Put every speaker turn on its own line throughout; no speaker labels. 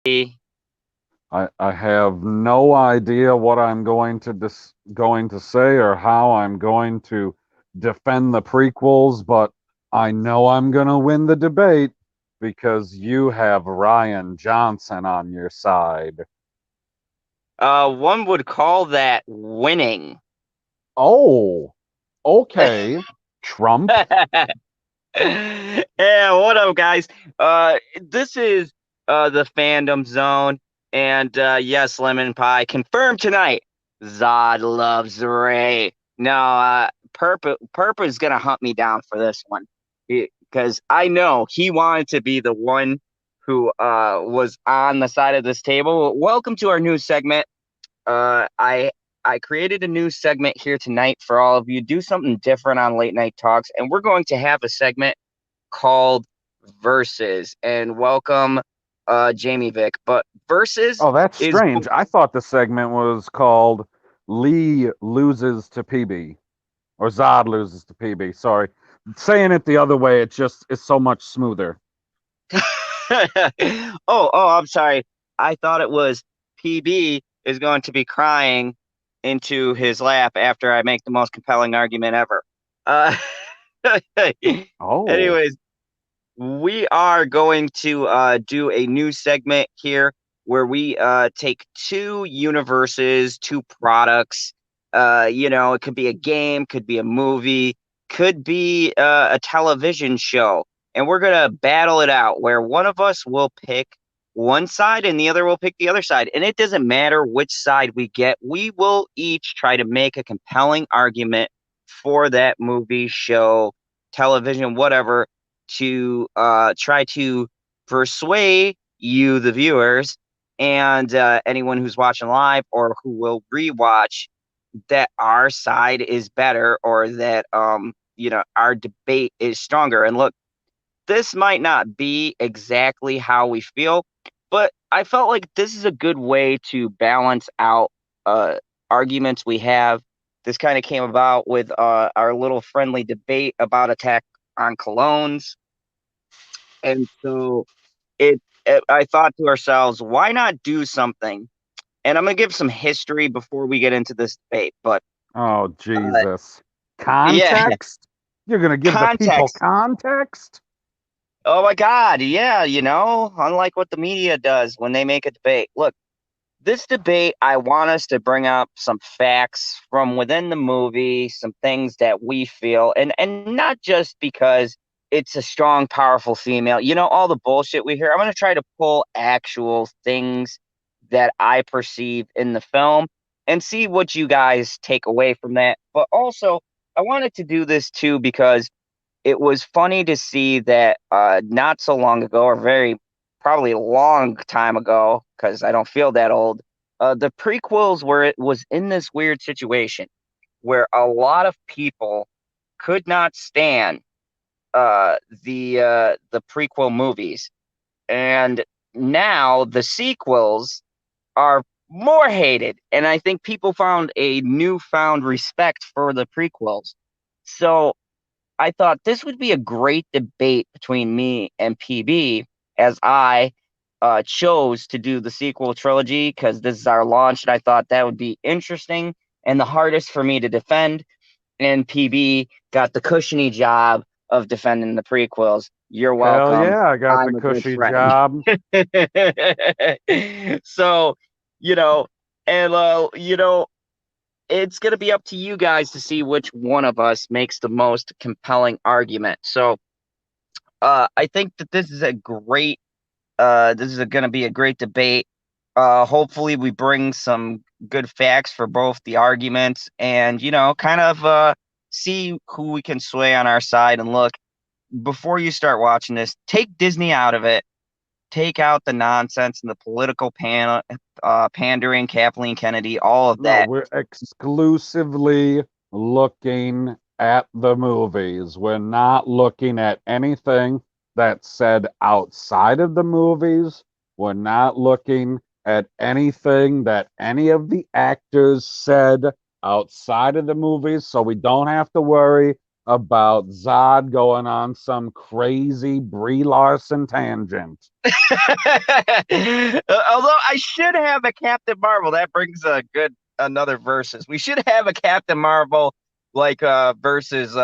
I have no idea what I'm going to say or how I'm going to defend the prequels, but I know I'm going to win the debate because you have Rian Johnson on your side.
One would call that winning.
Oh, okay. Trump.
Yeah, what up, guys? This is the fandom zone, and yes, lemon pie confirmed tonight. Zod loves Ray. No, Purple is gonna hunt me down for this one because I know he wanted to be the one who was on the side of this table. Welcome to our new segment. Uh, I I created a new segment here tonight for all of you. Do something different on late night talks, and we're going to have a segment called Versus. And welcome, Jamie Vick. But Versus
Oh, that's
is
strange. I thought the segment was called Lee loses to PB or Zod loses to PB. Sorry. Saying it the other way, it just is so much smoother.
I'm sorry. I thought it was PB is going to be crying into his lap after I make the most compelling argument ever. Uh,
Oh,
anyways, we are going to do a new segment here where we take two universes, two products. It could be a game, could be a movie, could be a television show, and we're gonna battle it out where one of us will pick one side and the other will pick the other side. And it doesn't matter which side we get, we will each try to make a compelling argument for that movie, show, television, whatever to try to persuade you, the viewers, and anyone who's watching live or who will rewatch that our side is better or that our debate is stronger. And look, this might not be exactly how we feel, but I felt like this is a good way to balance out uh, arguments we have. This kind of came about with our little friendly debate about Attack on Colognes, and so I thought to ourselves, why not do something? And I'm going to give some history before we get into this debate. But
oh,
uh,
Jesus.
yeah,
Context? You're going to give the people
context.
context?
Oh my God. Yeah, unlike what the media does when they make a debate. Look, this debate, I want us to bring up some facts from within the movie, some things that we feel, and not just because it's a strong, powerful female. All the bullshit we hear. I'm going to try to pull actual things that I perceive in the film and see what you guys take away from that. But also, I wanted to do this too because it was funny to see that not so long ago, or very probably a long time ago, because I don't feel that old, the prequels where it was in this weird situation where a lot of people could not stand the prequel movies, and now the sequels are more hated, and I think people found a newfound respect for the prequels. So I thought this would be a great debate between me and PB as I chose to do the sequel trilogy because this is our launch, and I thought that would be interesting and the hardest for me to defend. And PB got the cushiony job of defending the prequels. You're
Hell
welcome.
yeah, I got the
I'm a good
cushy
friend.
job.
So, you know, and it's going to be up to you guys to see which one of us makes the most compelling argument. So, I think that this is going to be a great debate. Hopefully we bring some good facts for both the arguments and, kind of see who we can sway on our side. And look, before you start watching this, take Disney out of it. Take out the nonsense and the political pandering, Kathleen Kennedy, all of
No,
that.
we're exclusively looking at the movies. We're not looking at anything that's said outside of the movies. We're not looking at anything that any of the actors said outside of the movies. So we don't have to worry about Zod going on some crazy Brie Larson tangent.
Although I should have a Captain Marvel. That brings a good another versus. We should have a Captain Marvel like versus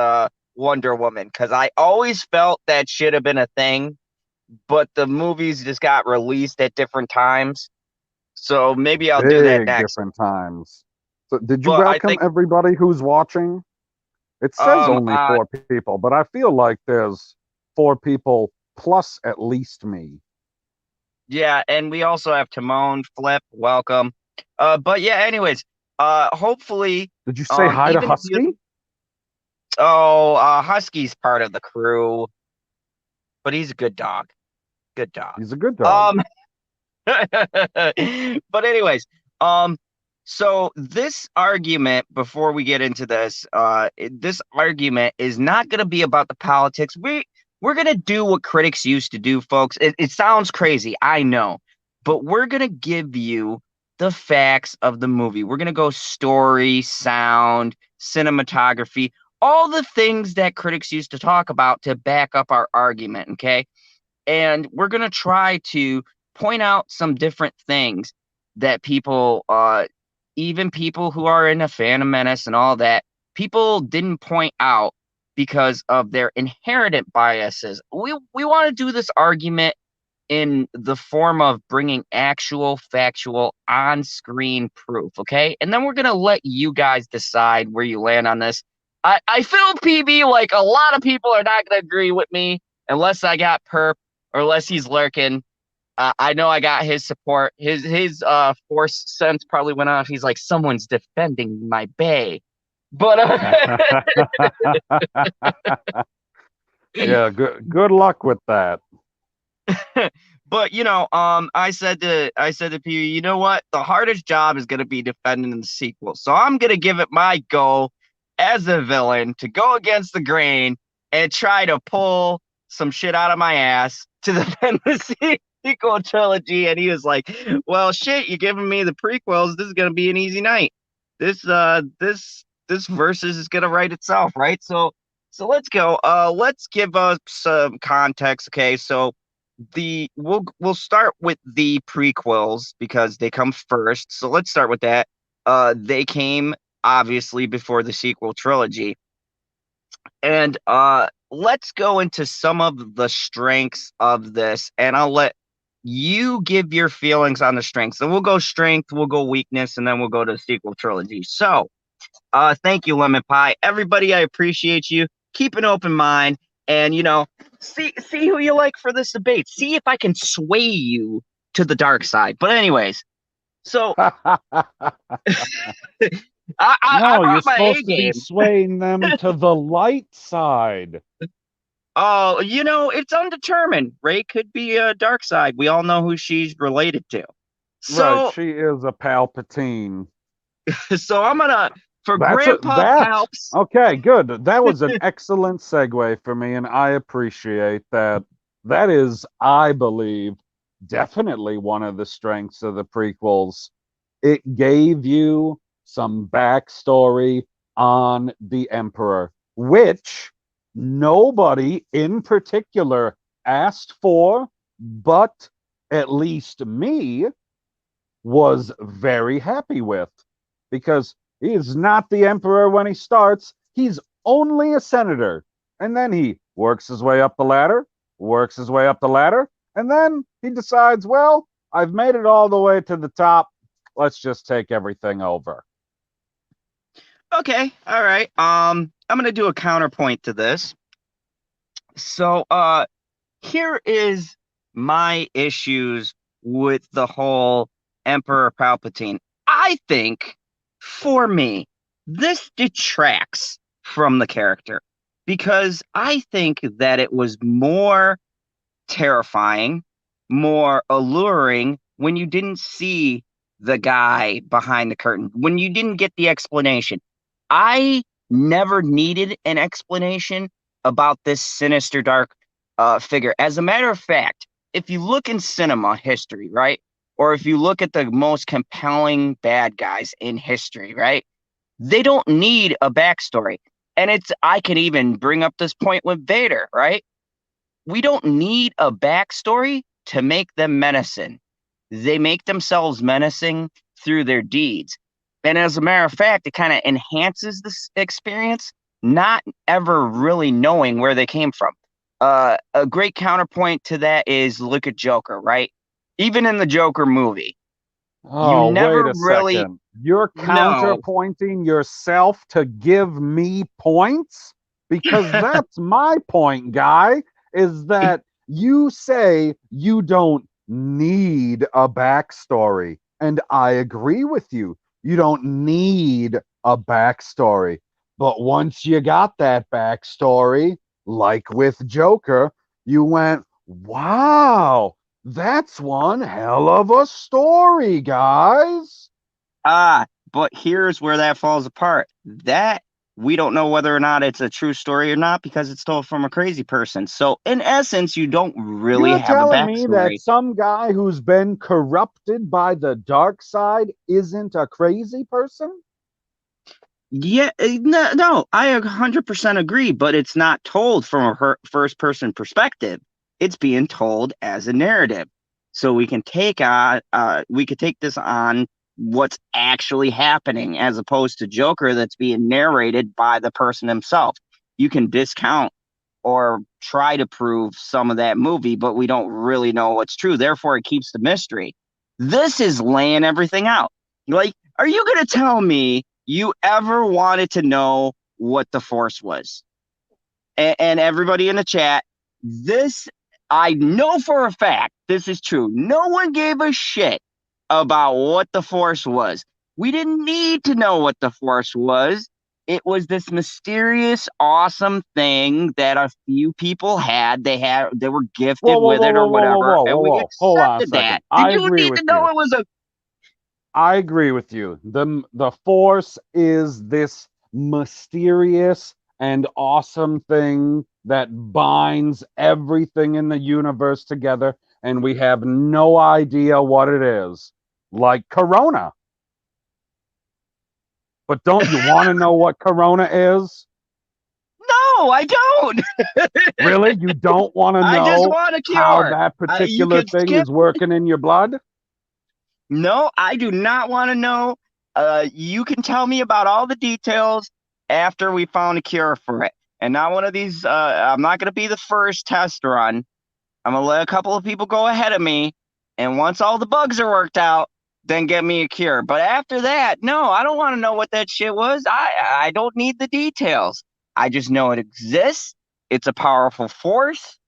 Wonder Woman, because I always felt that should have been a thing, but the movies just got released at different times. So maybe I'll do that
Big
next.
different times. So did you
But I
welcome
think
everybody who's watching? It says
um
only
uh
4 people, but I feel like there's 4 people plus at least me.
yeah, and we also have Timon, Flip, welcome. But yeah, anyways, hopefully
Did you say hi to
even if you
Husky?
Husky's part of the crew, but he's a good dog. Good dog.
He's a good dog.
Um but anyways, um so this argument, before we get into this, this argument is not going to be about the politics. We're going to do what critics used to do, folks. It sounds crazy, I know, but we're going to give you the facts of the movie. We're going to go story, sound, cinematography, all the things that critics used to talk about to back up our argument, okay? And we're going to try to point out some different things that people, even people who are in a Phantom Menace and all that, people didn't point out because of their inherent biases. We want to do this argument in the form of bringing actual, factual, on-screen proof, okay? And then we're going to let you guys decide where you land on this. I feel PB like a lot of people are not going to agree with me unless I got perp or unless he's lurking. I know I got his support. His force sense probably went off. He's like, someone's defending my bay. But
Yeah, good luck with that.
but I said to Pee, you know what? The hardest job is gonna be defending the sequel. So I'm gonna give it my go as a villain to go against the grain and try to pull some shit out of my ass to defend the sequel trilogy. And he was like, well, shit, you're giving me the prequels. This is going to be an easy night. This versus is going to write itself, right? So let's go. Let's give us some context. Okay. So we'll start with the prequels because they come first. So let's start with that. They came obviously before the sequel trilogy. And let's go into some of the strengths of this, and I'll let you give your feelings on the strengths. So we'll go strength, we'll go weakness, and then we'll go to the sequel trilogy. So, thank you, Lemon Pie. Everybody, I appreciate you. Keep an open mind, and see who you like for this debate. See if I can sway you to the dark side. But anyways, so I
No, you're
brought my A
supposed to be
game.
swaying them to the light side.
Oh, it's undetermined. Ray could be a dark side. We all know who she's related to.
Right,
So,
she is a Palpatine.
so I'm gonna for
That's
Grandpa
that.
Palps.
Okay, good. That was an excellent segue for me, and I appreciate that. That is, I believe, definitely one of the strengths of the prequels. It gave you some backstory on the Emperor, which nobody in particular asked for, but at least me was very happy with, because he is not the emperor when he starts. He's only a senator. And then he works his way up the ladder, works his way up the ladder, and then he decides, well, I've made it all the way to the top. Let's just take everything over.
Okay, all right. I'm gonna do a counterpoint to this. So, here is my issues with the whole Emperor Palpatine. I think, for me, this detracts from the character because I think that it was more terrifying, more alluring when you didn't see the guy behind the curtain, when you didn't get the explanation. I never needed an explanation about this sinister, dark figure. As a matter of fact, if you look in cinema history, right, or if you look at the most compelling bad guys in history, right, they don't need a backstory. And I can even bring up this point with Vader, right? We don't need a backstory to make them menacing. They make themselves menacing through their deeds. And as a matter of fact, it kind of enhances this experience, not ever really knowing where they came from. A great counterpoint to that is look at Joker, right? Even in the Joker movie, you
Oh, wait
never
a
really
second. You're
know.
counterpointing yourself to give me points? Because that's my point, guy, is that you say you don't need a backstory. And I agree with you. You don't need a backstory. But once you got that backstory, like with Joker, you went, wow, that's one hell of a story, guys.
But here's where that falls apart. That we don't know whether or not it's a true story or not because it's told from a crazy person. So in essence, you don't really
You're
have a
telling me that
backstory.
some guy who's been corrupted by the dark side isn't a crazy person?
Yeah, no, no, I 100% agree, but it's not told from a first person perspective. It's being told as a narrative. So we could take this on what's actually happening as opposed to Joker that's being narrated by the person himself. You can discount or try to prove some of that movie, but we don't really know what's true. Therefore, it keeps the mystery. This is laying everything out. Like, are you going to tell me you ever wanted to know what the Force was? And everybody in the chat, this, I know for a fact this is true. No one gave a shit about what the Force was. We didn't need to know what the Force was. It was this mysterious, awesome thing that a few people had. They were
Whoa,
gifted
whoa,
with
whoa,
it
whoa,
or
whoa, whoa,
whatever,
whoa,
and
whoa,
we
whoa. Hold on a
accepted that.
second.
Did
I
you
agree
need
with
to know
you.
it was a
I agree with you. The Force is this mysterious and awesome thing that binds everything in the universe together, and we have no idea what it is. Like Corona. But don't you want to know what Corona is?
no? I don't.
Really? You don't want to
I just
know
want a
how
cure.
that
You
particular
can
thing
skip.
is working in your blood?
No, I do not want to know. You can tell me about all the details after we found a cure for it. And not one of these. I'm not going to be the first test run. I'm going to let a couple of people go ahead of me. And once all the bugs are worked out, then get me a cure. But after that, no, I don't want to know what that shit was. I don't need the details. I just know it exists. It's a powerful force,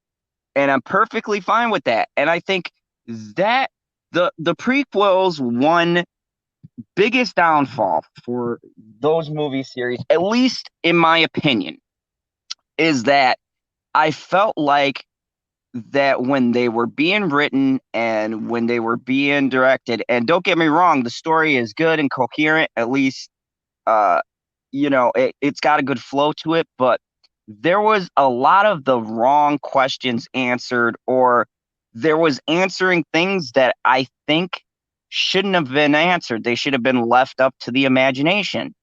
and I'm perfectly fine with that. And I think that the prequels one biggest downfall for those movie series, at least in my opinion, is that I felt like that when they were being written and when they were being directed, and don't get me wrong, the story is good and coherent, at least uh it's got a good flow to it, but there was a lot of the wrong questions answered, or there was answering things that I think shouldn't have been answered. They should have been left up to the imagination.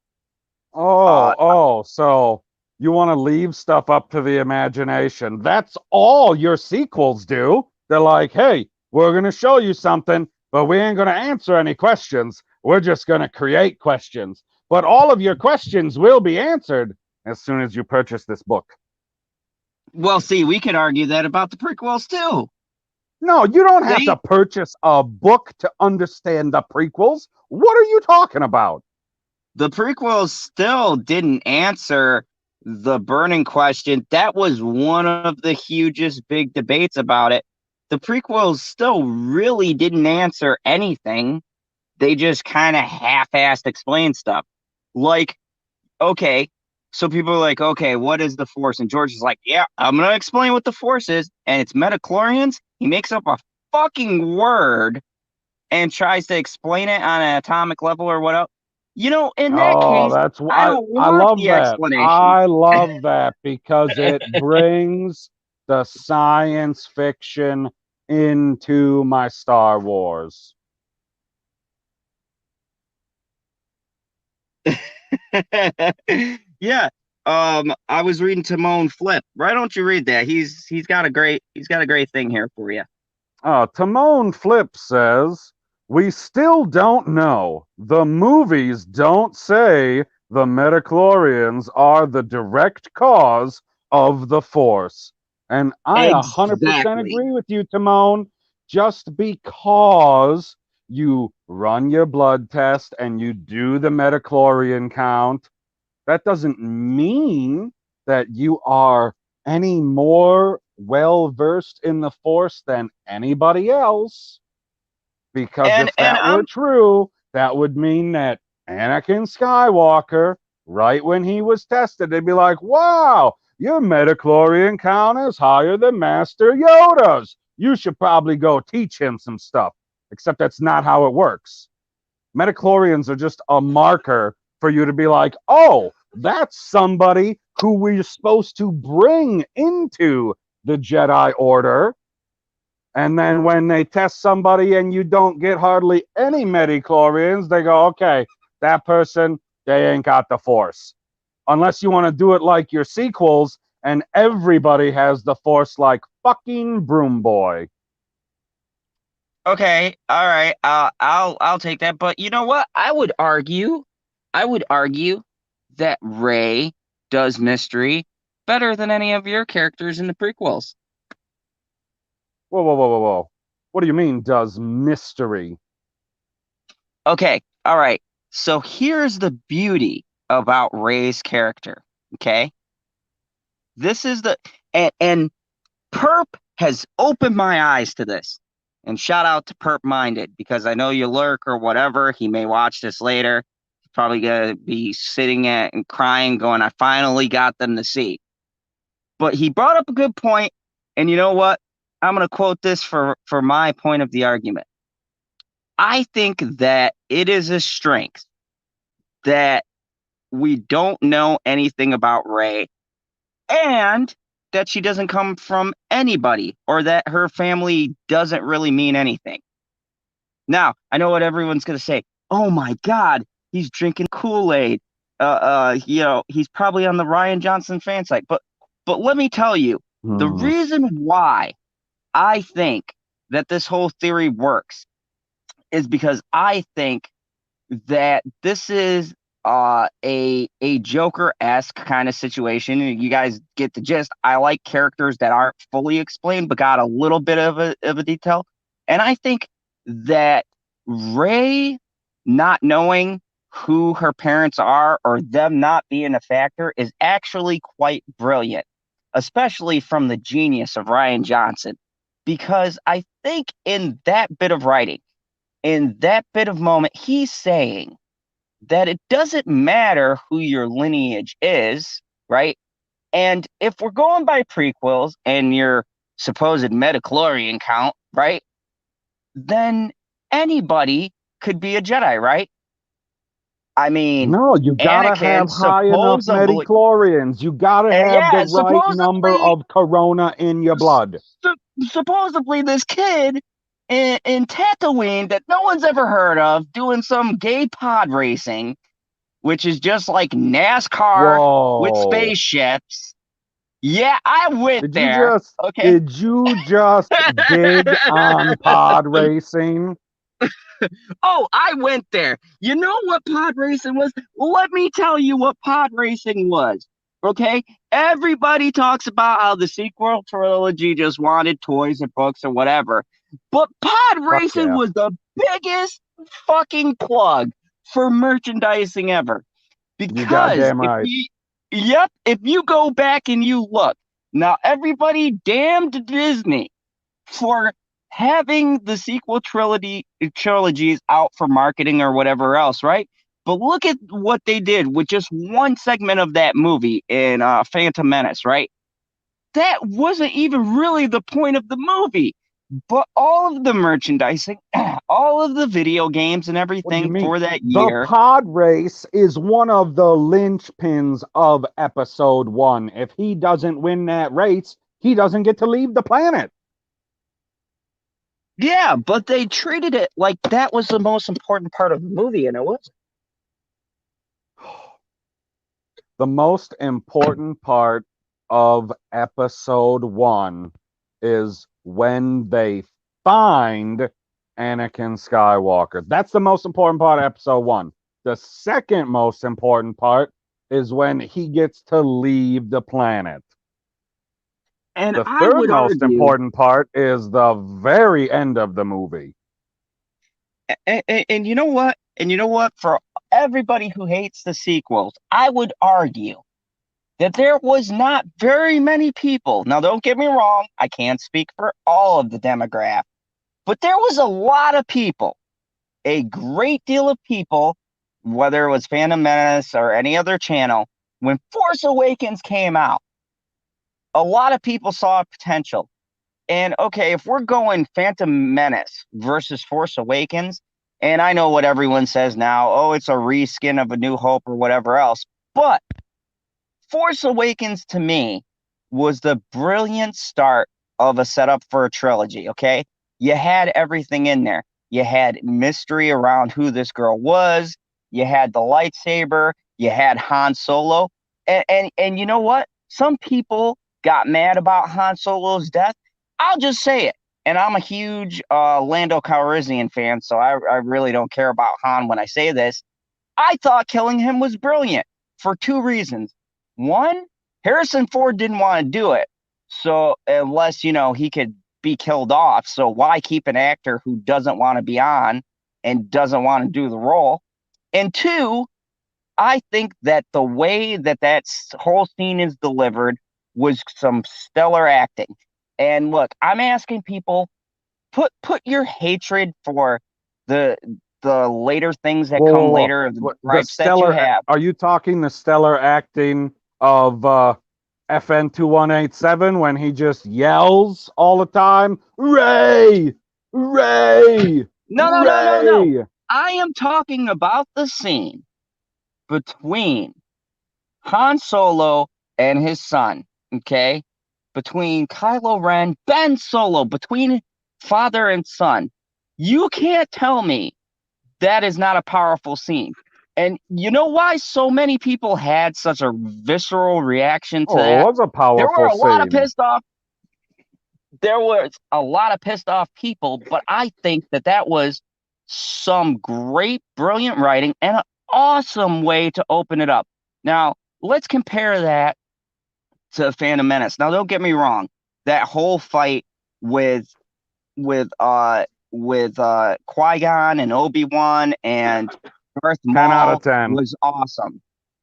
Uh,
So you want to leave stuff up to the imagination. That's all your sequels do. They're like, hey, we're going to show you something, but we ain't going to answer any questions. We're just going to create questions. But all of your questions will be answered as soon as you purchase this book.
well, see, we could argue that about the prequels too.
No, you don't have to
They
purchase a book to understand the prequels. What are you talking about?
the prequels still didn't answer the burning question. That was one of the hugest big debates about it. The prequels still really didn't answer anything. They just kind of half-assed explain stuff. Like, okay, so people are like, okay, what is the Force? And George is like, yeah, I'm gonna explain what the Force is, and it's metachlorians. He makes up a fucking word and tries to explain it on an atomic level or what else. In that
Oh,
case,
that's
I
why
don't
I
want
love
the
that.
explanation.
I love that because it brings the science fiction into my Star Wars.
Yeah. I was reading Timon Flip. Why don't you read that? He's got a great thing here for you.
Timon Flip says, we still don't know. The movies don't say the midichlorians are the direct cause of the Force. And I 100%
Exactly.
agree with you, Timon. Just because you run your blood test and you do the midichlorian count, that doesn't mean that you are any more well versed in the Force than anybody else. Because if
And
that were true, that would mean that Anakin Skywalker, right when he was tested, they'd be like, wow, your midichlorian count is higher than Master Yoda's. You should probably go teach him some stuff. Except that's not how it works. Midichlorians are just a marker for you to be like, oh, that's somebody who we're supposed to bring into the Jedi Order. And then when they test somebody and you don't get hardly any midichlorians, they go, okay, that person, they ain't got the Force. Unless you want to do it like your sequels and everybody has the Force like fucking Broom Boy.
okay, all right. I'll take that. But you know what? I would argue that Rey does mystery better than any of your characters in the prequels.
Whoa, whoa, whoa, whoa, whoa. What do you mean, does mystery?
Okay, all right. So here's the beauty about Rey's character. Okay, this is the and Perp has opened my eyes to this. And shout out to Perp Minded because I know you lurk or whatever. He may watch this later. He's probably gonna be sitting at and crying, going, "I finally got them to see." But he brought up a good point, and you know what? I'm gonna quote this for my point of the argument. I think that it is a strength that we don't know anything about Rey and that she doesn't come from anybody or that her family doesn't really mean anything. Now, I know what everyone's going to say. Oh my God, he's drinking Kool-Aid. He's probably on the Rian Johnson fan site. But let me tell you, the
Hmm.
reason why I think that this whole theory works is because I think that this is a Joker-esque kind of situation. You guys get the gist. I like characters that aren't fully explained but got a little bit of a detail. And I think that Rey not knowing who her parents are or them not being a factor is actually quite brilliant, especially from the genius of Rian Johnson. Because I think in that bit of writing, in that bit of moment, he's saying that it doesn't matter who your lineage is, right? And if we're going by prequels and your supposed midichlorian count, right? Then anybody could be a Jedi, right? I mean,
No, you gotta
Anakin
have high enough
supposedly,
midichlorians. You gotta have the
yeah,
right number
supposedly,
of corona in your blood.
supposedly this kid in Tatooine that no one's ever heard of doing some gay pod racing, which is just like NASCAR with
Whoa.
spaceships. Yeah, I went
Did you
there.
just
Okay.
did you just dig on pod racing?
Oh, I went there. You know what pod racing was? Let me tell you what pod racing was. Okay. Everybody talks about how the sequel trilogy just wanted toys and books or whatever. But pod
Fuck
racing
yeah.
was the biggest fucking plug for merchandising ever.
You
Because
goddamn right.
if you go back and you look, now everybody damned Disney for having the sequel trilogies out for marketing or whatever else, right? But look at what they did with just one segment of that movie in Phantom Menace, right? That wasn't even really the point of the movie. But all of the merchandising, all of the video games and
What do you
everything
mean?
for that
The
year.
pod race is one of the linchpins of episode one. If he doesn't win that race, he doesn't get to leave the planet.
Yeah, but they treated it like that was the most important part of the movie, and it was.
The most important part of episode 1 is when they find Anakin Skywalker. That's the most important part of episode 1. The second most important part is when he gets to leave the planet.
And
The
I
third
would
most
argue,
important part is the very end of the movie.
and you know what? And you know what? For everybody who hates the sequels, I would argue that there was not very many people. Now, don't get me wrong, I can't speak for all of the demographic, but there was a lot of people, a great deal of people, whether it was Phantom Menace or any other channel, when Force Awakens came out, a lot of people saw potential. And okay, if we're going Phantom Menace versus Force Awakens, and I know what everyone says now, oh, it's a reskin of A New Hope or whatever else, but Force Awakens to me was the brilliant start of a setup for a trilogy, okay? You had everything in there. You had mystery around who this girl was, you had the lightsaber, you had Han Solo. And you know what? Some people got mad about Han Solo's death. I'll just say it. And I'm a huge Lando Calrissian fan, so I really don't care about Han when I say this. I thought killing him was brilliant for two reasons. One, Harrison Ford didn't want to do it. So unless, he could be killed off. So why keep an actor who doesn't want to be on and doesn't want to do the role? And two, I think that the way that whole scene is delivered was some stellar acting. And look, I'm asking people, put your hatred for the the later things that
Whoa, whoa,
come
whoa.
later, the
The
gripes that you
stellar,
have.
are you talking the stellar acting of FN 2187 when he just yells all the time? Ray! Ray!
No, no, no, no, no.
Ray!
I am talking about the scene between Han Solo and his son, okay? Between Kylo Ren, Ben Solo, between father and son. You can't tell me that is not a powerful scene. And you know why so many people had such a visceral reaction to
Oh, it
that?
was a
There were
powerful
a lot of
scene.
pissed off. There was a lot of pissed off people, but I think that was some great, brilliant writing and an awesome way to open it up. Now, let's compare that to Phantom Menace. Now, don't get me wrong. That whole fight with with uh Qui-Gon and Obi-Wan and Darth
10 out of
Maul
10.
was awesome.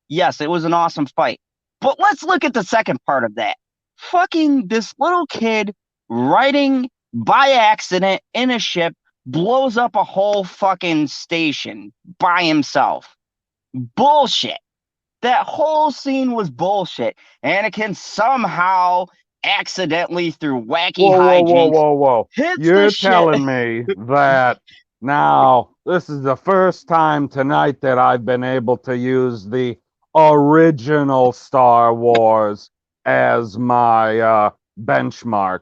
Yes, it was an awesome fight. But let's look at the second part of that. Fucking this little kid riding by accident in a ship blows up a whole fucking station by himself. Bullshit. That whole scene was bullshit. Anakin somehow accidentally through wacky
Whoa, whoa, whoa,
hijinks
whoa, whoa.
hits the
You're
shit.
telling me that now this is the first time tonight that I've been able to use the original Star Wars as my benchmark.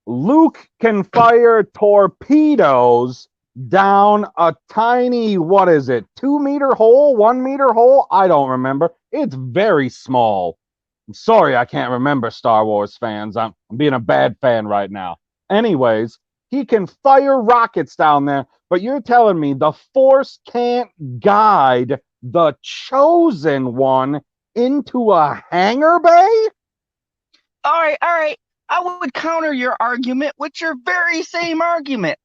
Luke can fire torpedoes down a tiny, what is it, 2 meter hole, 1 meter hole? I don't remember. It's very small. I'm sorry I can't remember, Star Wars fans. I'm being a bad fan right now. Anyways, he can fire rockets down there, but you're telling me the Force can't guide the chosen one into a hangar bay?
All right, all right. I would counter your argument with your very same argument.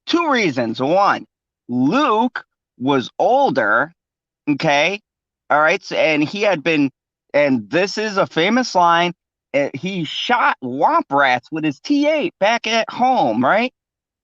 Two reasons. One, Luke was older, okay? All right, and he had been, and this is a famous line. He shot womp rats with his T8 back at home, right?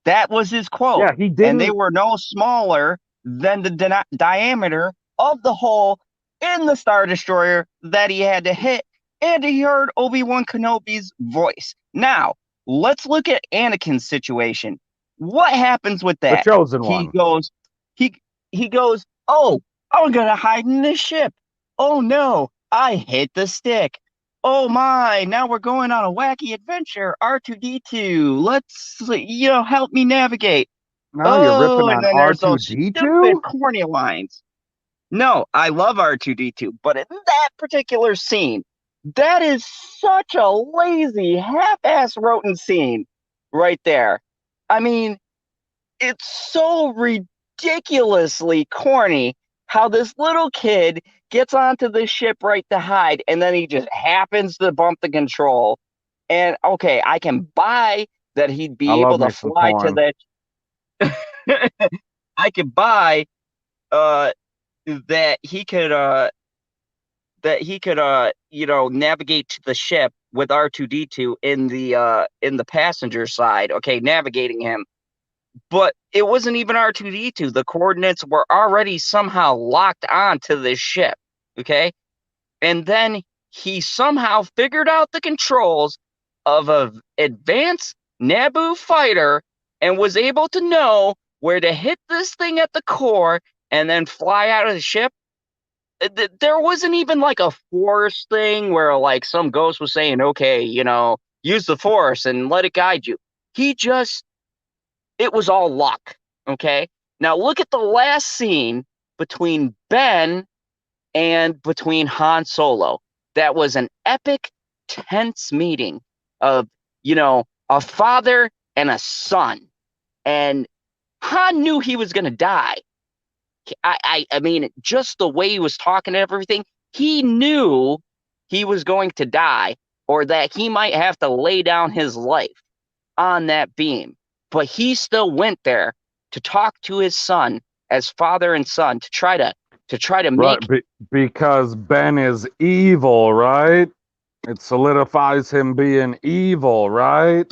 That was his quote.
Yeah, he
And they
didn't.
were no smaller than the diameter of the hole in the Star Destroyer that he had to hit. And he heard Obi-Wan Kenobi's voice. Now, let's look at Anakin's situation. What happens with
The
that?
chosen
He
one.
goes, he he goes, oh, I'm gonna hide in this ship. Oh no, I hit the stick. Oh my, now we're going on a wacky adventure. R2D2. Let's, help me navigate.
Now you're ripping
Oh, and
on
then there's those stupid
R2D2?
corny lines. No, I love R2D2, but in that particular scene, that is such a lazy, half-ass rotten scene right there. I mean, it's so ridiculously corny how this little kid gets onto the ship right to hide, and then he just happens to bump the control. And okay, I can buy that he'd
I
be
love
able to
me some
fly to
porn.
that. I could buy uh that he could navigate to the ship with R2D2 in the passenger side, okay, navigating him. But it wasn't even R2D2. The coordinates were already somehow locked onto this ship, okay? And then he somehow figured out the controls of an advanced Naboo fighter and was able to know where to hit this thing at the core and then fly out of the ship. There wasn't even like a force thing where like some ghost was saying, okay, use the force and let it guide you. He just, it was all luck. Okay. Now look at the last scene between Ben and between Han Solo. That was an epic, tense meeting of, a father and a son. And Han knew he was going to die. I mean, just the way he was talking and everything, he knew he was going to die or that he might have to lay down his life on that beam. But he still went there to talk to his son as father and son to try to
Right,
make.
because Ben is evil, right? It solidifies him being evil, right?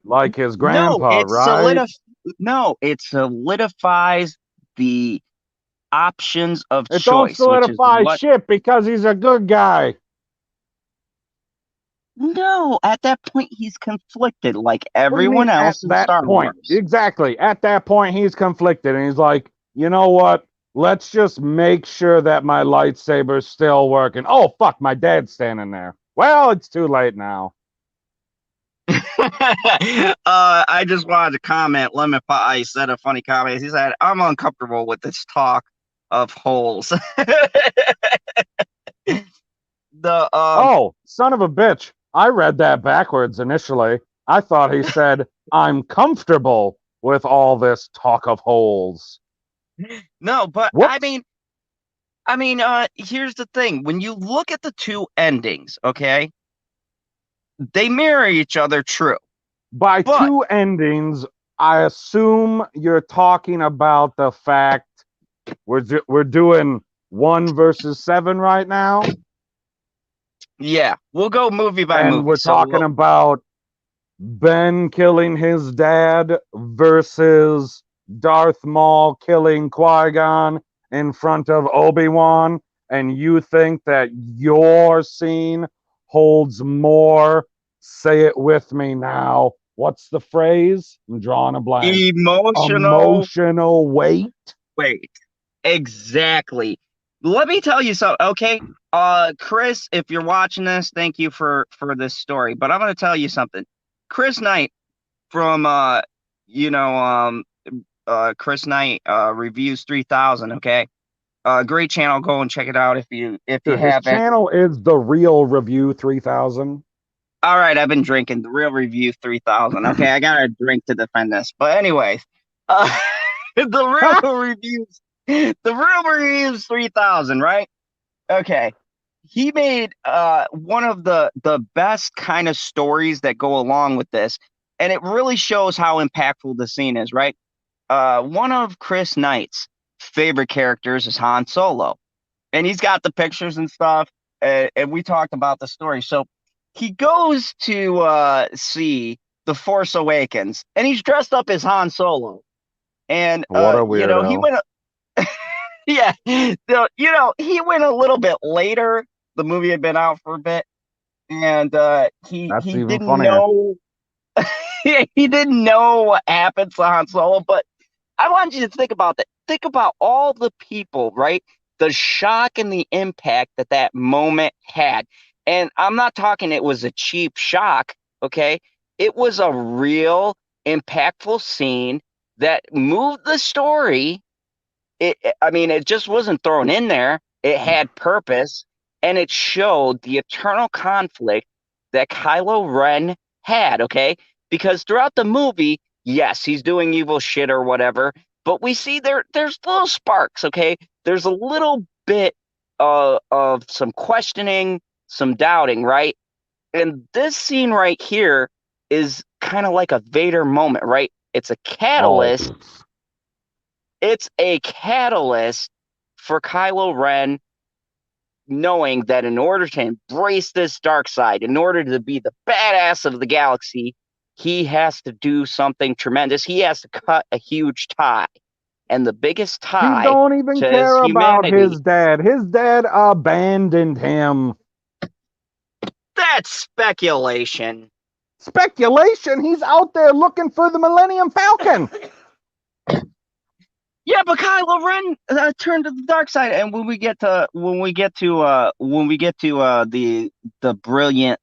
Like his
No,
grandpa, right?
it solidifies the options of
It don't
choice, which is
solidify
what.
shit because he's a good guy.
No, at that point he's conflicted like
What do you
everyone
mean at
else in
that
Star
point?
Wars.
Exactly. At that point, he's conflicted and he's like, you know what? Let's just make sure that my lightsaber's still working. Oh, fuck, my dad's standing there. Well, it's too late now.
I just wanted to comment. Lemon Pie said a funny comment. He said, "I'm uncomfortable with this talk of holes." the
Oh, son of a bitch. I read that backwards initially. I thought he said, I'm comfortable with all this talk of holes.
No, but
Whoops.
here's the thing. When you look at the two endings, okay, they mirror each other, true.
By
But
two endings, I assume you're talking about the fact we're doing 1 versus 7 right now,
yeah, we'll go movie by
and
movie.
we're
So
talking about Ben killing his dad versus Darth Maul killing Qui-Gon in front of Obi-Wan, and you think that your scene holds more, say it with me now. What's the phrase? I'm drawing a blank.
emotional
Emotional weight?
weight. Exactly. Let me tell you something, okay? Chris, if you're watching this, thank you for this story. But I'm gonna tell you something. Chris Knight from you know, Chris Knight Reviews 3000, okay? Great channel. Go and check it out if you
Sure, his
haven't.
channel is The Real Review 3000.
All right, I've been drinking the real review 3000. Okay, I got a drink to defend this. But anyways, uh the real reviews 3000, right? Okay. He made one of the best kind of stories that go along with this, and it really shows how impactful the scene is, right? One of Chris Knight's favorite characters is Han Solo, and he's got the pictures and stuff, and we talked about the story. So he goes to see The Force Awakens, and he's dressed up as Han Solo, and
What a
he
weirdo.
went. Yeah, he went a little bit later. The movie had been out for a bit, and
That's
he
even
didn't
funnier.
know he didn't know what happened to Han Solo. But I want you to think about that. Think about all the people, right? The shock and the impact that that moment had. And I'm not talking it was a cheap shock, okay? It was a real impactful scene that moved the story I mean, it just wasn't thrown in there. It had purpose, and it showed the eternal conflict that Kylo Ren had. Okay, because throughout the movie, yes, he's doing evil shit or whatever, but we see there's little sparks. Okay, there's a little bit of some questioning, some doubting, right? And this scene right here is kind of like a Vader moment, right? It's a
Oh,
catalyst. It's a catalyst for Kylo Ren knowing that in order to embrace this dark side, in order to be the badass of the galaxy, he has to do something tremendous. He has to cut a huge tie. And the biggest
he
tie
don't even
to his
care about
humanity,
his dad. His dad abandoned him.
that's speculation.
Speculation. He's out there looking for the Millennium Falcon.
Yeah, but Kylo Ren turned to the dark side, and when we get to the brilliant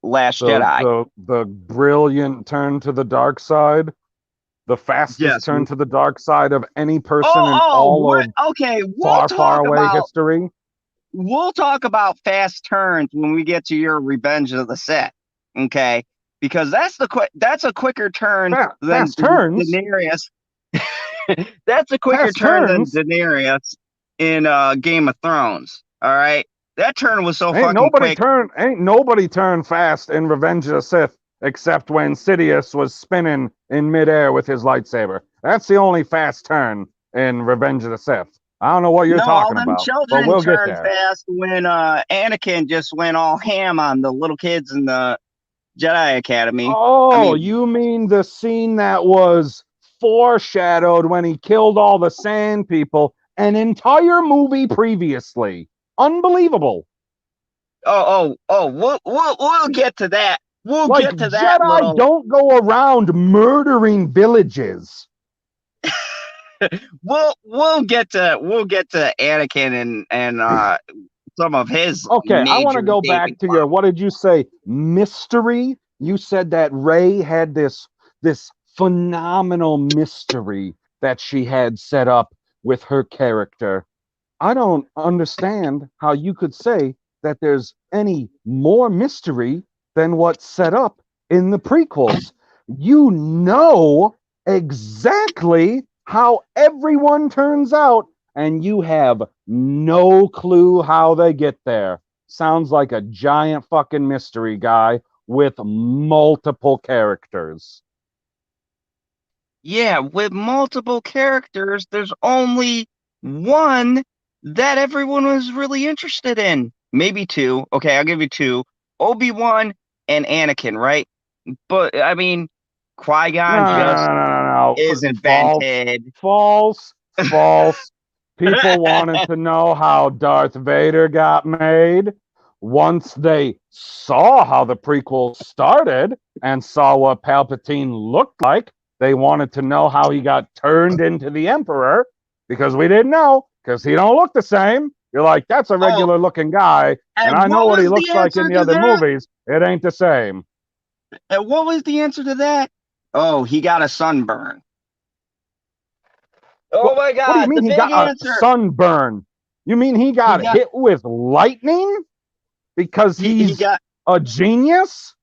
Last Jedi.
The brilliant turn to the dark side. The fastest
Yes.
turn to the dark side of any person in
Oh,
all of
okay.
far away history.
We'll talk about fast turns when we get to your Revenge of the Sith. Okay, because that's a quicker turn than
Fast turns.
Daenerys. That's a quicker
Fast
turn than
turns.
Daenerys in Game of Thrones. All right, that turn was so
Ain't
fucking quick.
nobody turned fast in Revenge of the Sith except when Sidious was spinning in midair with his lightsaber. That's the only fast turn in Revenge of the Sith. I don't know what you're
No, all
talking
them
about, but
children
we'll get
turned
there.
fast when Anakin just went all ham on the little kids in the Jedi Academy. I
Oh,
mean,
you mean the scene that was foreshadowed when he killed all the sand people an entire movie previously? Unbelievable.
we'll get to that. We'll
Like,
get to that
Jedi
little.
don't go around murdering villages.
We'll get to Anakin and some of his
Okay, I want
major
to go
saving
back to your,
plots.
what did you say, mystery? You said that Rey had this phenomenal mystery that she had set up with her character. I don't understand how you could say that there's any more mystery than what's set up in the prequels. You know exactly how everyone turns out, and you have no clue how they get there. Sounds like a giant fucking mystery guy with multiple characters.
Yeah, with multiple characters, there's only one that everyone was really interested in. Maybe two. Okay, I'll give you two. Obi-Wan and Anakin, right? But I mean,
No,
Qui-Gon
no, no,
just
no, no, no,
is
no. False,
invented.
false, false. People wanted to know how Darth Vader got made. Once they saw how the prequel started and saw what Palpatine looked like, they wanted to know how he got turned into the Emperor because we didn't know because he don't look the same. You're like, that's a
Oh,
regular looking guy, and
and
I know
what
what he
was the
looks like in
answer
the
to
other
that?
movies. It ain't the same.
And what was the answer to that? Oh, he got a sunburn. Oh
What
my
what do you
God,
mean
the
he
big
got a
answer.
sunburn? You mean he
He
got
got
hit with lightning because
he
he's
got
a genius?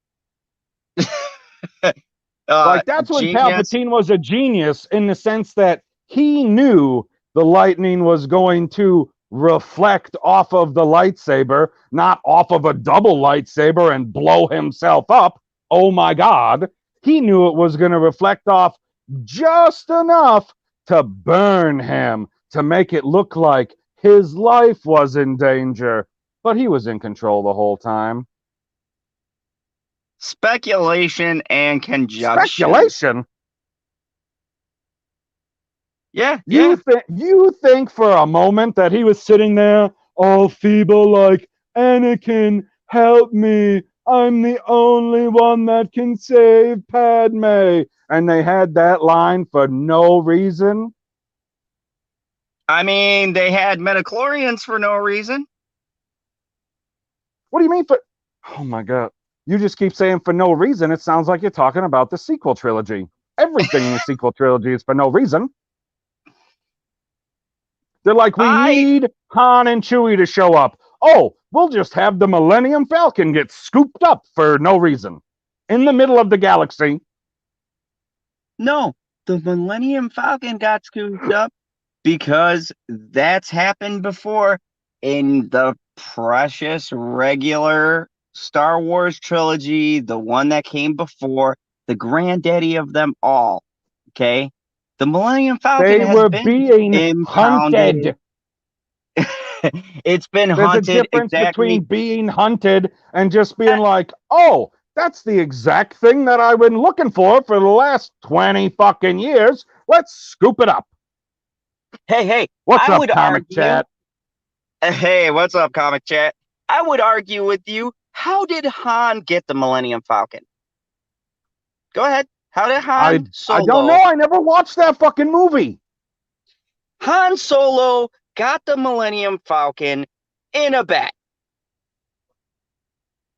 Like that's when
genius.
Palpatine was a genius in the sense that he knew the lightning was going to reflect off of the lightsaber, not off of a double lightsaber and blow himself up. Oh my God. He knew it was going to reflect off just enough to burn him, to make it look like his life was in danger. But he was in control the whole time.
Speculation and conjunction.
Speculation.
Yeah,
You
yeah.
think for a moment that he was sitting there all feeble, like, Anakin, help me. I'm the only one that can save Padme. And they had that line for no reason.
I mean, they had metachlorians for no reason.
What do you mean for? Oh my God. You just keep saying for no reason. It sounds like you're talking about the sequel trilogy. Everything in the sequel trilogy is for no reason. They're like, we
I
need Han and Chewie to show up. Oh, we'll just have the Millennium Falcon get scooped up for no reason in the middle of the galaxy.
No, the Millennium Falcon got scooped up because that's happened before in the precious regular Star Wars trilogy, the one that came before, the granddaddy of them all. Okay. The Millennium Falcon
They
has
were
been
being
impounded.
hunted.
It's been
There's a
haunted
difference between
exactly.
being hunted and just being like, oh, that's the exact thing that I've been looking for the last 20 fucking years. Let's scoop it up.
Hey,
What's
I
up,
would
comic
argue.
chat?
Hey, what's up, comic chat? I would argue with you. How did Han get the Millennium Falcon? Go ahead. How did Han
I don't know.
Solo?
I never watched that fucking movie.
Han Solo got the Millennium Falcon in a bet.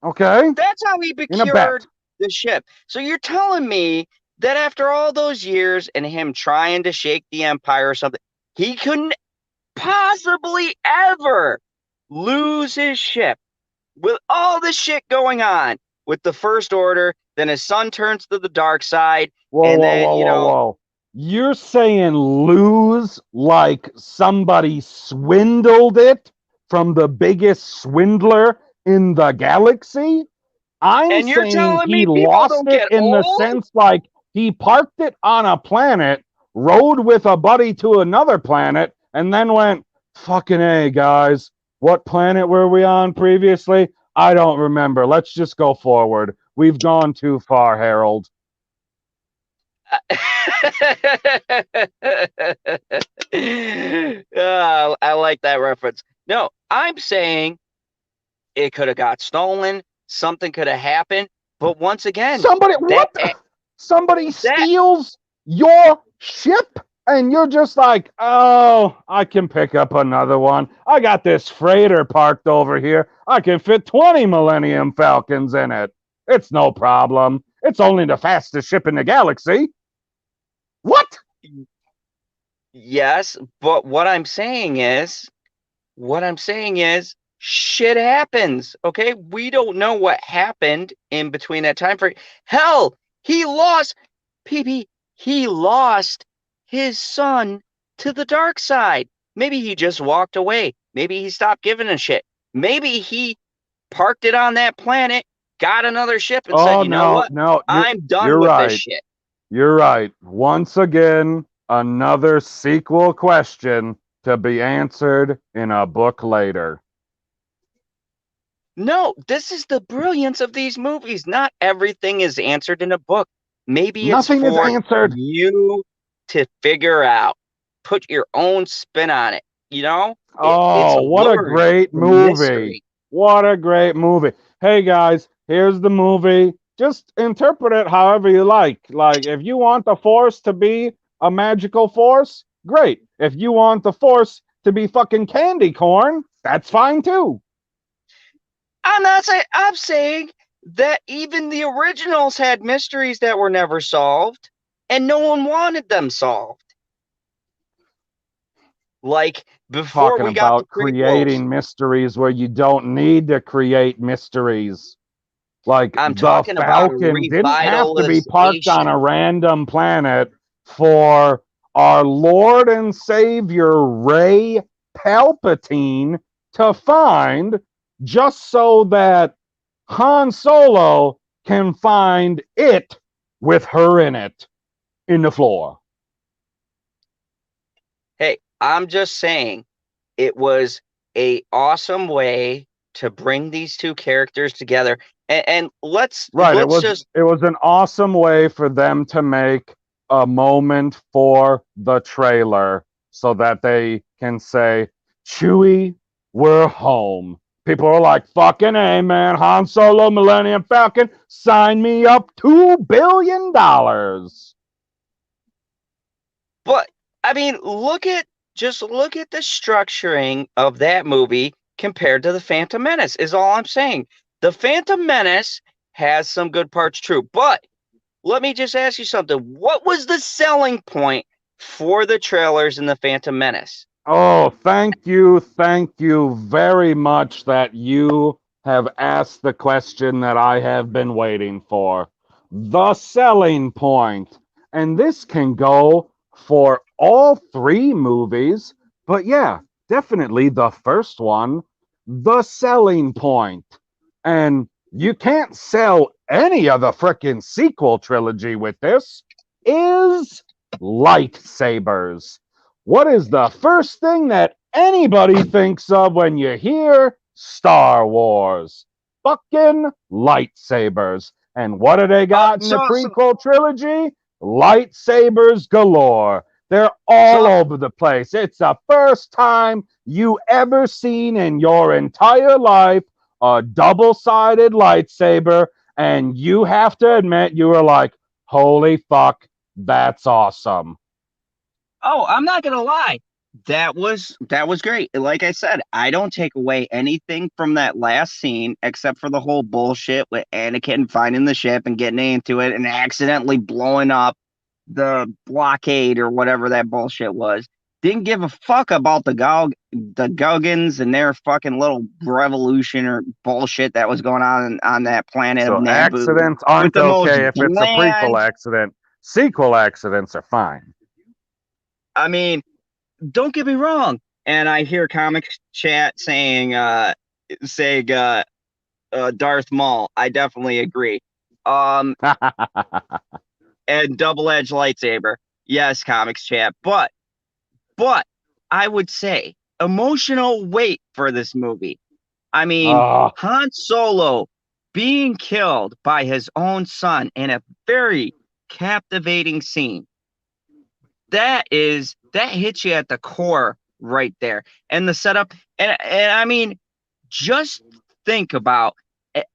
Okay?
That's how he
In a bet.
procured the ship. So you're telling me that after all those years and him trying to shake the Empire or something, he couldn't possibly ever lose his ship with all this shit going on with the First Order. Then his son turns to the dark side,
Whoa,
and
whoa,
then
whoa, whoa, whoa. You're saying lose like somebody swindled it from the biggest swindler in the galaxy? I'm
and you're
saying
telling
he
me people
lost
don't
it
get
in the
old?
sense like he parked it on a planet, rode with a buddy to another planet, and then went, fucking A, guys. What planet were we on previously? I don't remember. Let's just go forward. We've gone too far, Harold.
I like that reference. No, I'm saying it could have got stolen. Something could have happened. But once again,
Somebody,
that
what? Somebody
that
steals your ship, and you're just like, oh, I can pick up another one. I got this freighter parked over here. I can fit 20 Millennium Falcons in it. It's no problem. It's only the fastest ship in the galaxy. What?
yes, but what I'm saying is shit happens. Okay, we don't know what happened in between that time frame. Hell, he lost PB. He lost his son to the dark side. Maybe he just walked away. Maybe he stopped giving a shit. Maybe he parked it on that planet, got another ship, and said,
Oh
"You know
no,
what?
no,
I'm done
you're
with this
right.
shit."
You're right. Once again, another sequel question to be answered in a book later.
No, this is the brilliance of these movies. Not everything is answered in a book. Maybe it's
Nothing is
for
answered.
you to figure out, put your own spin on it. You know, it's
Oh, what a
alluring,
great
the
movie.
mystery.
What a great movie. Hey guys, here's the movie. Just interpret it however you like. Like, if you want the Force to be a magical force, great. If you want the Force to be fucking candy corn, that's fine too.
I'm not saying, I'm saying that even the originals had mysteries that were never solved, and no one wanted them solved. Like before
Talking
we got the
about
prequels.
creating mysteries where you don't need to create mysteries. Like,
I'm
the
talking about a
Falcon didn't have to be parked on a
revitalization.
random planet for our Lord and Savior Ray Palpatine to find, just so that Han Solo can find it with her in it in the floor.
Hey, I'm just saying it was a awesome way to bring these two characters together. And
Right.
let's just
It was an awesome way for them to make a moment for the trailer so that they can say, Chewie, we're home. People are like, fucking A, man. Han Solo, Millennium Falcon, sign me up $2 billion.
but I mean look at the structuring of that movie compared to the Phantom Menace is all I'm saying. The Phantom Menace has some good parts true, but let me just ask you something. What was the selling point for the trailers in the Phantom Menace?
Oh, thank you very much that you have asked the question that I have been waiting for. The selling point. And this can go for all three movies, but yeah, definitely the first one, the selling point. And you can't sell any of the frickin' sequel trilogy with this, is lightsabers. What is the first thing that anybody thinks of when you hear Star Wars? Fucking lightsabers. And what do they got in the
So, so,
prequel trilogy? Lightsabers galore. They're all
so,
over the place. It's the first time you ever seen in your entire life a double-sided lightsaber, and you have to admit you were like, holy fuck, that's awesome.
oh, I'm not gonna lie. That was great. Like I said, I don't take away anything from that last scene except for the whole bullshit with Anakin finding the ship and getting into it and accidentally blowing up the blockade or whatever that bullshit was. Didn't give a fuck about the Guggins and their fucking little revolution or bullshit that was going on that planet of
So
Naboo
accidents
with
aren't
the most
okay if it's a prequel
bland.
accident. Sequel accidents are fine.
I mean, don't get me wrong. And I hear comics chat saying Darth Maul. I definitely agree. Um, and double-edged lightsaber. Yes, comics chat. But I would say emotional weight for this movie. I mean,
uh,
Han Solo being killed by his own son in a very captivating scene. That hits you at the core right there. And the setup, and I mean, just think about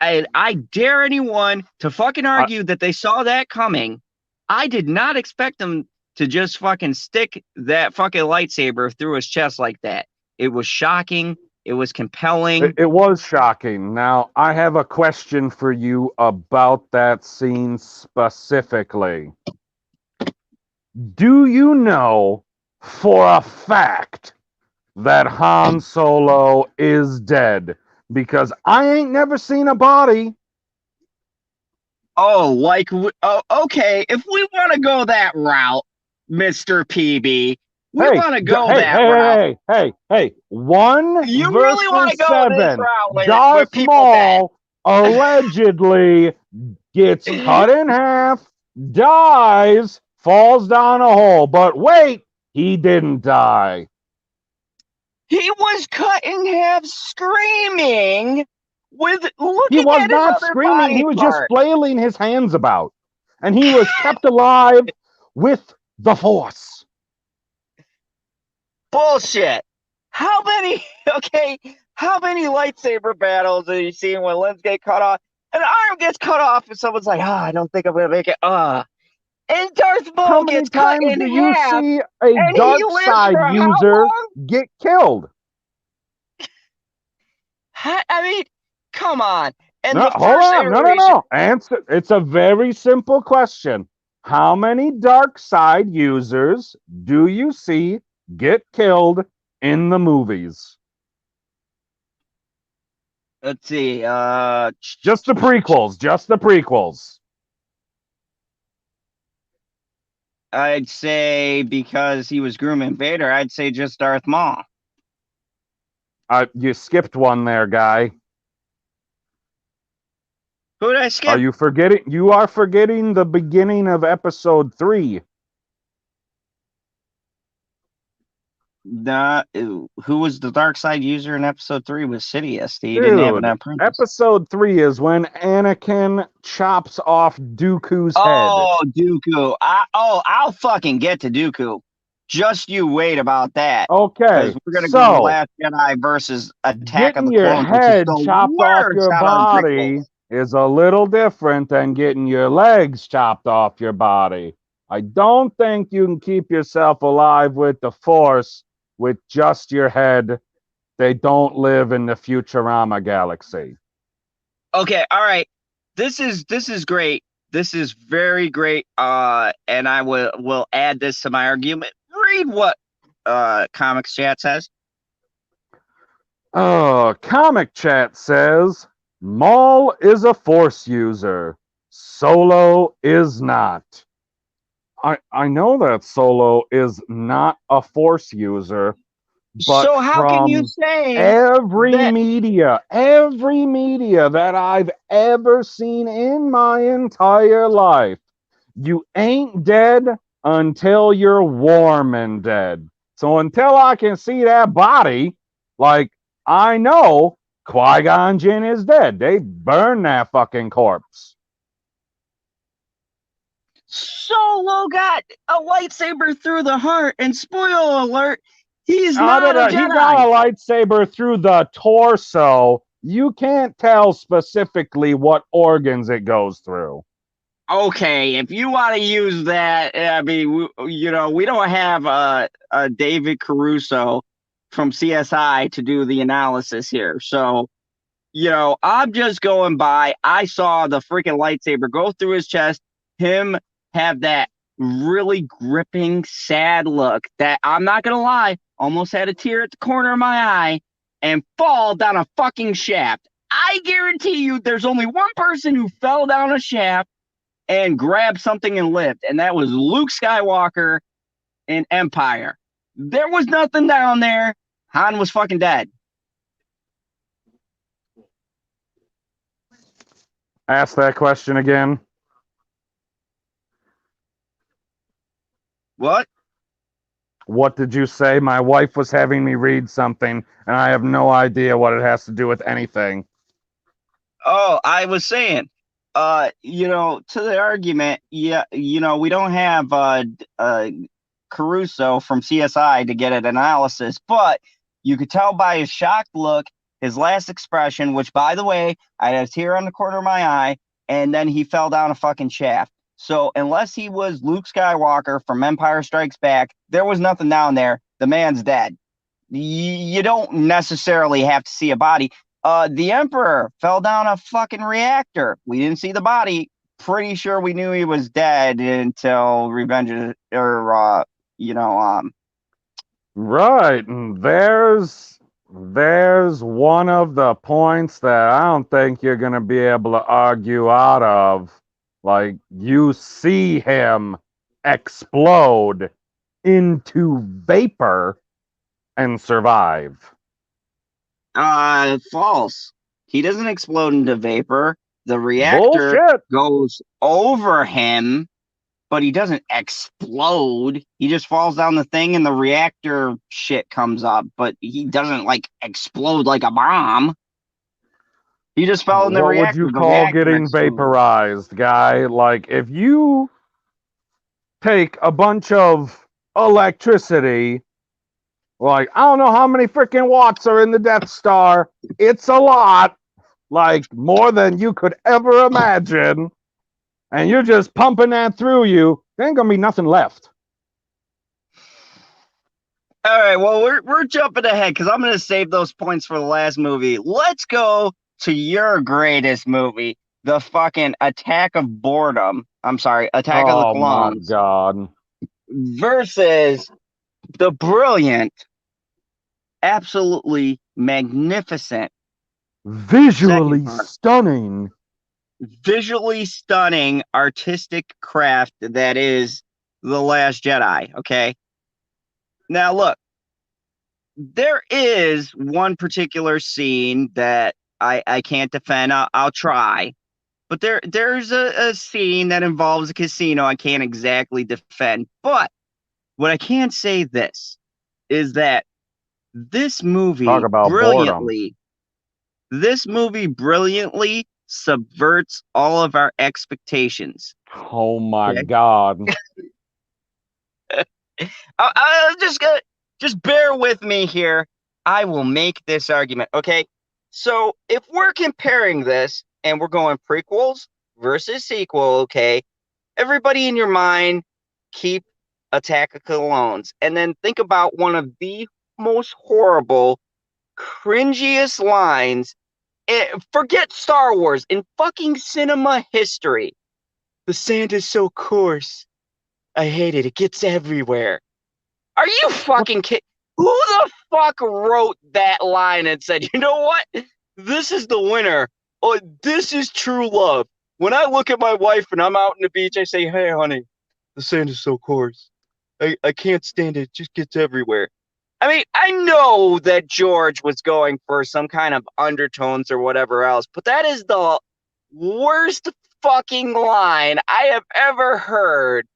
I dare anyone to fucking
I,
argue that they saw that coming. I did not expect them to just fucking stick that fucking lightsaber through his chest like that. It was shocking. It was compelling.
it was shocking. Now, I have a question for you about that scene specifically. Do you know for a fact that Han Solo is dead? Because I ain't never seen a body.
Oh, oh, okay. If we want to go that route, Mr. PB, we
Hey,
want to go
hey, hey,
that route.
hey, hey, hey. One
You really want
versus
to go this
seven.
route with
Darth
people dead.
Maul allegedly gets cut in half, dies, falls down a hole. But wait, he didn't die.
He was cut in half screaming with
He
looking
was
at his
not
other
screaming,
body
he was just
part.
flailing his hands about. And he was kept alive with the Force.
Bullshit. How many, okay, how many lightsaber battles have you seen when limbs get cut off? An arm gets cut off and someone's like, I don't think I'm going to make it. And Darth
How
Maul
many
gets cut
times
in
do you
half
see a
and he
dark
lives
side
for how
user
long?
get killed?
I mean, come on. And
No,
the
hold
first
on. No, no,
iteration,
no. Answer. It's a very simple question. How many dark side users do you see get killed in the movies?
let's see,
Just the prequels. Just the prequels.
I'd say because he was grooming Vader, I'd say just Darth Maul.
You skipped one there, guy.
Who did I
Are
skip?
you forgetting? You are forgetting the beginning of episode 3.
Who was the dark side user in episode 3 was Sidious. He didn't have an
Dude,
apprentice.
episode 3 is when Anakin chops off Dooku's head.
Oh, Dooku. I'll fucking get to Dooku. Just you wait about that. Because
Okay,
we're going to go
so
Last Jedi versus Attack of
getting
the
your
Clones, which is
head
the
chopped off
worst
your
out of the
body
prequels.
is a little different than getting your legs chopped off your body. I don't think you can keep yourself alive with the Force with just your head. They don't live in the Futurama galaxy.
Okay, all right. This is great. This is very great. And I will add this to my argument. Read what Comics Chat says.
Comic Chat says Maul is a Force user. Solo is not. I know that Solo is not a Force user, but
So how can you
from
say
every
that?
media, that I've ever seen in my entire life, you ain't dead until you're warm and dead. So until I can see that body, like, I know Qui-Gon Jinn is dead. They burned that fucking corpse.
Solo got a lightsaber through the heart, and spoiler alert, he's
No, no,
not a
no. He got
Jedi.
a lightsaber through the torso. You can't tell specifically what organs it goes through.
Okay, if you want to use that, I mean, we don't have a David Caruso from CSI to do the analysis here. So, I'm just going by. I saw the freaking lightsaber go through his chest, him have that really gripping, sad look that I'm not going to lie, almost had a tear at the corner of my eye and fall down a fucking shaft. I guarantee you there's only one person who fell down a shaft and grabbed something and lived, and that was Luke Skywalker in Empire. There was nothing down there. Han was fucking dead.
Ask that question again.
What?
What did you say? My wife was having me read something, and I have no idea what it has to do with anything.
Oh, I was saying, to the argument, yeah, we don't have Caruso from CSI to get an analysis, but you could tell by his shocked look, his last expression, which, by the way, I had a tear on the corner of my eye, and then he fell down a fucking shaft. So unless he was Luke Skywalker from Empire Strikes Back, there was nothing down there. The man's dead. You don't necessarily have to see a body. The Emperor fell down a fucking reactor. We didn't see the body. Pretty sure we knew he was dead until Revenge or
Right, and there's one of the points that I don't think you're gonna be able to argue out of. Like, you see him explode into vapor and survive.
False. He doesn't explode into vapor. The reactor
Bullshit.
goes over him, but he doesn't explode. He just falls down the thing and the reactor shit comes up, but he doesn't like explode like a bomb. He just fell in the
What would
reactor.
you
The
call
reactor
getting
exploded.
vaporized, guy? Like, if you take a bunch of electricity, like, I don't know how many freaking watts are in the Death Star. It's a lot, like more than you could ever imagine. And you're just pumping that through you. There ain't gonna be nothing left.
All right, well, we're jumping ahead because I'm going to save those points for the last movie. Let's go to your greatest movie, the fucking Attack of Boredom. I'm sorry, Attack of the
Oh my
Clones
god.
versus the brilliant, absolutely magnificent, second
Visually
part,
stunning.
visually stunning artistic craft that is The Last Jedi. Okay. Now, look, there is one particular scene that I can't defend. I'll try. But there's a scene that involves a casino I can't exactly defend. But what I can say this is that this
Talk
movie
about boredom.
brilliantly, this movie brilliantly subverts all of our expectations.
Oh my
Okay.
god.
I just bear with me here. I will make this argument. Okay. So if we're comparing this and we're going prequels versus sequel, okay, everybody in your mind keep Attack of Clones and then think about one of the most horrible, cringiest lines. Forget Star Wars in fucking cinema history. The sand is so coarse. I hate it. It gets everywhere. Are you fucking kidding? Who the fuck wrote that line and said, you know what? This is the winner. Oh, this is true love. When I look at my wife and I'm out on the beach, I say, hey, honey, the sand is so coarse. I can't stand it. It just gets everywhere. I mean, I know that George was going for some kind of undertones or whatever else, but that is the worst fucking line I have ever heard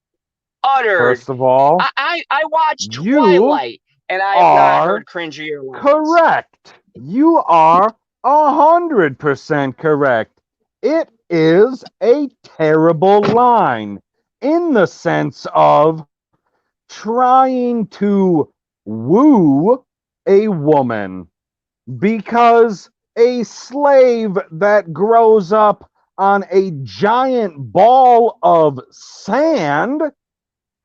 uttered.
First of all,
I watched
you
Twilight and I have not
are
heard cringier lines.
correct. You are 100% correct. It is a terrible line in the sense of trying to woo a woman because a slave that grows up on a giant ball of sand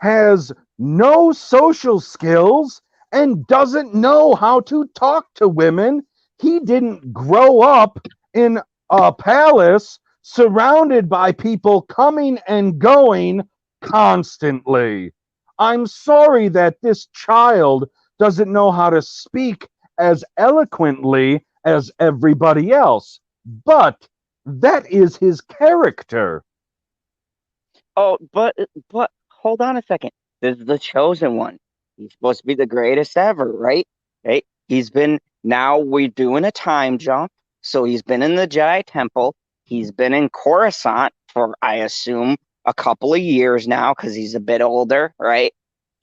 has no social skills and doesn't know how to talk to women. He didn't grow up in a palace surrounded by people coming and going constantly. I'm sorry that this child doesn't know how to speak as eloquently as everybody else, but that is his character.
Oh, but hold on a second. This is the chosen one. He's supposed to be the greatest ever, right? Right? He's been now we're doing a time jump. So he's been in the Jedi Temple. He's been in Coruscant for, I assume, a couple of years now because he's a bit older, right?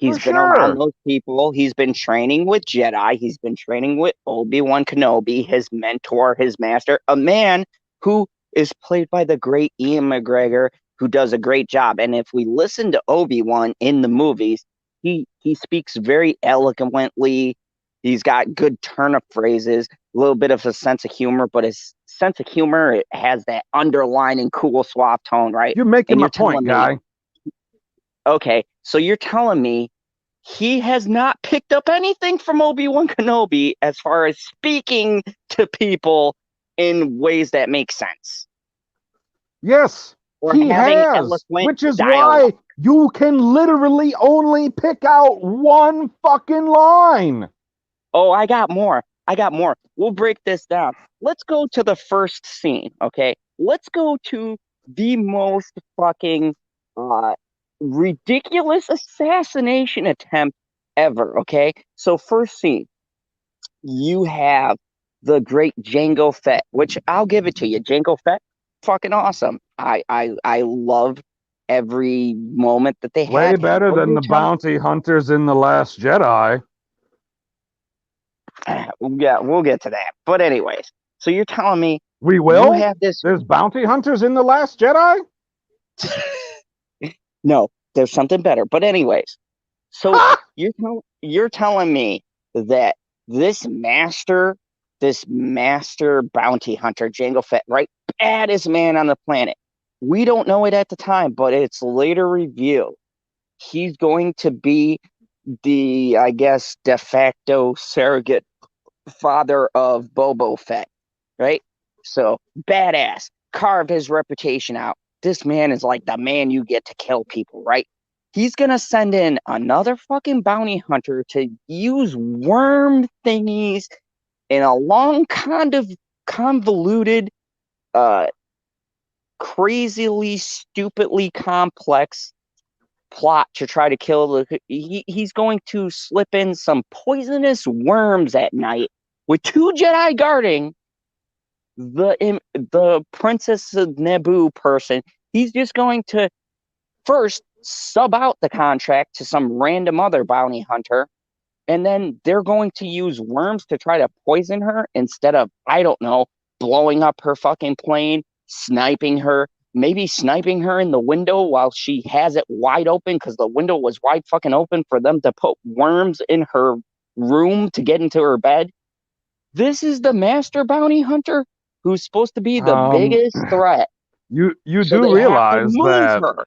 For
He's been around
sure.
those people. He's been training with Jedi. He's been training with Obi-Wan Kenobi, his mentor, his master, a man who is played by the great Ian McGregor, who does a great job. And if we listen to Obi-Wan in the movies, he speaks very eloquently. He's got good turn of phrases, a little bit of a sense of humor, but his sense of humor it has that underlining cool, suave tone, right?
You're making
And
my
you're
point,
telling me,
guy.
okay, so you're telling me he has not picked up anything from Obi-Wan Kenobi as far as speaking to people in ways that make sense
Yes,
or
he
having
has,
eloquent
which is
dialogue.
why you can literally only pick out one fucking line.
Oh, I got more. I got more. We'll break this down. Let's go to the first scene, okay? Let's go to the most fucking uh, ridiculous assassination attempt ever, okay? So, first scene, you have the great Jango Fett, which I'll give it to you. Jango Fett, fucking awesome. I love every moment that they
Way
had.
better
But
than
you're
the
telling
bounty hunters in The Last Jedi.
yeah, we'll get to that. But anyways, so you're telling me
We
you
will?
have this
There's bounty hunters in The Last Jedi?
no, there's something better. But anyways, so
Ha!
you're telling me that this master bounty hunter, Jango Fett, right? Baddest man on the planet. We don't know it at the time, but it's later revealed. He's going to be the, I guess, de facto surrogate father of Boba Fett, right? So badass, carved his reputation out. This man is like the man you get to kill people, right? He's gonna send in another fucking bounty hunter to use worm thingies in a long kind of convoluted, uh, crazily, stupidly complex plot to try to kill he's going to slip in some poisonous worms at night with two Jedi guarding the Princess of Naboo person. He's just going to first sub out the contract to some random other bounty hunter, and then they're going to use worms to try to poison her instead of, I don't know, blowing up her fucking plane, sniping her, maybe sniping her in the window while she has it wide open because the window was wide fucking open for them to put worms in her room to get into her bed. This is the master bounty hunter who's supposed to be the
Um,
biggest threat.
you
So
do
they have to
realize
move
that
her.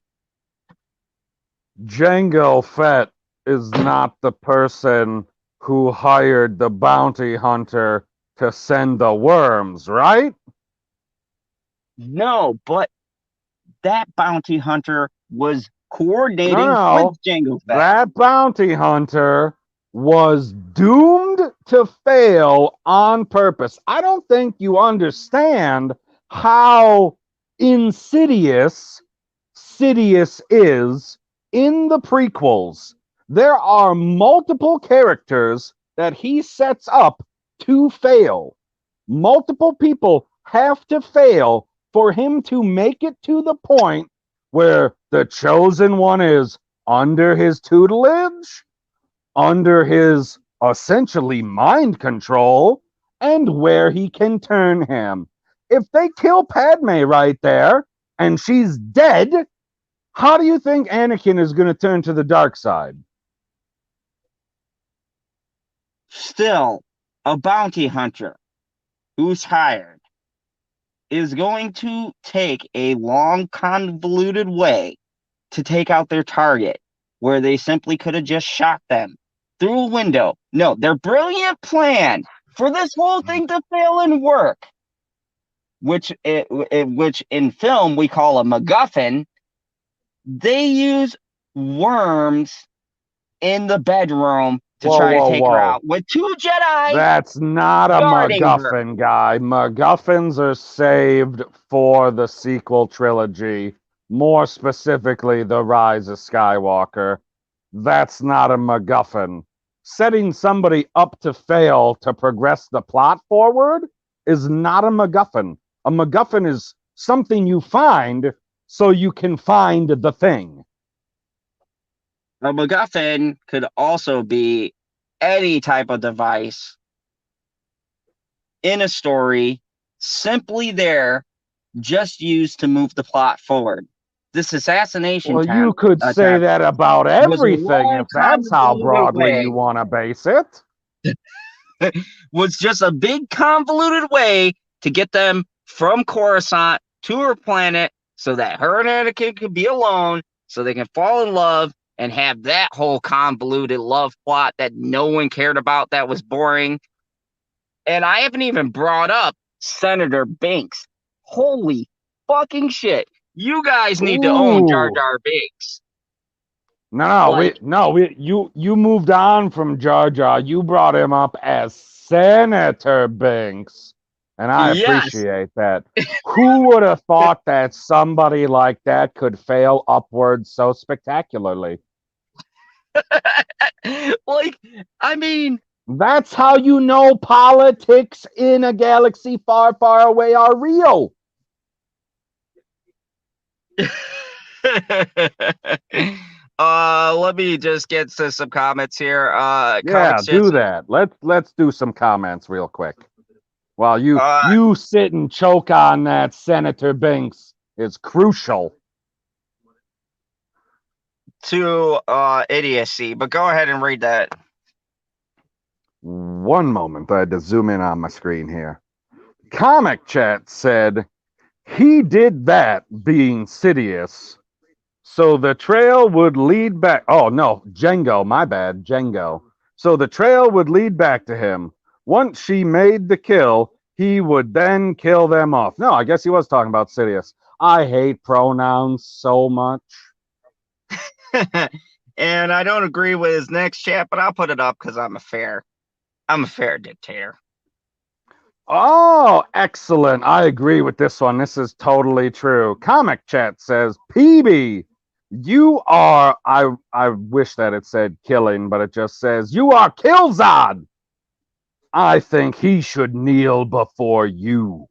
Jango Fett is not the person who hired the bounty hunter to send the worms, right?
No, but that bounty hunter was
No,
coordinating with
no.
Jango Fett.
That bounty hunter was doomed to fail on purpose. I don't think you understand how insidious Sidious is in the prequels. There are multiple characters that he sets up to fail. Multiple people have to fail for him to make it to the point where the chosen one is under his tutelage, under his essentially mind control, and where he can turn him. If they kill Padme right there and she's dead, how do you think Anakin is going to turn to the dark side?
Still, a bounty hunter who's hired is going to take a long, convoluted way to take out their target, where they simply could have just shot them through a window. No, their brilliant plan for this whole thing to fail and work, which in film we call a MacGuffin, they use worms in the bedroom to try to take her out with two Jedi.
That's not a MacGuffin, guy. MacGuffins are saved for the sequel trilogy, more specifically, The Rise of Skywalker. That's not a MacGuffin. Setting somebody up to fail to progress the plot forward is not a MacGuffin. A MacGuffin is something you find so you can find the thing.
A MacGuffin could also be any type of device in a story, simply there, just used to move the plot forward. This assassination
Well, you could say that about everything if that's how broadly you want to base it.
Was just a big convoluted way to get them from Coruscant to her planet so that her and Anakin could be alone, so they can fall in love and have that whole convoluted love plot that no one cared about, that was boring. And I haven't even brought up Senator Binks. Holy fucking shit. You guys need to own Jar Jar Binks.
You moved on from Jar Jar. You brought him up as Senator Binks. And I appreciate that. Who would have thought that somebody like that could fail upwards so spectacularly?
I mean,
that's how you know politics in a galaxy far, far away are real.
Let me just get to some comments here.
Do that. Let's do some comments real quick. While you sit and choke on that, Senator Binks is crucial
to idiocy. But go ahead and read that.
One moment, I had to zoom in on my screen here. Comic Chat said he did that, being Sidious, so the trail would lead back. Oh no, Django, my bad, Django. So the trail would lead back to him. Once she made the kill, he would then kill them off. No, I guess he was talking about Sidious. I hate pronouns so much.
And I don't agree with his next chat, but I'll put it up because I'm a fair dictator.
Oh, excellent. I agree with this one. This is totally true. Comic Chat says, PB, you are, I wish that it said killing, but it just says, you are Killzad. I think he should kneel before you.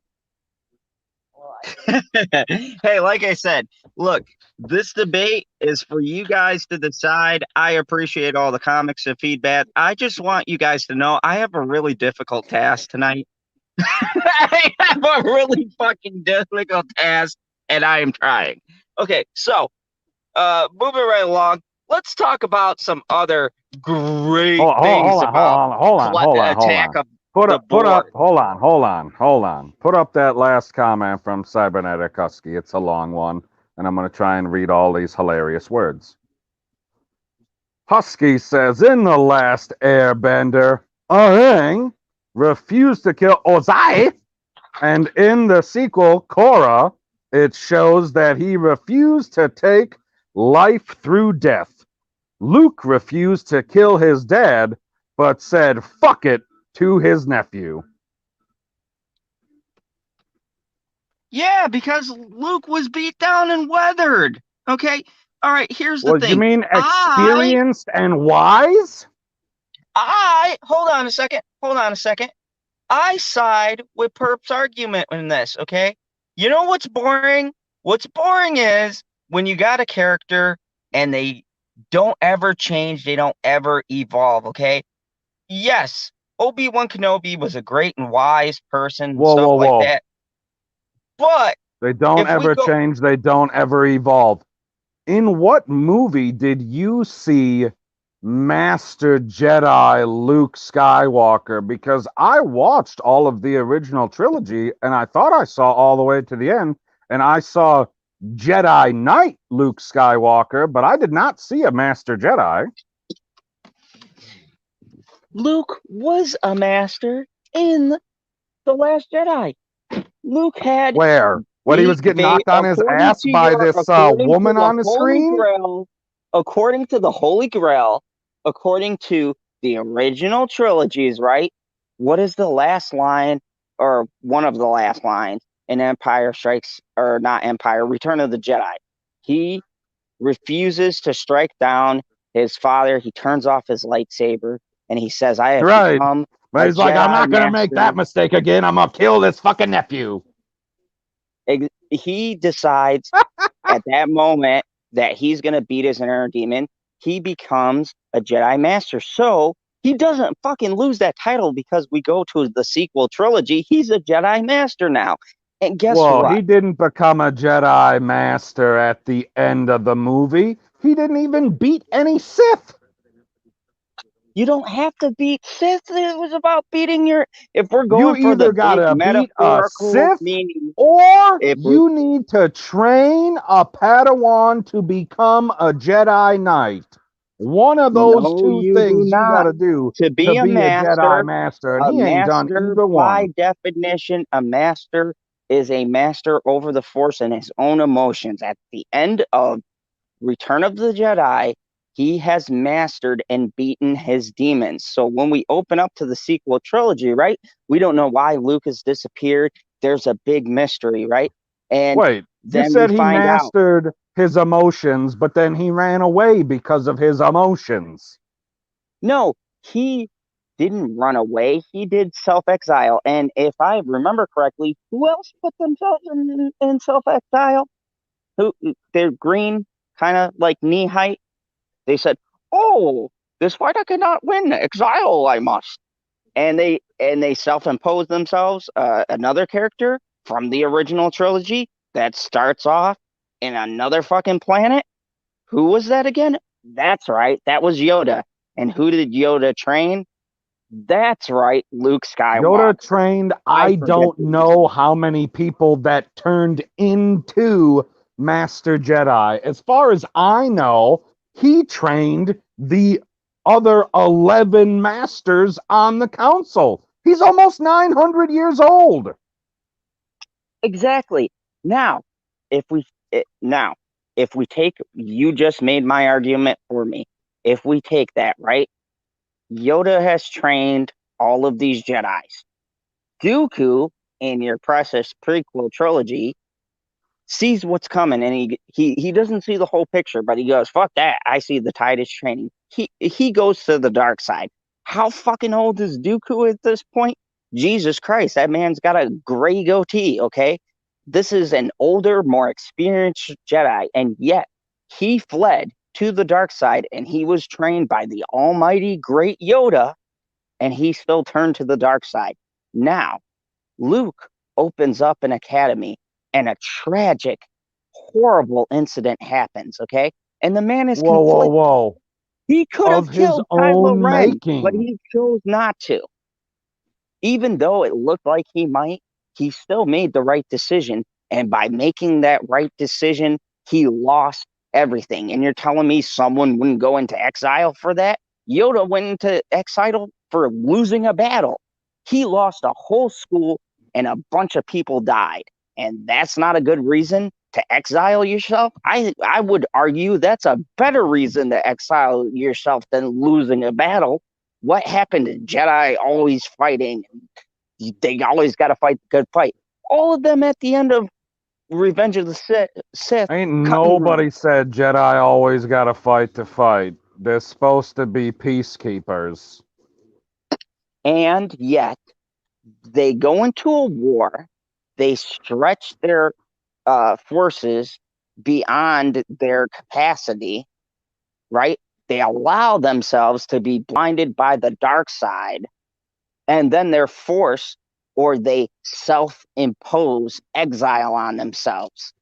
Hey, like I said, look, this debate is for you guys to decide. I appreciate all the comments and feedback. I just want you guys to know I have a really difficult task tonight. I have a really fucking difficult task, and I am trying. Okay, so moving right along, let's talk about some other great things about Attack of the Board.
Hold on. Put up that last comment from Cybernetic Husky. It's a long one, and I'm going to try and read all these hilarious words. Husky says, in The Last Airbender, Aang refused to kill Ozai, and in the sequel, Korra, it shows that he refused to take life through death. Luke refused to kill his dad, but said fuck it to his nephew.
Yeah, because Luke was beat down and weathered. Okay. All right. Here's the
Well, you
thing.
mean
I,
experienced and wise?
hold on a second. Hold on a second. I side with Perp's argument in this. Okay. You know what's boring? What's boring is when you got a character and they don't ever change, they don't ever evolve. Okay. Yes, Obi-Wan Kenobi was a great and wise person and
Whoa,
stuff
whoa,
like
whoa.
that. But
They don't
if we
ever
go,
change, they don't ever evolve. In what movie did you see Master Jedi Luke Skywalker? Because I watched all of the original trilogy and I thought I saw all the way to the end, and I saw Jedi Knight Luke Skywalker, but I did not see a Master Jedi.
Luke was a master in The Last Jedi. Luke had
Where? When he was getting knocked on his ass by this
according to
woman
the
on the
Holy
screen?
Grail, according to the Holy Grail, according to the original trilogies, right? What is the last line or one of the last lines in Empire Strikes or not Empire, Return of the Jedi? He refuses to strike down his father. He turns off his lightsaber and he says, I have
Right.
become
But
a
he's like, I'm
Jedi
not going to make
Master.
that mistake again. I'm going to kill this fucking nephew.
He decides at that moment that he's going to beat his inner demon. He becomes a Jedi Master. So he doesn't fucking lose that title because we go to the sequel trilogy. He's a Jedi Master now. And guess
Well,
what?
he didn't become a Jedi Master at the end of the movie. He didn't even beat any Sith.
You don't have to beat Sith. It was about beating your. If we're
You
going for the
either got
big
to beat a
metaphorical
Sith
meaning,
or
if we
you need to train a Padawan to become a Jedi Knight. One of those
no,
two
you do
things you got
not.
to do
To
to
be
be a Jedi Master, and
a
he ain't done
master
either
by
one.
definition, a master is a master over the Force and his own emotions. At the end of Return of the Jedi, he has mastered and beaten his demons. So when we open up to the sequel trilogy, right, we don't know why Luke has disappeared. There's a big mystery, right? And
Wait, you
then we
said he
find out,
mastered his emotions, but then he ran away because of his emotions.
no, he didn't run away. He did self-exile. And if I remember correctly, who else put themselves in self-exile? Who they're green, kind of like knee height. They said, "Oh, this fight I cannot win. Exile I must." And they self-impose themselves another character from the original trilogy that starts off in another fucking planet. Who was that again? That's right, that was Yoda. And who did Yoda train? That's right, Luke
Yoda
Skywalker.
trained,
I
I
forget
don't
the name.
know how many people that turned into Master Jedi. As far as I know, he trained the other 11 masters on the council. He's almost 900 years old.
Exactly. Now, if we now, if we take you just made my argument for me. If we take that, right? Yoda has trained all of these Jedis. Dooku in your precious prequel trilogy sees what's coming and he doesn't see the whole picture, but he goes, fuck that. I see the tide is training. He goes to the dark side. How fucking old is Dooku at this point? Jesus Christ, that man's got a gray goatee, okay? This is an older, more experienced Jedi, and yet he fled to the dark side and he was trained by the almighty great Yoda, and he still turned to the dark side. Now, Luke opens up an academy and a tragic, horrible incident happens, okay? And the man is
Whoa, whoa,
conflicted.
whoa.
He could
Of
have
his
killed Kylo
own
Ren, but
making.
he chose not to. Even though it looked like he might, he still made the right decision. And by making that right decision, he lost everything. And you're telling me someone wouldn't go into exile for that? Yoda went into exile for losing a battle. He lost a whole school and a bunch of people died. And that's not a good reason to exile yourself. I would argue that's a better reason to exile yourself than losing a battle. what happened to Jedi always fighting? They always got to fight the good fight. All of them at the end of Revenge of the Sith
Ain't
cutting.
nobody said Jedi always gotta fight to fight. They're supposed to be peacekeepers.
And yet they go into a war. They stretch their forces beyond their capacity, right? They allow themselves to be blinded by the dark side, and then they're forced or they self impose exile on themselves,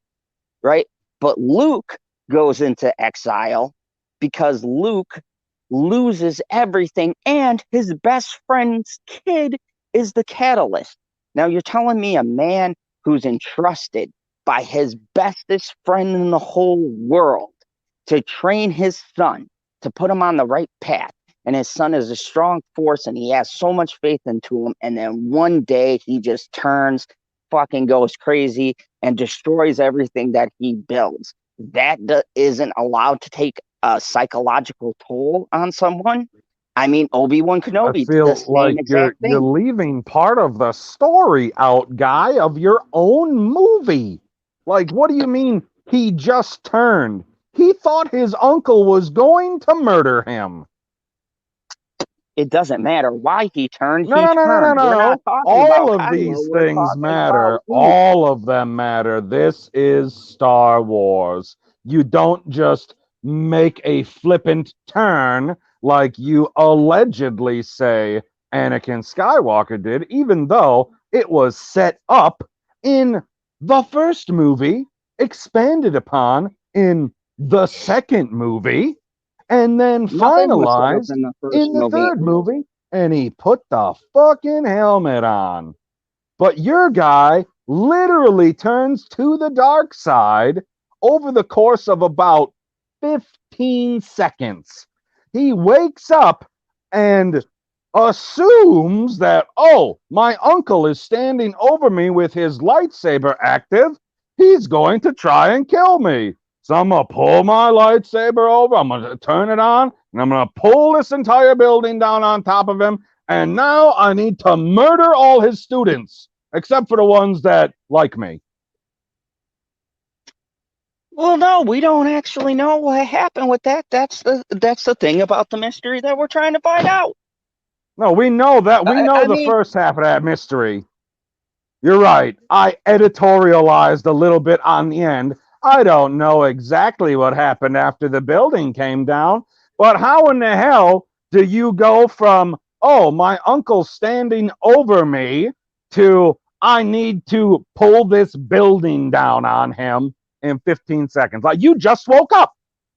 right? But Luke goes into exile because Luke loses everything, and his best friend's kid is the catalyst. Now, you're telling me a man who's entrusted by his bestest friend in the whole world to train his son, to put him on the right path, and his son is a strong force and he has so much faith into him, and then one day he just turns, fucking goes crazy and destroys everything that he builds. That isn't allowed to take a psychological toll on someone. I mean, Obi-Wan
I
Kenobi did the
feel
same
like
exact
you're
thing.
leaving part of the story out, guy, of your own movie. Like, what do you mean he just turned? He thought his uncle was going to murder him.
It doesn't matter why he turned,
No,
he
no, no, no, no,
turned. We're not
no.
talking
All
about
of
Kylo,
these
we're
things
talking about
matter.
Luke.
All of them matter. This is Star Wars. You don't just make a flippant turn like you allegedly say Anakin Skywalker did, even though it was set up in the first movie, expanded upon in the second movie, and then
Nothing was set up
finalized
in the first
in the
movie.
third movie, and he put the fucking helmet on. But your guy literally turns to the dark side over the course of about 15 seconds. He wakes up and assumes that, oh, my uncle is standing over me with his lightsaber active. He's going to try and kill me. So I'm going to pull my lightsaber over. I'm going to turn it on, and I'm going to pull this entire building down on top of him. And now I need to murder all his students, except for the ones that like me.
Well, no, we don't actually know what happened with that. That's the thing about the mystery that we're trying to find out.
No, we know that. We know
I
the
mean,
first half of that mystery. You're right. I editorialized a little bit on the end. I don't know exactly what happened after the building came down, but how in the hell do you go from, oh, my uncle's standing over me, to I need to pull this building down on him in 15 seconds? Like, you just woke up.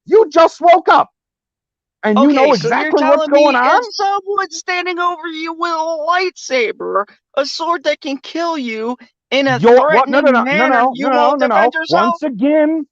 You just woke up and you
okay,
know
so you're
exactly what's
telling
going
me
on?
if someone's standing over you with a lightsaber, a sword that can kill you in a
Your what? No, no,
threatening
no, no,
manner,
no,
you
no, no,
won't
no,
defend
no.
yourself?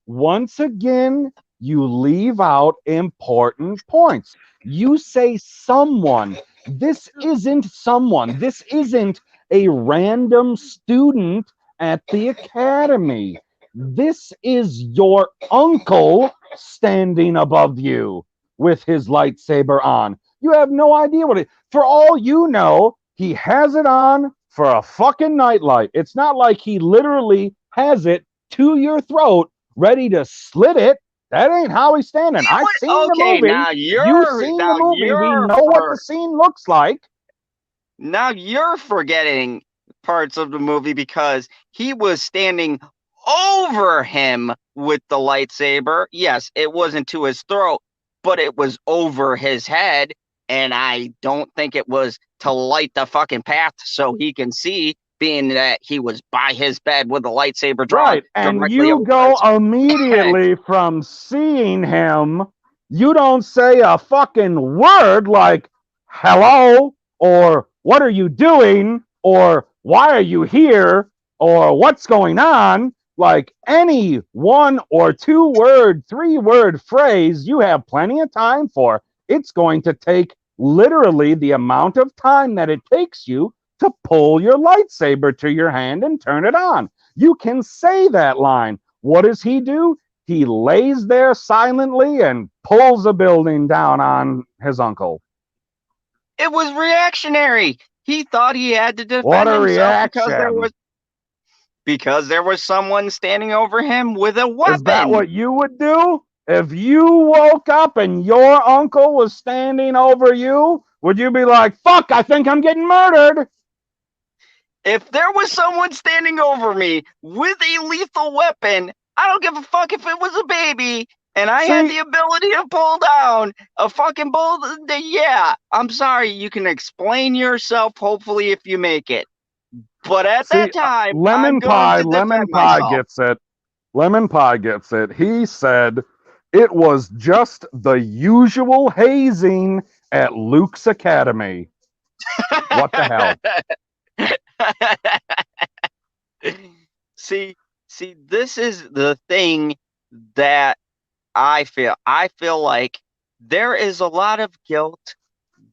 Once again, you leave out important points. You say someone. This isn't someone. This isn't a random student at the academy. This is your uncle standing above you with his lightsaber on. You have no idea what it. For all you know, he has it on for a fucking nightlight. It's not like he literally has it to your throat, ready to slit it. That ain't how he's standing.
It
I've seen
would,
the
okay,
movie. You've seen the movie. We know what the scene looks like.
now you're forgetting parts of the movie because he was standing over him with the lightsaber. Yes, it wasn't to his throat, but it was over his head. And I don't think it was to light the fucking path so he can see, being that he was by his bed with the lightsaber drawn
Right. And
directly
you
over
go
his head.
immediately from seeing him, you don't say a fucking word like hello, or what are you doing, or why are you here, or what's going on. Like any 1 or 2 word, 3 word phrase, you have plenty of time for. It's going to take literally the amount of time that it takes you to pull your lightsaber to your hand and turn it on. You can say that line. What does he do? He lays there silently and pulls a building down on his uncle.
It was reactionary. He thought he had to
What
defend
a
himself
reaction.
because there was someone standing over him with a
Is that
weapon.
what you would do? If you woke up and your uncle was standing over you, would you be like, fuck, I think I'm getting murdered?
If there was someone standing over me with a lethal weapon, I don't give a fuck if it was a baby and I had
See,
the ability to pull down a fucking bull. Yeah, I'm sorry. You can explain yourself, hopefully, if you make it. But at that
see,
time, I'm
lemon
going
pie,
to defend
lemon pie
myself.
gets it. Lemon pie gets it. He said it was just the usual hazing at Luke's Academy. What the hell?
see, this is the thing that I feel. I feel like there is a lot of guilt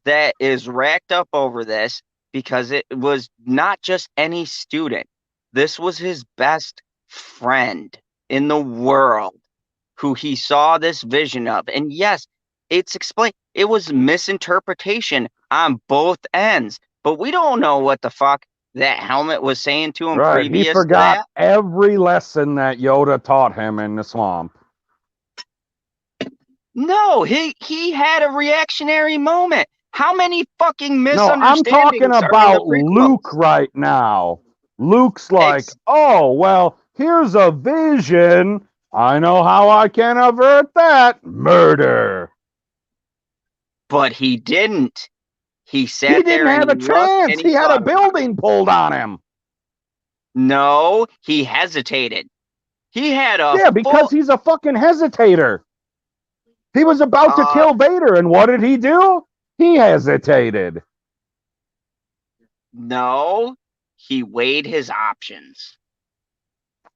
that is racked up over this because it was not just any student. This was his best friend in the world who he saw this vision of. And yes, it's explained. It was misinterpretation on both ends, but we don't know what the fuck that helmet was saying to him
Right. He
previous to
forgot
that.
every lesson that Yoda taught him in the swamp.
No, he had a reactionary moment. How many fucking
No, I'm talking
misunderstandings are in the
about Luke
prequels?
right now. Luke's like,
Ex-
oh, well, here's a vision. I know how I can avert that. Murder.
but he didn't. He
He
sat
didn't
there and
have
he
a
looked and
chance.
he
He had a
thought about it.
building pulled on him.
No, he hesitated. He had a
Yeah, because
full
he's a fucking hesitator. He was about to
uh
kill Vader, and what did he do? He hesitated.
no, he weighed his options.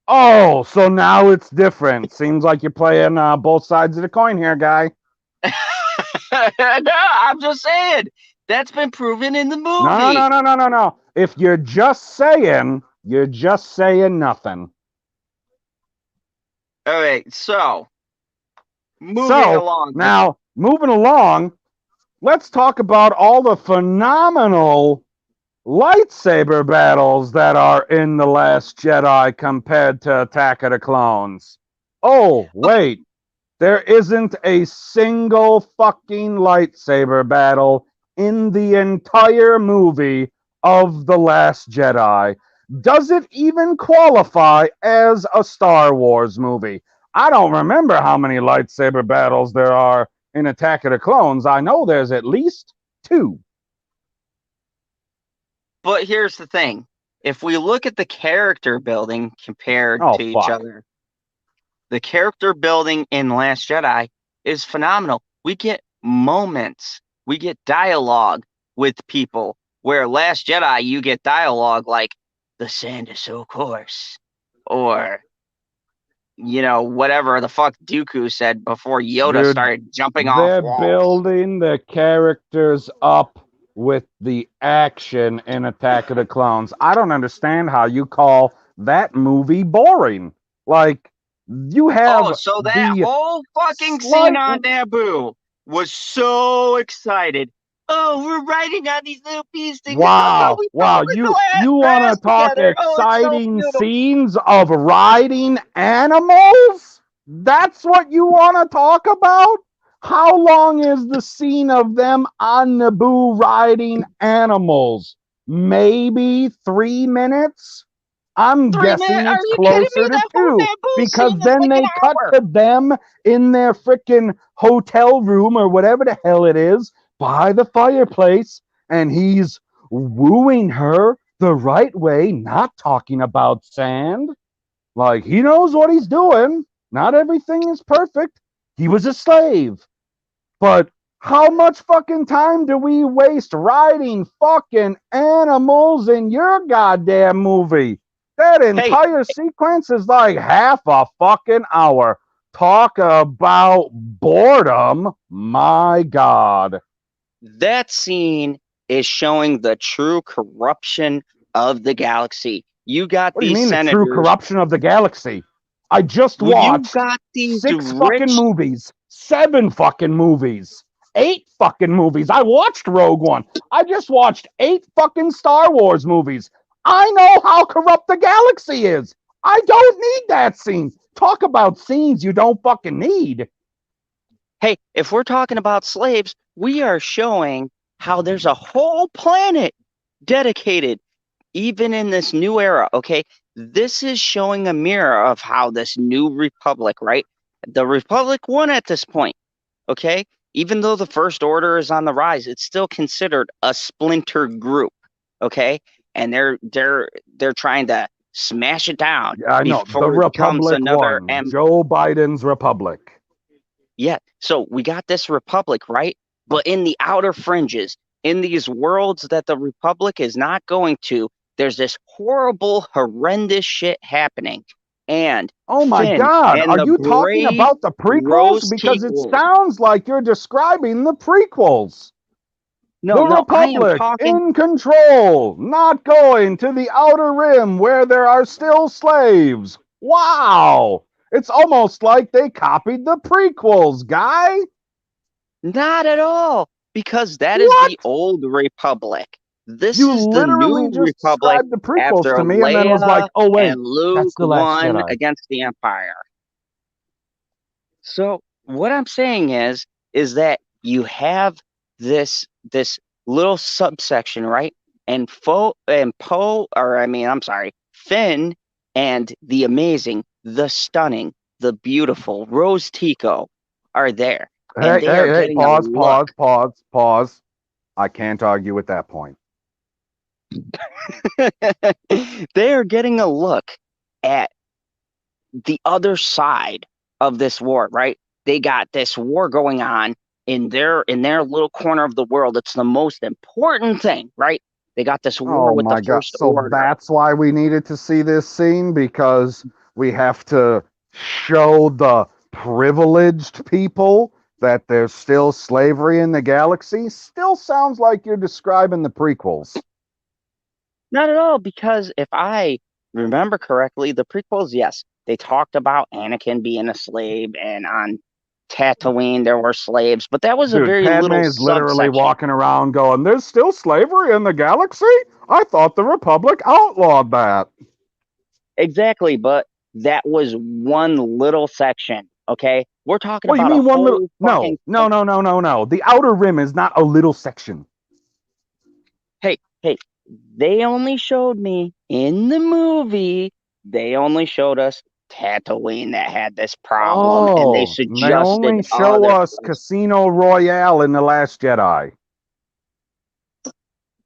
Oh, so now it's different. Seems like you're playing both sides of the coin here, guy.
No, I'm just saying. That's been proven in the
No, no,
movie.
no, no, no, no. If you're just saying nothing.
All right, so moving
So
along here.
now, moving along, let's talk about all the phenomenal lightsaber battles that are in The Last Jedi compared to Attack of the Clones. Oh,
Okay,
wait. There isn't a single fucking lightsaber battle in the entire movie of The Last Jedi. Does it even qualify as a Star Wars movie? I don't remember how many lightsaber battles there are in Attack of the Clones. I know there's at least 2.
but here's the thing. If we look at the character building compared
Oh,
to each
fuck.
other, the character building in Last Jedi is phenomenal. We get moments, we get dialogue with people, where Last Jedi, you get dialogue like, the sand is so coarse, or, whatever the fuck Dooku said before Yoda
Dude,
started jumping off
they're
walls.
building the characters up with the action in Attack of the Clones. I don't understand how you call that movie boring. Like, you have
Oh, so that
the
whole fucking scene
slight.
on Naboo was so excited. Oh, we're riding on these little bees things. Oh,
Wow,
we
wow,
fell in the
you want to
grass
talk
together. Oh, it's so
exciting
beautiful.
scenes of riding animals? That's what you want to talk about? How long is the scene of them on Naboo riding animals? Maybe 3 minutes? I'm
3 minutes?
guessing
Are
it's
you kidding me?
closer to
That whole
two
Naboo
because
scene is
then
like an
they cut
hour.
to them in their freaking hotel room or whatever the hell it is by the fireplace, and he's wooing her the right way, not talking about sand. Like, he knows what he's doing. Not everything is perfect. He was a slave. But how much fucking time do we waste riding fucking animals in your goddamn movie? That
Hey,
entire sequence is like half a fucking hour. Talk about boredom. My God.
that scene is showing the true corruption of the galaxy. You got
What do you
these
mean the true
senators.
corruption of the galaxy? I just
You
watched
got these
6 fucking
rich.
movies, 7 fucking movies, 8 fucking movies. I watched Rogue One. I just watched 8 fucking Star Wars movies. I know how corrupt the galaxy is. I don't need that scene. Talk about scenes you don't fucking need.
Hey, if we're talking about slaves, we are showing how there's a whole planet dedicated, even in this new era, okay? This is showing a mirror of how this new republic, right? The republic won at this point, okay? Even though the First Order is on the rise, it's still considered a splinter group, okay? And they're trying to smash it down
Yeah, I know. The
before it becomes
Republic
another
won. Joe Biden's Republic.
Yeah, so we got this republic, right? But in the outer fringes, in these worlds that the republic is not going to, there's this horrible, horrendous shit happening. And
Oh my
Finn
God.
and
Are
the
you talking
brave
about the prequels?
Rose
Because it
Tequels.
sounds like you're describing the prequels.
No,
The
no, I am
Republic
talking.
in control, not going to the Outer Rim where there are still slaves. Wow. It's almost like they copied the prequels, guy.
Not at all, because that is
What?
the old republic. This
You
is the
literally
new
just
republic
described the prequels
after
to me and then was like,
Leia
oh, wait,
and
that's
Luke
The Last
won
Jedi.
against the Empire. So what I'm saying is that you have this little subsection, right? And Finn and the amazing, the stunning, the beautiful Rose Tico are there, and
Hey,
they
hey,
are
hey,
getting a
pause,
look.
pause, pause, pause. I can't argue with that point.
They are getting a look at the other side of this war, right? They got this war going on in their little corner of the world. It's the most important thing, right? They got this war
Oh
with the
my God.
First
So
Order.
that's why we needed to see this scene because we have to show the privileged people that there's still slavery in the galaxy. Still sounds like you're describing the prequels.
Not at all, because if I remember correctly, the prequels, yes, they talked about Anakin being a slave, and on Tatooine there were slaves, but that was a
Dude,
very
Padme
little
is literally
subsection.
walking around going, there's still slavery in the galaxy? I thought the Republic outlawed that.
Exactly, but that was one little section. Okay, we're talking
What do you
about a
mean one little?
whole
No,
fucking.
no, no, no, no, no. The Outer Rim is not a little section.
Hey, they only showed me in the movie. They only showed us Tatooine that had this problem, and they
Oh, they
suggested
only show
other
us
places.
Casino Royale in The Last Jedi.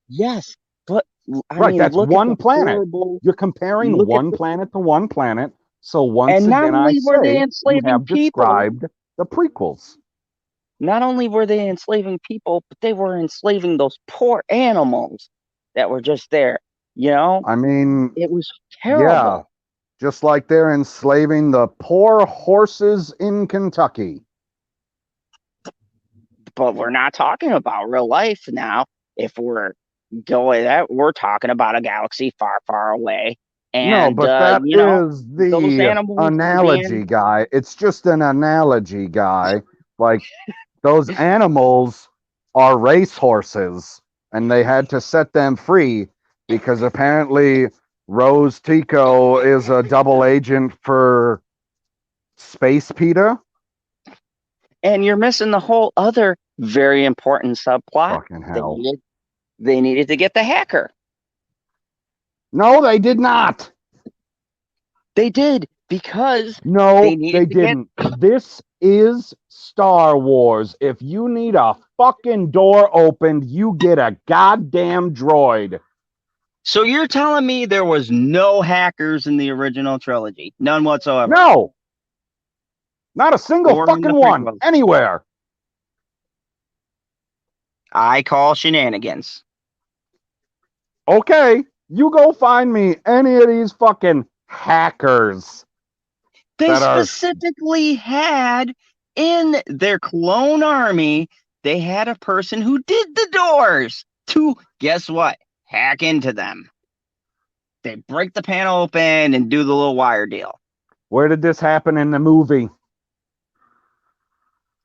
Yes, but I
Right,
mean,
that's
look at
one
the
planet.
horrible.
You're comparing
Look at
one
the.
planet to one planet. So once
And not
again, I
only were they
say you
enslaving
have
people,
described the prequels.
not only were they enslaving people, but they were enslaving those poor animals that were just there. You know,
I mean,
it was
yeah,
terrible.
just like they're enslaving the poor horses in Kentucky.
But we're not talking about real life now. If we're going that, we're talking about a galaxy far, far away.
No,
And
but that is
those
the
animals were being.
analogy, guy. It's just an analogy, guy. Like those animals are race horses, and they had to set them free because apparently Rose Tico is a double agent for Space PETA.
And you're missing the whole other very important subplot.
Fucking
They
hell.
needed, they needed to get the hacker.
No, they did not.
They did, because they
No,
needed
they
to get.
didn't. This is Star Wars. If you need a fucking door opened, you get a goddamn droid.
So you're telling me there was no hackers in the original trilogy? None whatsoever.
No, not a single
Or in the
fucking one
prequels?
anywhere.
I call shenanigans.
Okay, you go find me any of these fucking hackers
They
that are
specifically had in their clone army, they had a person who did the doors to, guess what? Hack into them. They break the panel open and do the little wire deal.
where did this happen in the movie?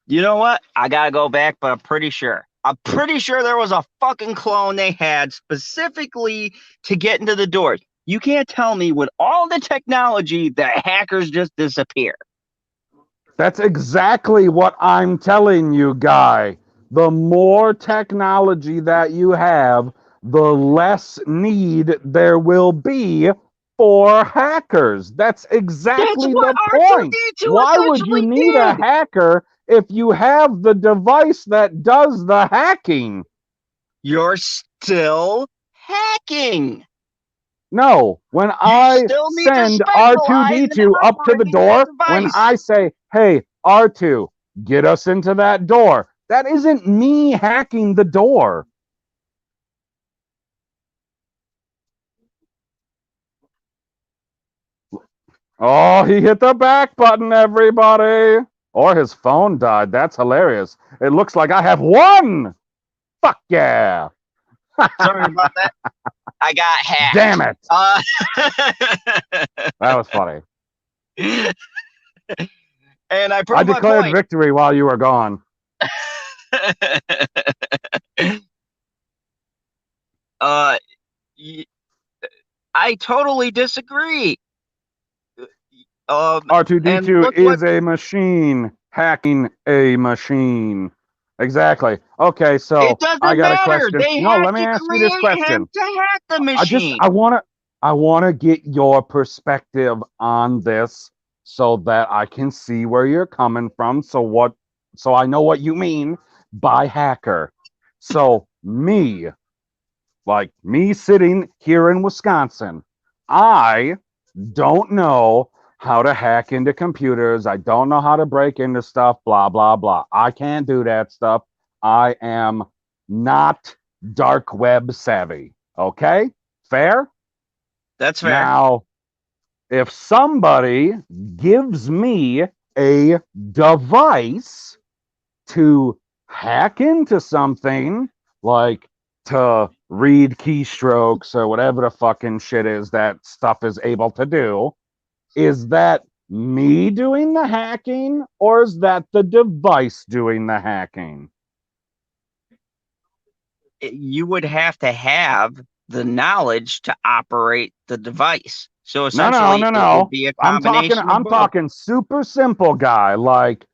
You know what? I gotta go back, but I'm pretty sure. I'm pretty sure there was a fucking clone they had specifically to get into the doors. You can't tell me with all the technology that hackers just disappear.
That's exactly what I'm telling you, Guy. The more technology that you have, the less need there will be for hackers. That's
That's
exactly
what
the point.
R2D2
Why would you
essentially
need a
did.
hacker if you have the device that does the hacking?
You're still hacking.
No, when
You
I
still need to
send
specialize in
R2D2 up to the
operating that
door, when
device.
I say, hey, R2, get us into that door, that isn't me hacking the door. Oh, he hit the back button, everybody. Or his phone died. That's hilarious. It looks like I have won. Fuck yeah.
Sorry about that. I got
Damn
hacked.
it. That was funny.
And I
I
proved my
declared
point.
victory while you were gone.
uh, I totally disagree. And
R2D2
look what
is a machine hacking a machine. Exactly. Okay,
it
so I
doesn't
got a
matter.
question.
They
No,
have
let me
to
ask you this
create
question.
him to hack the
I just
machine.
I want to get your perspective on this so that I can see where you're coming from. So I know what you mean by hacker. So me sitting here in Wisconsin, I don't know how to hack into computers. I don't know how to break into stuff, blah, blah, blah. I can't do that stuff. I am not dark web savvy. Okay? Fair?
That's fair.
Now, if somebody gives me a device to hack into something, like to read keystrokes or whatever the fucking shit is that stuff is able to do, is that me doing the hacking or is that the device doing the hacking?
You would have to have the knowledge to operate the device. So
No, no,
essentially,
no,
it would
no.
be a
I'm talking
combination of
I'm
both.
talking super simple, guy. Like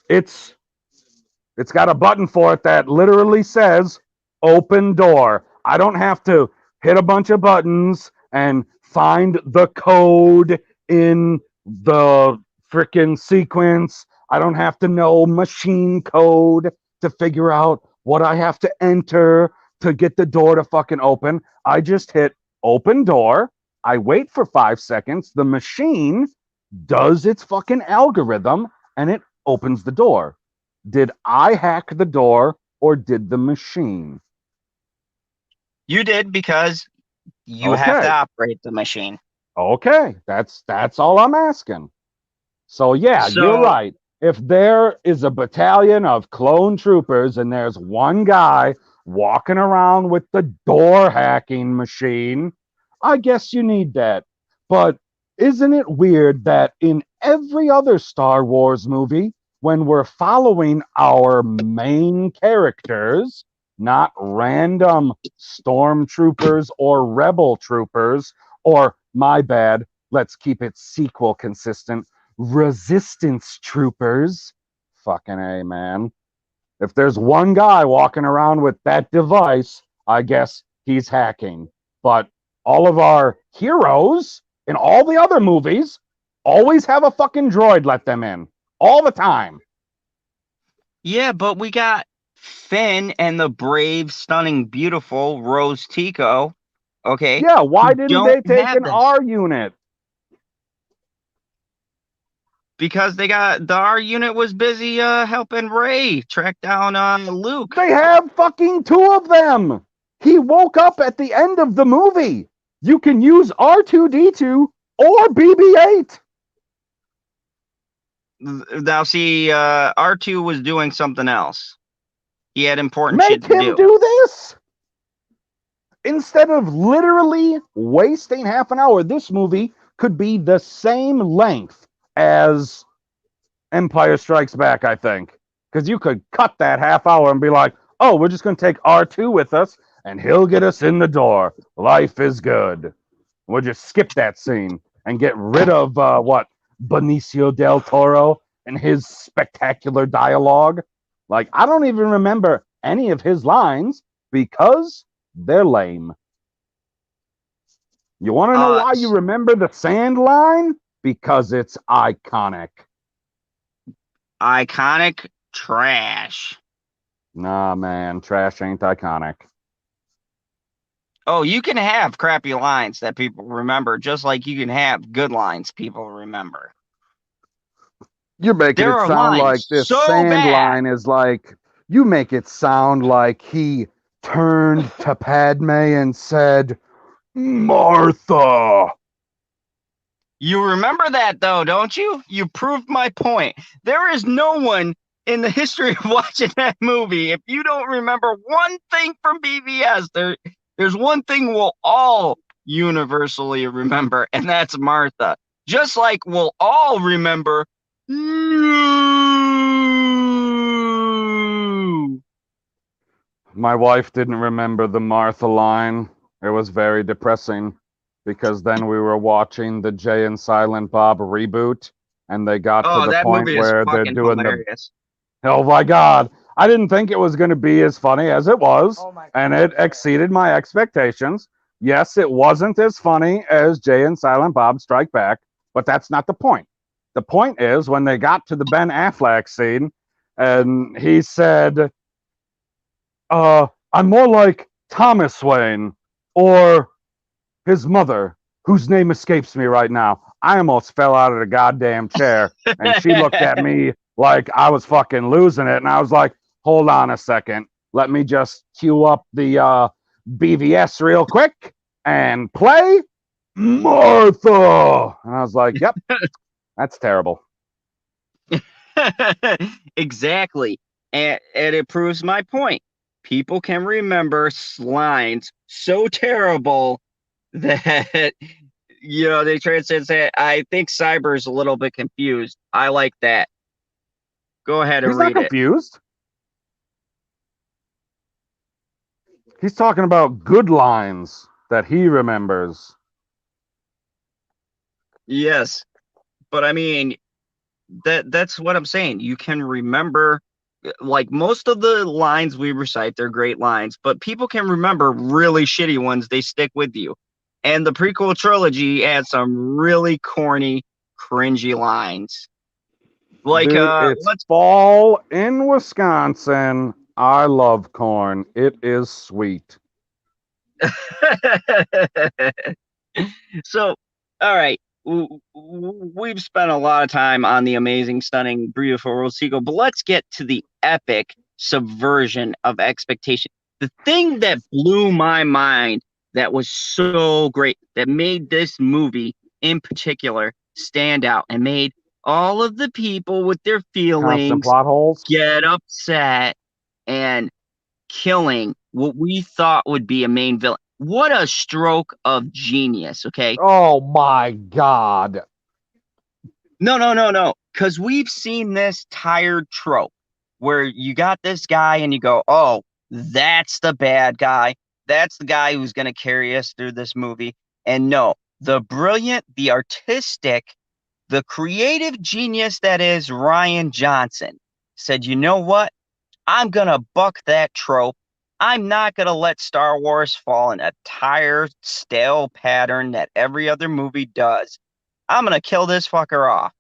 it's it's got a button for it that literally says open door. I don't have to hit a bunch of buttons and find the code in the freaking sequence. I don't have to know machine code to figure out what I have to enter to get the door to fucking open. I just hit open door. I wait for 5 seconds. The machine does its fucking algorithm and it opens the door. Did I hack the door or did the machine?
You did because you have to
Okay.
operate the machine.
Okay. That's all I'm asking. So yeah, you're
So
right. If there is a battalion of clone troopers and there's one guy walking around with the door hacking machine, I guess you need that. But isn't it weird that in every other Star Wars movie, when we're following our main characters, not random stormtroopers or rebel troopers, or my bad, let's keep it sequel consistent, resistance troopers. Fucking A, man. If there's one guy walking around with that device, I guess he's hacking. But all of our heroes in all the other movies always have a fucking droid let them in. All the time.
yeah, but we got Finn and the brave, stunning, beautiful Rose Tico, okay,
Yeah, why
who
didn't
don't
they take
have
an
this
R unit?
because they got the R unit was busy helping Ray track down Luke.
They have fucking two of them. He woke up at the end of the movie. You can use R2D2 or BB-8.
Now see, R2 was doing something else. He had important
Make
shit to
him
do.
do this instead of literally wasting half an hour. This movie could be the same length as Empire Strikes Back, I think. Because you could cut that half hour and be like, oh, we're just going to take R2 with us and he'll get us in the door. Life is good. We'll just skip that scene and get rid of Benicio del Toro and his spectacular dialogue. Like, I don't even remember any of his lines because they're lame. You want to know why you remember the sand line? Because it's iconic.
Iconic trash.
Nah, man, trash ain't iconic.
Oh, you can have crappy lines that people remember, just like you can have good lines people remember.
You're making it sound like this sand line is like, you make it sound like he turned to Padme and said, Martha.
You remember that, though, don't you? You proved my point. There is no one in the history of watching that movie. If you don't remember one thing from BVS, there's one thing we'll all universally remember, and that's Martha. Just like we'll all remember you.
My wife didn't remember the Martha line. It was very depressing because then we were watching the Jay and Silent Bob reboot, and they got to the point where they're doing
hilarious.
Oh my God. I didn't think it was going to be as funny as it was, and it exceeded my expectations. Yes, it wasn't as funny as Jay and Silent Bob Strike Back, but that's not the point. The point is when they got to the Ben Affleck scene, and he said, I'm more like Thomas Wayne or his mother, whose name escapes me right now. I almost fell out of the goddamn chair, and she looked at me like I was fucking losing it, and I was like, hold on a second. Let me just cue up the BVS real quick and play Martha. And I was like, yep, that's terrible.
Exactly. And it proves my point. People can remember lines so terrible that, you know, they transcend that. I think Cyber's a little bit confused. I like that. Go ahead and read it.
He's not confused. He's talking about good lines that he remembers.
Yes. But I mean, that's what I'm saying. You can remember, like, most of the lines we recite, they're great lines, but people can remember really shitty ones. They stick with you. And the prequel trilogy had some really corny, cringy lines. Like,
dude, it's fall in Wisconsin. I love corn. It is sweet.
So, all right. We've spent a lot of time on the amazing, stunning, beautiful world sequel, but let's get to the epic subversion of expectation. The thing that blew my mind, that was so great, that made this movie in particular stand out and made all of the people with their feelings
constant plot holes
get upset and killing what we thought would be a main villain. What a stroke of genius, okay?
Oh my God.
No. Because we've seen this tired trope where you got this guy and you go, oh, that's the bad guy. That's the guy who's going to carry us through this movie. And no, the brilliant, the artistic, the creative genius that is Rian Johnson said, you know what? I'm going to buck that trope. I'm not going to let Star Wars fall in a tired, stale pattern that every other movie does. I'm going to kill this fucker off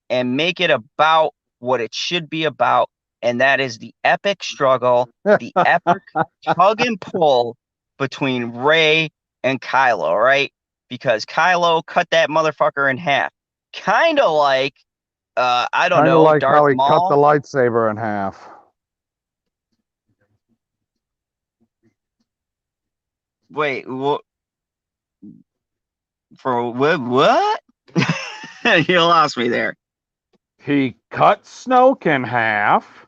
and make it about what it should be about, and that is the epic struggle, the epic tug and pull between Rey and Kylo, right? Because Kylo cut that motherfucker in half. Kind of like, I don't know,
like
Darth
how he
Maul.
cut the lightsaber in half.
Wait, what? For what? You lost me there.
He cut Snoke in half,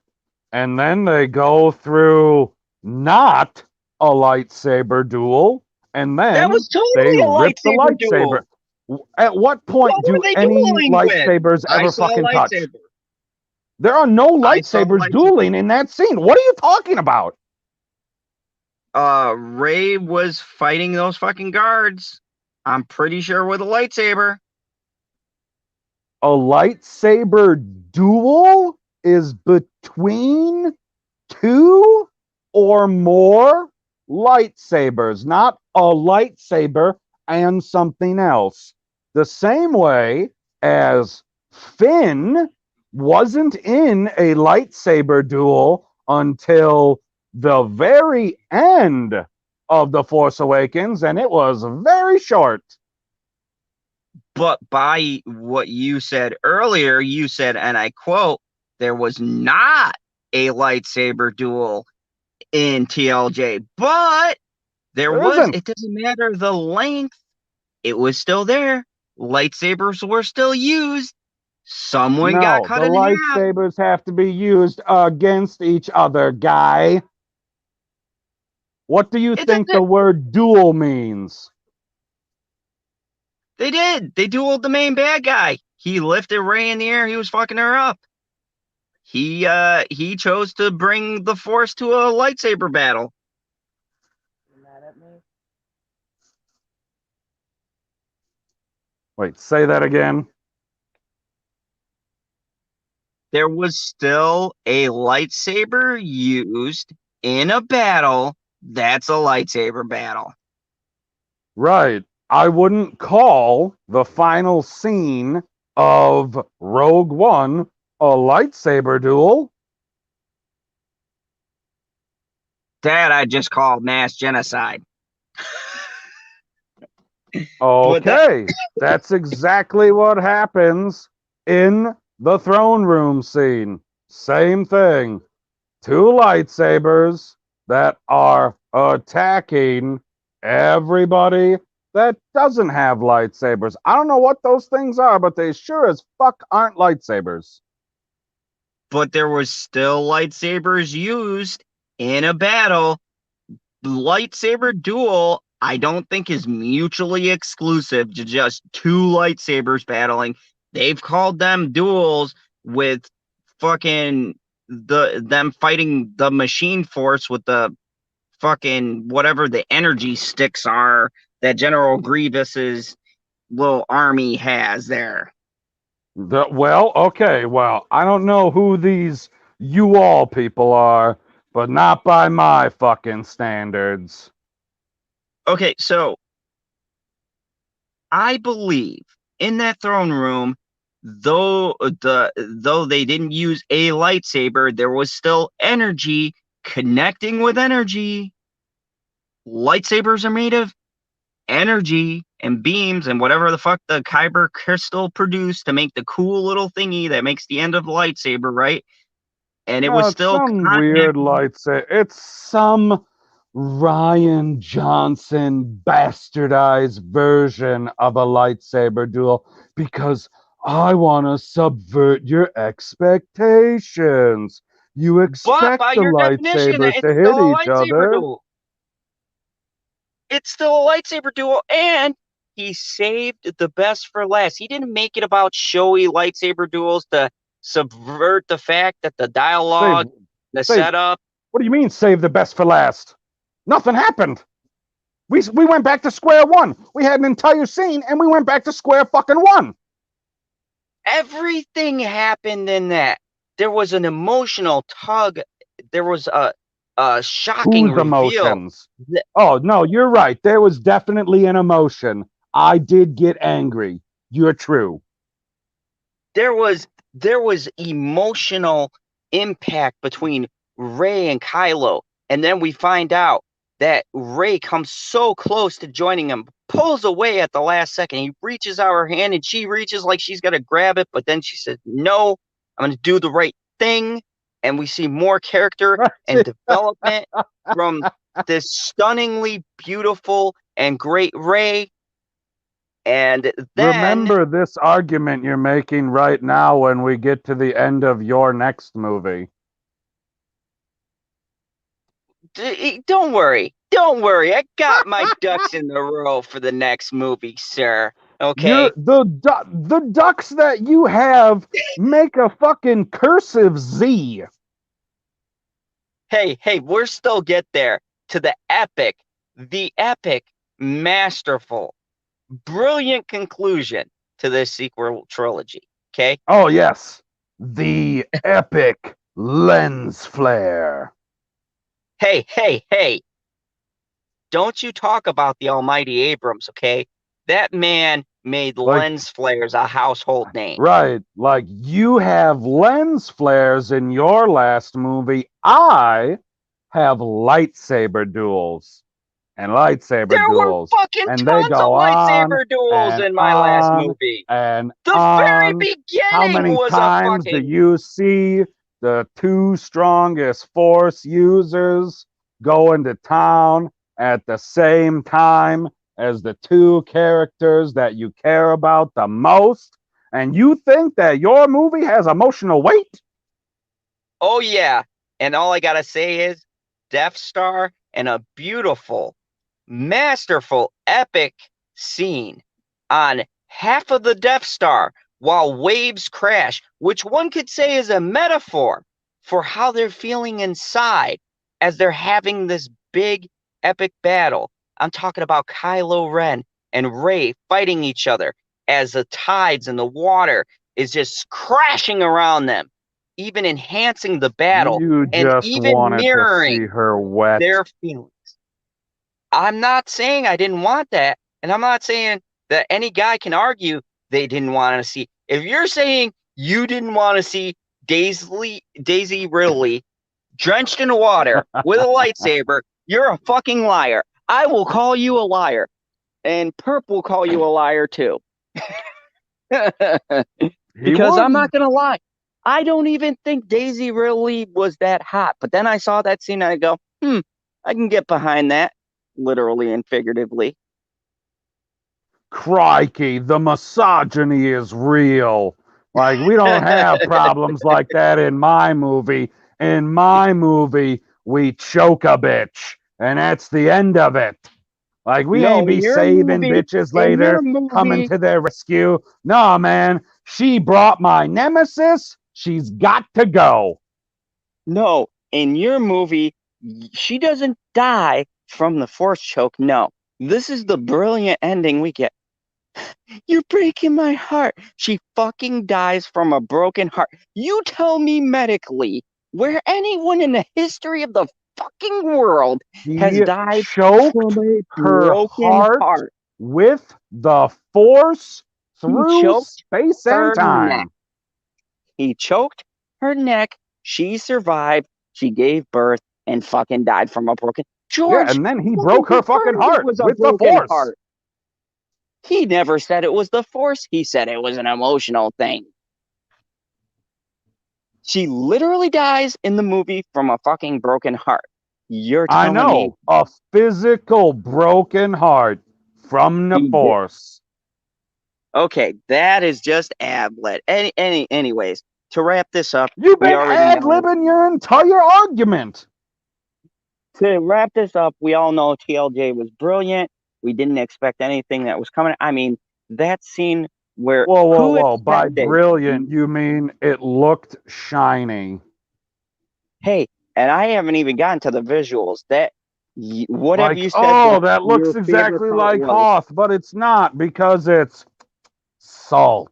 and then they go through not a lightsaber duel, and then
that was totally
they
a
rip the lightsaber.
Duel.
At what point do any lightsabers ever fucking touch? There are no
I saw
lightsabers
lightsaber.
dueling in that scene. What are you talking about?
Ray was fighting those fucking guards. I'm pretty sure with a lightsaber.
A lightsaber duel is between two or more lightsabers, not a lightsaber and something else. The same way as Finn wasn't in a lightsaber duel until the very end of The Force Awakens, and it was very short.
But by what you said earlier, you said, and I quote, there was not a lightsaber duel in TLJ, but there
There
was.
isn't.
It doesn't matter the length, it was still there. Lightsabers were still used. Someone got
No,
cut
the
in half.
lightsabers have to be used against each other, guy. What do you
It
think the
doesn't.
word duel means?
They did. They dueled the main bad guy. He lifted Ray in the air. He was fucking her up. He chose to bring the Force to a lightsaber battle.
Wait, say that again.
There was still a lightsaber used in a battle. That's a lightsaber battle.
Right. I wouldn't call the final scene of Rogue One a lightsaber duel.
That I just call mass genocide. But that
Okay, that's exactly what happens in the throne room scene. Same thing. Two lightsabers that are attacking everybody that doesn't have lightsabers. I don't know what those things are, but they sure as fuck aren't lightsabers.
but there was still lightsabers used in a battle. Lightsaber duel, I don't think is mutually exclusive to just two lightsabers battling. They've called them duels with fucking them fighting the machine force with the fucking whatever the energy sticks are that General Grievous's little army has there.
Well, I don't know who these you all people are, but not by my fucking standards.
Okay, so I believe in that throne room, though they didn't use a lightsaber, there was still energy connecting with energy. Lightsabers are made of energy and beams and whatever the fuck the kyber crystal produced to make the cool little thingy that makes the end of the lightsaber, right? And it was
No, it's
still
some weird
connected.
lightsaber. It's some Rian Johnson bastardized version of a lightsaber duel because I want to subvert your expectations. You
But
expect
by
the
your definition,
lightsabers
it's
to hit
still a
each
lightsaber
other.
duel. It's still a lightsaber duel, and he saved the best for last. He didn't make it about showy lightsaber duels to subvert the fact that the
Save,
dialogue, the
save.
setup.
What do you mean, save the best for last? Nothing happened. We went back to square one. We had an entire scene, and we went back to square fucking one.
Everything happened in that. There was an emotional tug. There was a shocking
Whose
reveal.
emotions? Oh, no, you're right. There was definitely an emotion. I did get angry. You're true.
There was emotional impact between Ray and Kylo, and then we find out that Ray comes so close to joining him, pulls away at the last second. He reaches out her hand, and she reaches like she's gonna grab it, but then she says, "No, I'm gonna do the right thing." And we see more character and development from this stunningly beautiful and great Ray. And then
Remember this argument you're making right now when we get to the end of your next movie.
don't worry. Don't worry. I got my ducks in a row for the next movie, sir. Okay.
The ducks that you have make a fucking cursive Z.
Hey, we're still get there to the epic, masterful, brilliant conclusion to this sequel trilogy. Okay.
Oh yes, the epic lens flare.
Hey. Don't you talk about the almighty Abrams, okay? That man made
Like,
lens flares a household name.
right, like you have lens flares in your last movie. I have lightsaber duels and lightsaber
There were
duels,
fucking
and they
tons of
go on
lightsaber duels
and
in my last
on
movie.
and
The very
on. How
beginning
many
was a
times do
fucking
you see the two strongest force users go into town at the same time as the two characters that you care about the most? And you think that your movie has emotional weight?
oh yeah. And all I gotta say is Death Star and a beautiful, masterful, epic scene on half of the Death Star while waves crash, which one could say is a metaphor for how they're feeling inside as they're having this big, epic battle. I'm talking about Kylo Ren and Rey fighting each other as the tides and the water is just crashing around them, even enhancing the battle
You
and
just
even
wanted to see
mirroring
her wet.
their feelings. I'm not saying I didn't want that, and I'm not saying that any guy can argue they didn't want to see. If you're saying you didn't want to see Daisy Ridley drenched in water with a lightsaber, you're a fucking liar. I will call you a liar, and Perp will call you a liar too.
He
Because I'm
would.
not gonna lie, I don't even think Daisy really was that hot. But then I saw that scene and I go, I can get behind that, literally and figuratively.
Crikey, the misogyny is real. Like, we don't have problems like that in my movie. In my movie, we choke a bitch, and that's the end of it. Like, we
No,
ain't be saving bitches
in your
later, coming
movie,
to their rescue. No, man, she brought my nemesis. She's got to go.
no, in your movie, she doesn't die from the force choke. No, this is the brilliant ending we get. You're breaking my heart. She fucking dies from a broken heart. You tell me medically where anyone in the history of the fucking world has
He
died from
choked
a
her
broken
heart
heart.
with the force
He
through
choked
space and
her neck.
time.
He choked her neck. She survived. She gave birth and fucking died from a broken.
Yeah,
George
and then he
fucking
broke her fucking
confirmed it
heart
was a
with the
broken
force.
heart. He never said it was the force. He said it was an emotional thing. She literally dies in the movie from a fucking broken heart. You're
I
telling me
know, a physical broken heart from the
he did.
force.
Okay, that is just ablet. Anyways, to wrap this up,
You've
we
been
already know.
ad-libbing your entire argument.
To wrap this up, we all know TLJ was brilliant. We didn't expect anything that was coming. I mean, that scene where who
Whoa. By
expected?
brilliant, you mean it looked shiny.
Hey, and I haven't even gotten to the visuals. That whatever
Like,
you said
oh,
that
that looks
your favorite
exactly
part
like
was.
Hoth, but it's not because it's salt.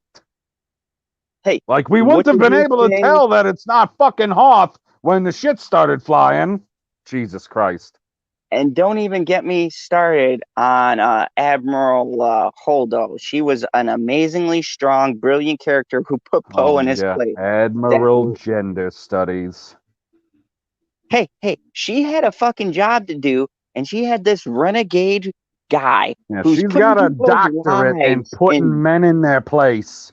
Hey,
Like, we wouldn't
what
have
did
been
you
able to
say?
tell that it's not fucking Hoth when the shit started flying. Jesus Christ.
And don't even get me started on Admiral Holdo. She was an amazingly strong, brilliant character who put Poe
Oh,
in his
yeah.
place.
Admiral Gender Studies.
Hey, she had a fucking job to do, and she had this renegade guy
Yeah,
who's
she's
putting
got a
people's
doctorate in
lives
putting
in.
men in their place.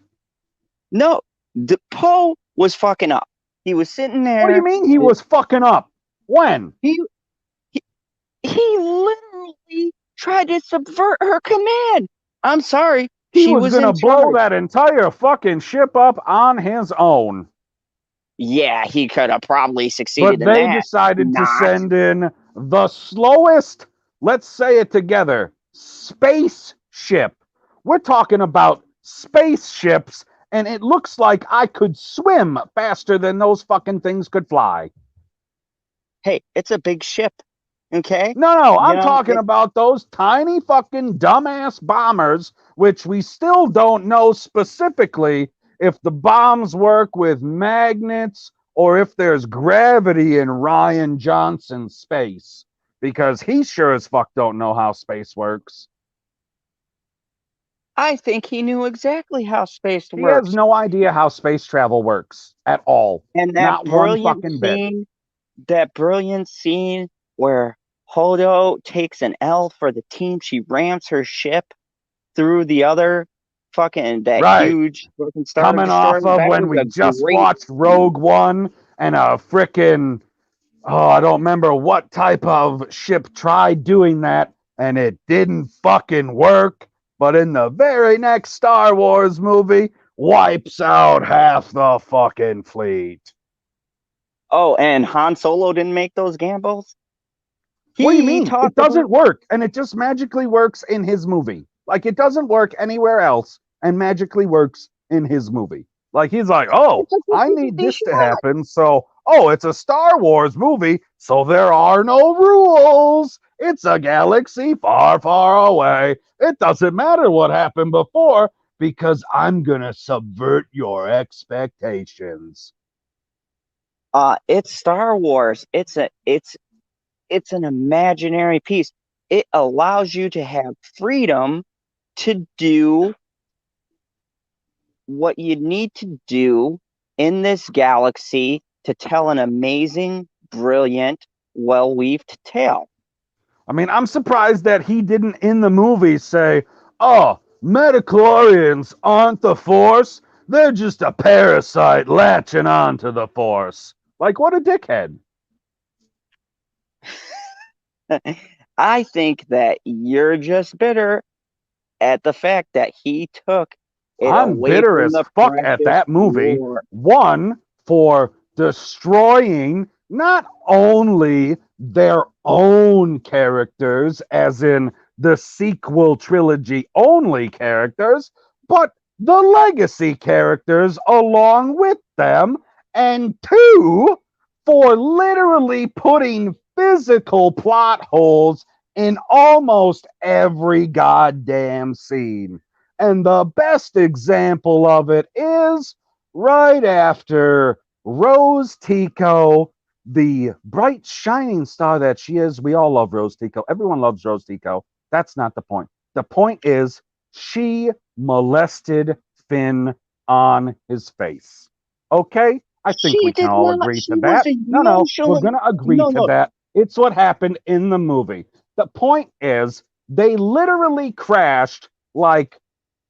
No, the Poe was fucking up. He was sitting
What do you
there.
mean he was fucking up? When?
He he, he literally tried to subvert her command. I'm sorry,
He
she
was
was
going to
in
blow
charge.
that entire fucking ship up on his own.
Yeah, he could have probably succeeded
But
in
they
that.
decided to
Not.
send in the slowest, let's say it together, spaceship We're talking about spaceships, and it looks like I could swim faster than those fucking things could fly.
Hey, it's a big ship, okay?
No,
You
I'm
know,
talking about those tiny fucking dumbass bombers, which we still don't know specifically if the bombs work with magnets or if there's gravity in Rian Johnson's space, because he sure as fuck don't know how space works.
I think he knew exactly how space
He has
works.
no idea how space travel works at all.
And
Not one fucking bit.
that brilliant scene where Hodo takes an L for the team, she rams her ship through the other that
Right.
huge fucking Star
Coming
Destroyer.
off of
That
when
was
we
a
just
great
watched
scene.
Rogue One and a frickin' oh, I don't remember what type of ship tried doing that and it didn't fucking work. But in the very next Star Wars movie, wipes out half the fucking fleet.
Oh, and Han Solo didn't make those gambles.
What do you
He
mean? It
talked about
doesn't work, and it just magically works in his movie. Like it doesn't work anywhere else, and magically works in his movie. Like he's like, oh,
it's a
I
50
need
50
this to
shot.
happen, so oh, it's a Star Wars movie, so there are no rules. It's a galaxy far, far away. It doesn't matter what happened before because I'm gonna subvert your expectations.
It's Star Wars. It's an imaginary piece. It allows you to have freedom to do what you need to do in this galaxy to tell an amazing, brilliant, well weaved tale.
I mean, I'm surprised that he didn't in the movie say, oh, metachlorians aren't the Force. They're just a parasite latching on to the Force. Like, what a dickhead.
I think that you're just bitter at the fact that he took it
I'm
away
bitter
from
as
the
fuck at
precious
that movie.
lore.
One, for destroying not only their own characters, as in the sequel trilogy only characters, but the legacy characters along with them. And two, for literally putting physical plot holes in almost every goddamn scene. And the best example of it is right after Rose Tico, the bright shining star that she is. We all love Rose Tico. Everyone loves Rose Tico. That's not the point. The point is she molested Finn on his face. Okay? I think
She
we can
did
all
not.
agree to
She was
that. No, we're
emotionally.
going to agree
No,
to
no.
that. It's what happened in the movie. The point is, they literally crashed like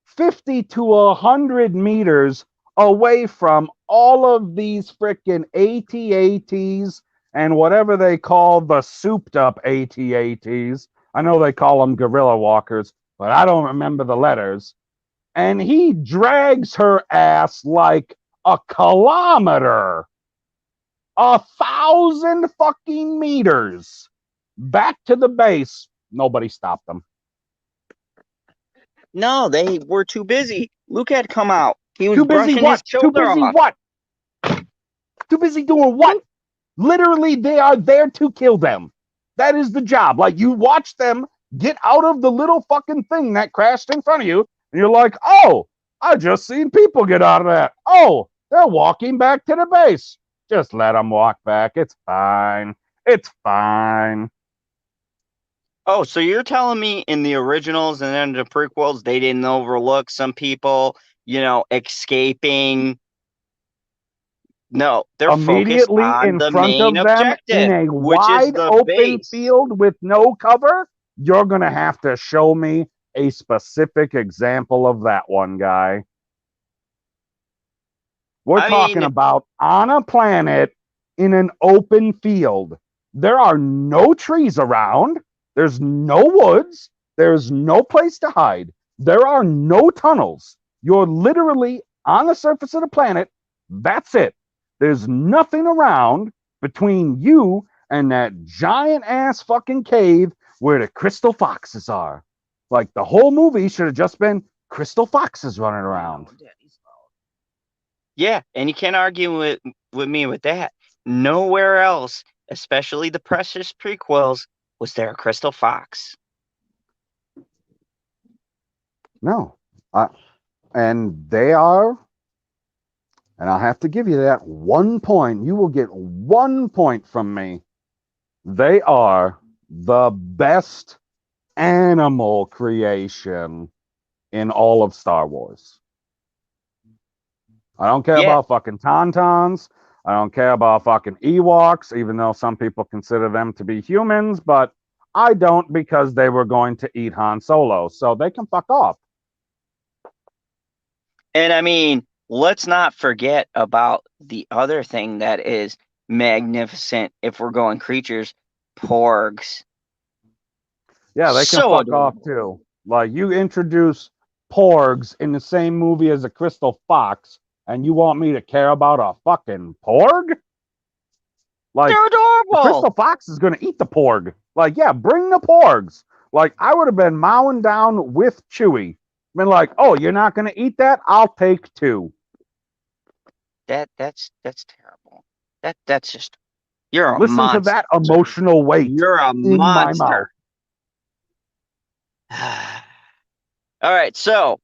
50 to 100 meters away from all of these freaking AT-ATs and whatever they call the souped up AT-ATs. I know they call them gorilla walkers, but I don't remember the letters. And he drags her ass like a kilometer, 1,000 fucking meters back to the base. Nobody stopped them.
No, they were too busy. Luke had come out. He was
Too busy
brushing his
what? Too
shoulder
busy
off.
what? Too busy doing what? Literally, they are there to kill them. That is the job. Like, you watch them get out of the little fucking thing that crashed in front of you, and you're like, oh, I just seen people get out of that. Oh, they're walking back to the base. Just let them walk back. It's fine. It's fine.
Oh, so you're telling me in the originals and then the prequels, they didn't overlook some people, escaping? No, they're focused
Immediately
on
in
the
front
main
of them in
objective,
a
which is
wide
the
open
base.
field with no cover, you're going to have to show me a specific example of that one, guy. We're
I
talking
mean,
about on a planet in an open field. There are no trees around. There's no woods. There's no place to hide. There are no tunnels. You're literally on the surface of the planet. That's it. There's nothing around between you and that giant ass fucking cave where the crystal foxes are. Like the whole movie should have just been crystal foxes running around.
Yeah, and you can't argue with me with that. Nowhere else, especially the precious prequels, was there a crystal fox.
No. And they are, and I'll have to give you that 1 point. You will get 1 point from me. They are the best animal creation in all of Star Wars. I don't care
Yeah.
about fucking Tauntauns. I don't care about fucking Ewoks, even though some people consider them to be humans, but I don't, because they were going to eat Han Solo, so they can fuck off.
And I mean, let's not forget about the other thing that is magnificent if we're going creatures, porgs.
Yeah, they can
So
fuck
adorable.
off too. Like, you introduce porgs in the same movie as a crystal fox, and you want me to care about a fucking porg? Like,
They're
the
adorable.
crystal fox is going to eat the porg. Like, yeah, bring the porgs. Like, I would have been mowing down with Chewie. Been like, oh, you're not going to eat that? I'll take 2.
That's terrible. That's just, you're a
Listen to
monster.
that emotional weight
You're a
in my mouth.
monster. All right, so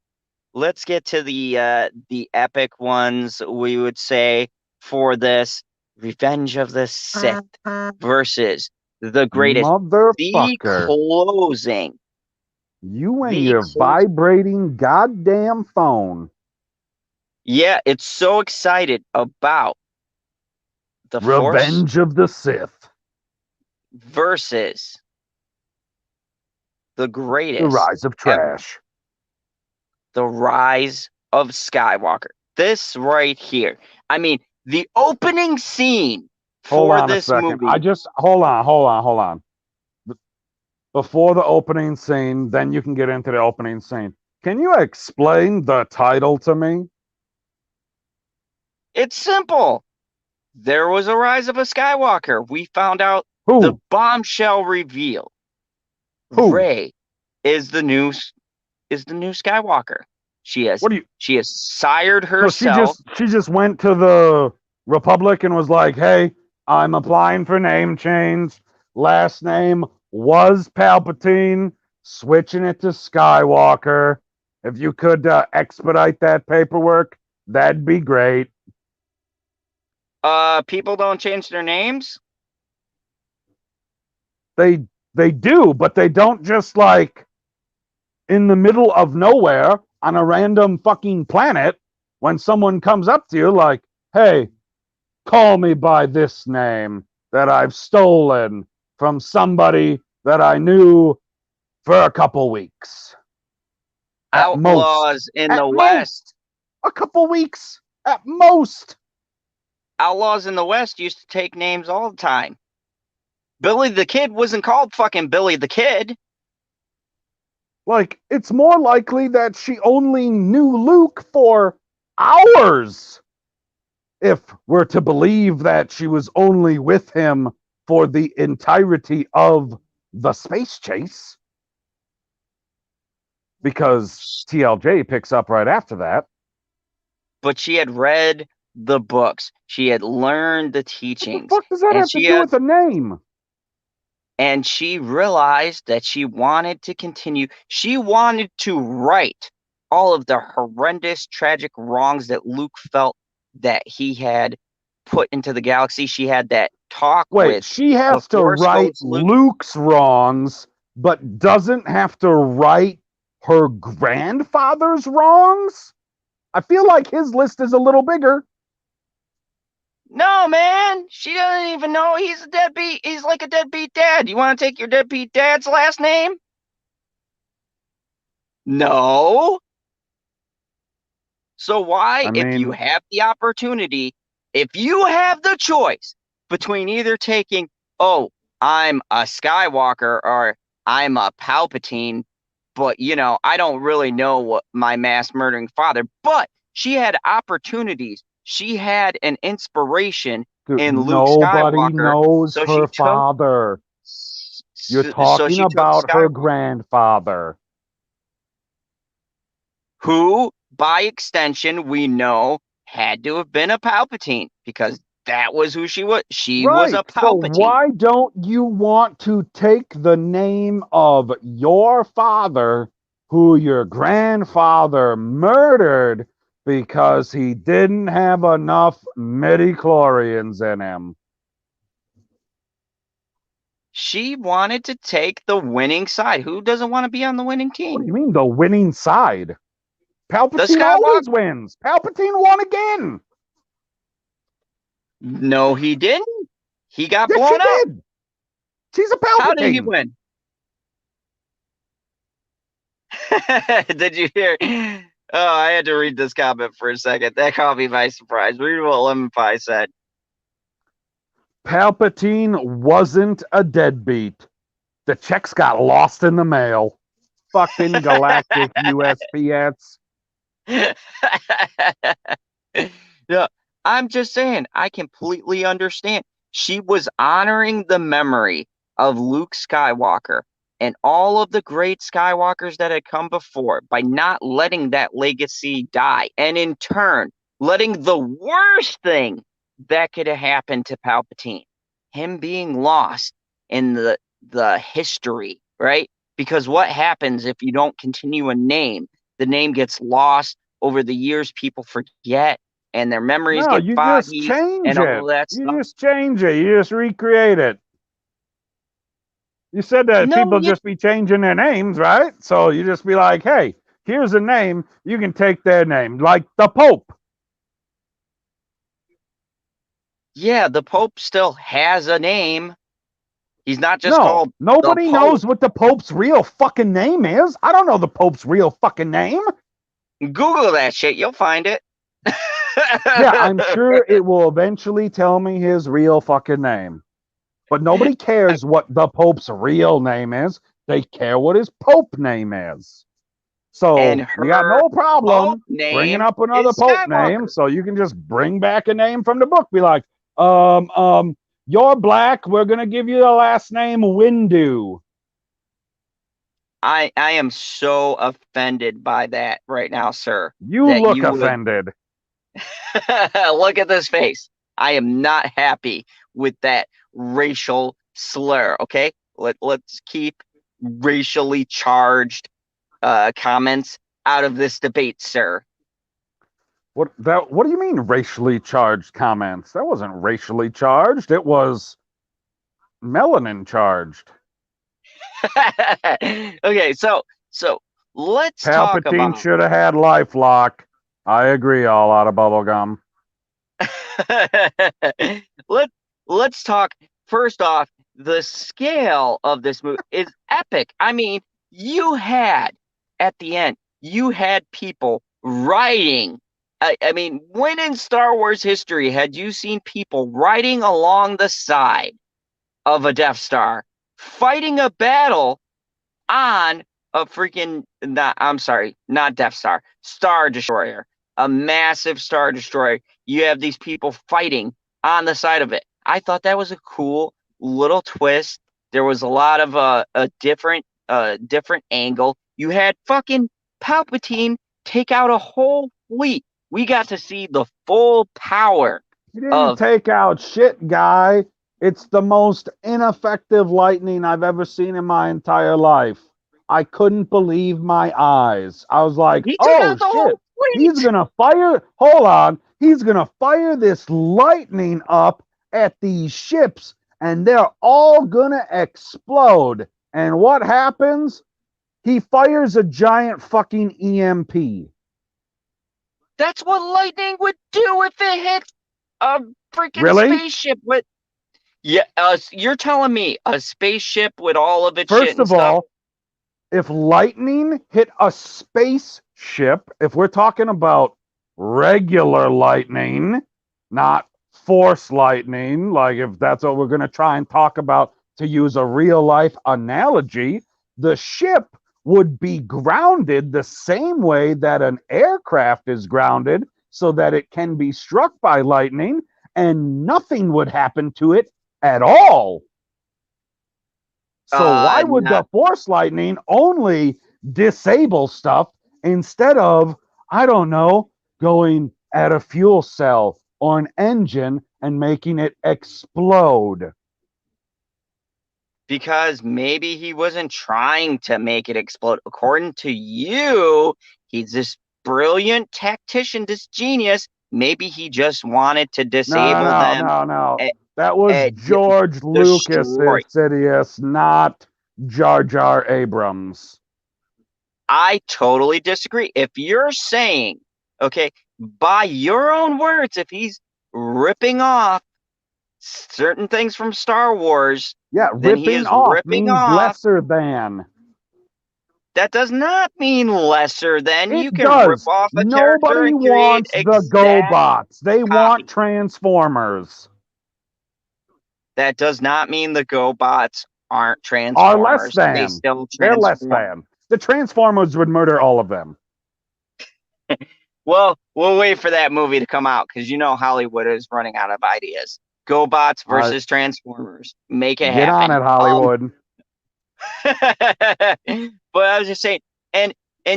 let's get to the epic ones, we would say, for this. Revenge of the Sith versus the greatest. The
Motherfucker.
closing.
You and
The
your
closing.
vibrating goddamn phone.
Yeah, it's so excited about the Force
Revenge of the Sith.
versus the greatest.
The Rise of Trash.
The Rise of Skywalker. This right here. I mean, the opening scene for this movie.
I just hold on. Before the opening scene, then you can get into the opening scene. Can you explain the title to me?
It's simple. There was a Rise of a Skywalker. We found out
Who?
the bombshell reveal.
Who?
Rey is the new Skywalker. She has sired herself.
So she just went to the Republic and was like, "Hey, I'm applying for name change. Last name was Palpatine, switching it to Skywalker. If you could expedite that paperwork, that'd be great."
People don't change their names.
They do, but they don't just like in the middle of nowhere on a random fucking planet when someone comes up to you like, "Hey, call me by this name that I've stolen from somebody that I knew for a couple weeks."
Outlaws in the West.
A couple weeks at most.
Outlaws in the West used to take names all the time. Billy the Kid wasn't called fucking Billy the Kid.
Like, it's more likely that she only knew Luke for hours, if we're to believe that she was only with him for the entirety of the space chase. Because TLJ picks up right after that.
But she had read the books. She had learned the teachings.
What the fuck does that have to do with the name?
And she realized that she wanted to continue. She wanted to right all of the horrendous, tragic wrongs that Luke felt that he had put into the galaxy. She had that talk with.
Wait, she has to right Luke's wrongs, but doesn't have to right her grandfather's wrongs? I feel like his list is a little bigger.
No, man. She doesn't even know he's a deadbeat. He's like a deadbeat dad. You want to take your deadbeat dad's last name? No. So why, if you have the opportunity, if you have the choice between either taking, oh, I'm a Skywalker or I'm a Palpatine, but, you know, I don't really know what my mass murdering father, but she had opportunities. She had an inspiration in Luke Skywalker.
Nobody knows her father. You're talking about her grandfather.
who, by extension, we know had to have been a Palpatine because that was who she was. She was a
Right. So
Palpatine.
why don't you want to take the name of your father, who your grandfather murdered because he didn't have enough midichlorians in him?
She wanted to take the winning side. Who doesn't want to be on the winning
What do
team?
you mean the winning side?
The
Palpatine
Skywalker?
always wins. Palpatine won again.
No, he didn't. He got
Yes, she
blown up.
did. She's a
How did he
Palpatine.
win? Did you hear? Oh, I had to read this comment for a second. That caught me by surprise. Read what Lemon Pie said.
Palpatine wasn't a deadbeat. The checks got lost in the mail. Fucking galactic USPS.
Yeah, I'm just saying, I completely understand. She was honoring the memory of Luke Skywalker and all of the great Skywalkers that had come before by not letting that legacy die, and in turn, letting the worst thing that could have happened to Palpatine, him being lost in the history, right? Because what happens if you don't continue a name? The name gets lost over the years, people forget and their memories
No,
get
you just
foggy
change
and
it.
all that
You
stuff.
just change it. You just recreate it. You said that
No,
people
you
just be changing their names, right? So you just be like, hey, here's a name. You can take their name, like the Pope.
yeah, the Pope still has a name. He's not just
No,
called the
nobody
Pope.
knows what the Pope's real fucking name is. I don't know the Pope's real fucking name.
Google that shit, you'll find it.
Yeah, I'm sure it will eventually tell me his real fucking name. But nobody cares what the Pope's real name is. They care what his Pope name is.
And
So you got
her
no
Pope
problem bringing
name
up another
is
Pope name.
Skywalker.
So you can just bring back a name from the book. Be like, you're black. We're gonna give you the last name Windu.
I am so offended by that right now, sir,
You
that
look
you would
offended.
look at this face. I am not happy with that racial slur. Okay, let's keep racially charged comments out of this debate, sir.
What do you mean racially charged comments? That wasn't racially charged. It was melanin charged.
Okay, so let's talk
Palpatine
about
should have had lifelock. I agree, all out of bubblegum.
let let's talk first off. The scale of this movie is epic. I mean, you had at the end, you had people riding. I mean, when in Star Wars history had you seen people riding along the side of a Death Star, fighting a battle on a freaking not I'm sorry, not Death Star, Star Destroyer, a massive Star Destroyer. You have these people fighting on the side of it. I thought that was a cool little twist. There was a lot of a different angle. You had fucking Palpatine take out a whole fleet. We got to see the full power
He didn't
of
take out shit, guy. It's the most ineffective lightning I've ever seen in my entire life. I couldn't believe my eyes. I was like,
he took
oh
out the
shit,
whole
he's
fleet.
gonna fire. Hold on. He's gonna fire this lightning up at these ships, and they're all gonna explode. And what happens? He fires a giant fucking EMP.
That's what lightning would do if it hit a freaking
Really?
spaceship with yeah, you're telling me a spaceship with all of its shit
First
and
of
stuff?
all, if lightning hit a spaceship, if we're talking about regular lightning, not force lightning, like if that's what we're going to try and talk about to use a real life analogy, the ship would be grounded the same way that an aircraft is grounded so that it can be struck by lightning and nothing would happen to it at all. So why would
Not
the force lightning only disable stuff instead of, I don't know, going at a fuel cell or an engine and making it explode.
Because maybe he wasn't trying to make it explode. According to you, he's this brilliant tactician, this genius. Maybe he just wanted to
No,
disable
no,
them
no, no.
and,
That was George Lucas,
destroy.
Insidious, not Jar Jar Abrams.
I totally disagree. If you're saying, okay, by your own words, if he's ripping off certain things from Star Wars,
Yeah,
then he
ripping
is
off
ripping
means
off.
lesser than.
That does not mean lesser than.
It
You can rip
does.
off a character
Nobody
and create
wants the
exact
GoBots. They want
copy.
Transformers.
That does not mean the GoBots aren't
Are less
Transformers. They
than.
still
They're less
transform.
than. The Transformers would murder all of them.
Well, we'll wait for that movie to come out because you know Hollywood is running out of ideas. GoBots
Uh,
versus Transformers. Make it
get on
happen.
it, Hollywood.
But I was just saying, and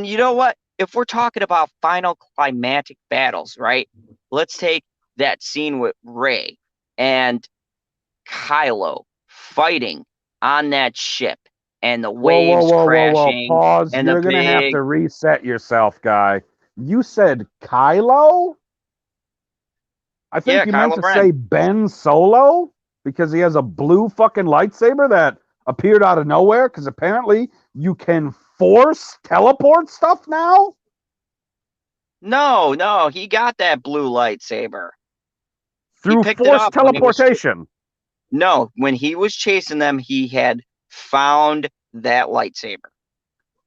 you know what? If we're talking about final climatic battles, right? Let's take that scene with Rey and Kylo fighting on that ship and the
Whoa, whoa,
waves
whoa, whoa, whoa.
crashing
Pause.
and the
You're going to have
big,
to reset yourself, guy. You said Kylo? I think
yeah,
you meant
Kylo
to
Ren.
say Ben Solo because he has a blue fucking lightsaber that appeared out of nowhere because apparently you can force teleport stuff now?
No, no, he got that blue lightsaber. He
Through
picked it
force
up when he was
teleportation.
no, when he was chasing them, he had found that lightsaber.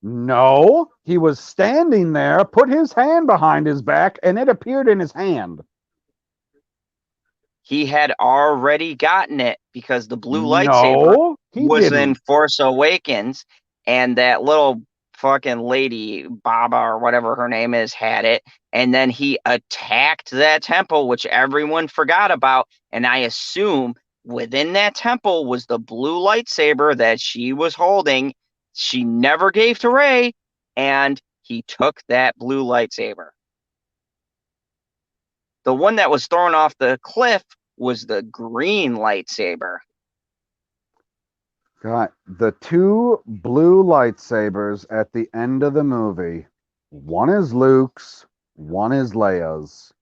No, he was standing there, put his hand behind his back, and it appeared in his hand.
He had already gotten it because the blue lightsaber
No, he
was in
didn't.
Force Awakens, and that little fucking lady, Baba or whatever her name is, had it. And then he attacked that temple, which everyone forgot about. And I assume within that temple was the blue lightsaber that she was holding. She never gave to Rey, and he took that blue lightsaber. The one that was thrown off the cliff was the green lightsaber.
Got the two blue lightsabers at the end of the movie. One is Luke's, one is Leia's.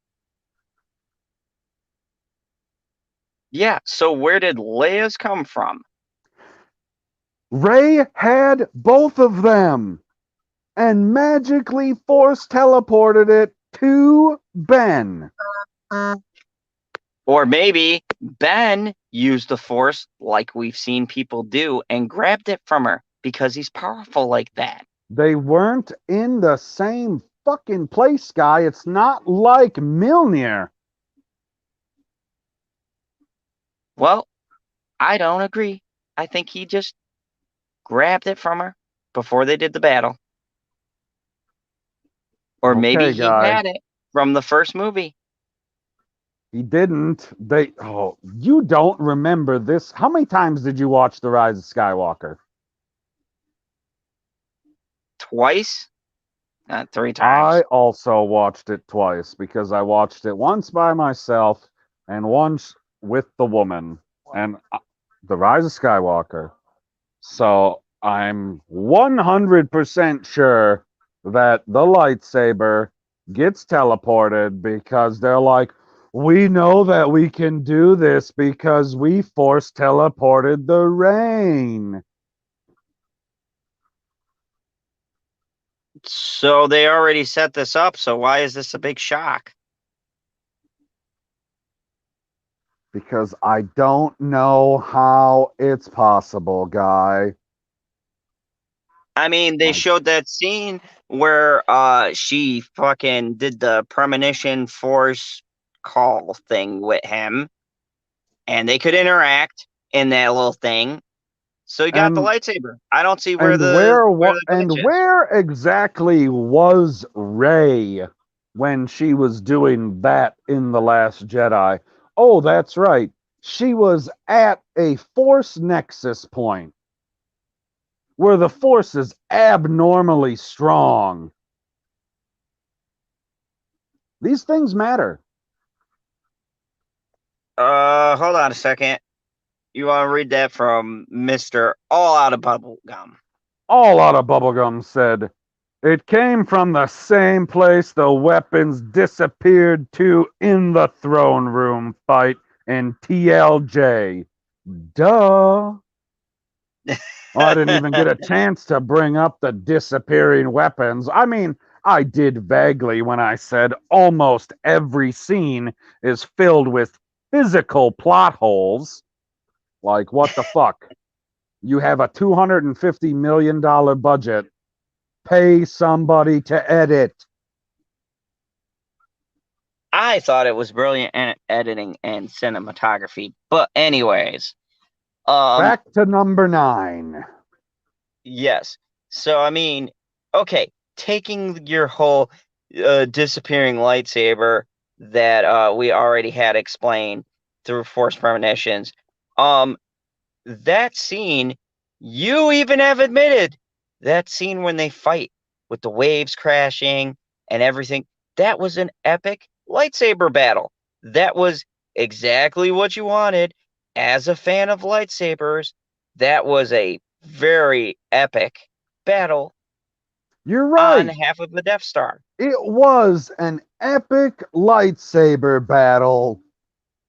Yeah, so where did Leia's come from?
Rey had both of them and magically force teleported it to Ben.
Or maybe Ben used the Force like we've seen people do and grabbed it from her because he's powerful like that.
They weren't in the same fucking place, guy. It's not like Mjolnir.
Well, I don't agree. I think he just grabbed it from her before they did the battle. Or maybe
Okay,
he
guy.
had it from the first movie.
He didn't. You don't remember this. How many times did you watch The Rise of Skywalker?
Twice? Not three
I
times.
also watched it twice because I watched it once by myself and once with the woman and The Rise of Skywalker. So I'm 100% sure that the lightsaber gets teleported because they're like, we know that we can do this because we force teleported the rain.
So they already set this up, so why is this a big shock?
Because I don't know how it's possible, guy.
I mean, they
My
showed that scene where she fucking did the premonition force call thing with him and they could interact in that little thing. So he got the
and
lightsaber. I don't see where
and where
where
what
the
and
glitch is.
where exactly was Rey when she was doing that in The Last Jedi? Oh, that's right. She was at a force nexus point where the force is abnormally strong. These things matter.
Hold on a second. You want to read that from Mr. All Out of Bubblegum.
All out of bubblegum said, it came from the same place the weapons disappeared to in the throne room fight in TLJ. Duh. I didn't even get a chance to bring up the disappearing weapons. I mean, I did vaguely when I said almost every scene is filled with physical plot holes. Like, what the fuck? You have a $250 million budget. Pay somebody to edit.
I thought it was brilliant editing and cinematography. But anyways,
Back to number 9.
yes. So I mean, okay, taking your whole disappearing lightsaber that we already had explained through Force Premonitions, um, that scene, you even have admitted that scene when they fight with the waves crashing and everything, that was an epic lightsaber battle. That was exactly what you wanted. As a fan of lightsabers, that was a very epic battle
You're
on
right.
half of the Death Star.
It was an epic lightsaber battle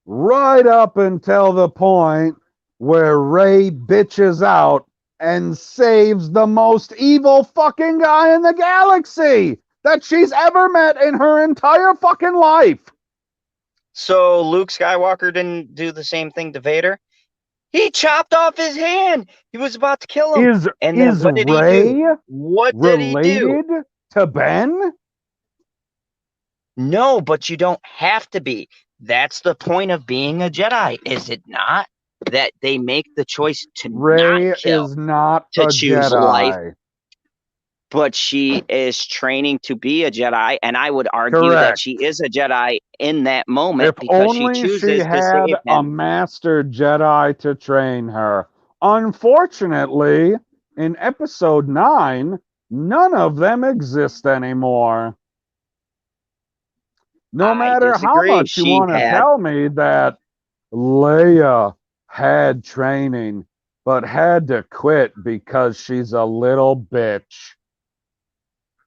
right up until the point where Rey bitches out and saves the most evil fucking guy in the galaxy that she's ever met in her entire fucking life.
So Luke Skywalker didn't do the same thing to Vader. He chopped off his hand. He was about to kill him. And then
Is
what did he do?
Rey
What did he do?
related to Ben?
No, but you don't have to be. That's the point of being a Jedi, is it not? That they make the choice to not
Rey
kill,
is not
to
a
choose life,
Jedi.
but she is training to be a Jedi. And I would argue that
Correct.
she is a Jedi in that moment
If
because she
only she
chooses to
had
save
a
him.
master Jedi to train her. Unfortunately, in episode 9, none of them exist anymore. No
I
matter how
disagree.
much you
She
want to
had
tell me that Leia had training, but had to quit because she's a little bitch.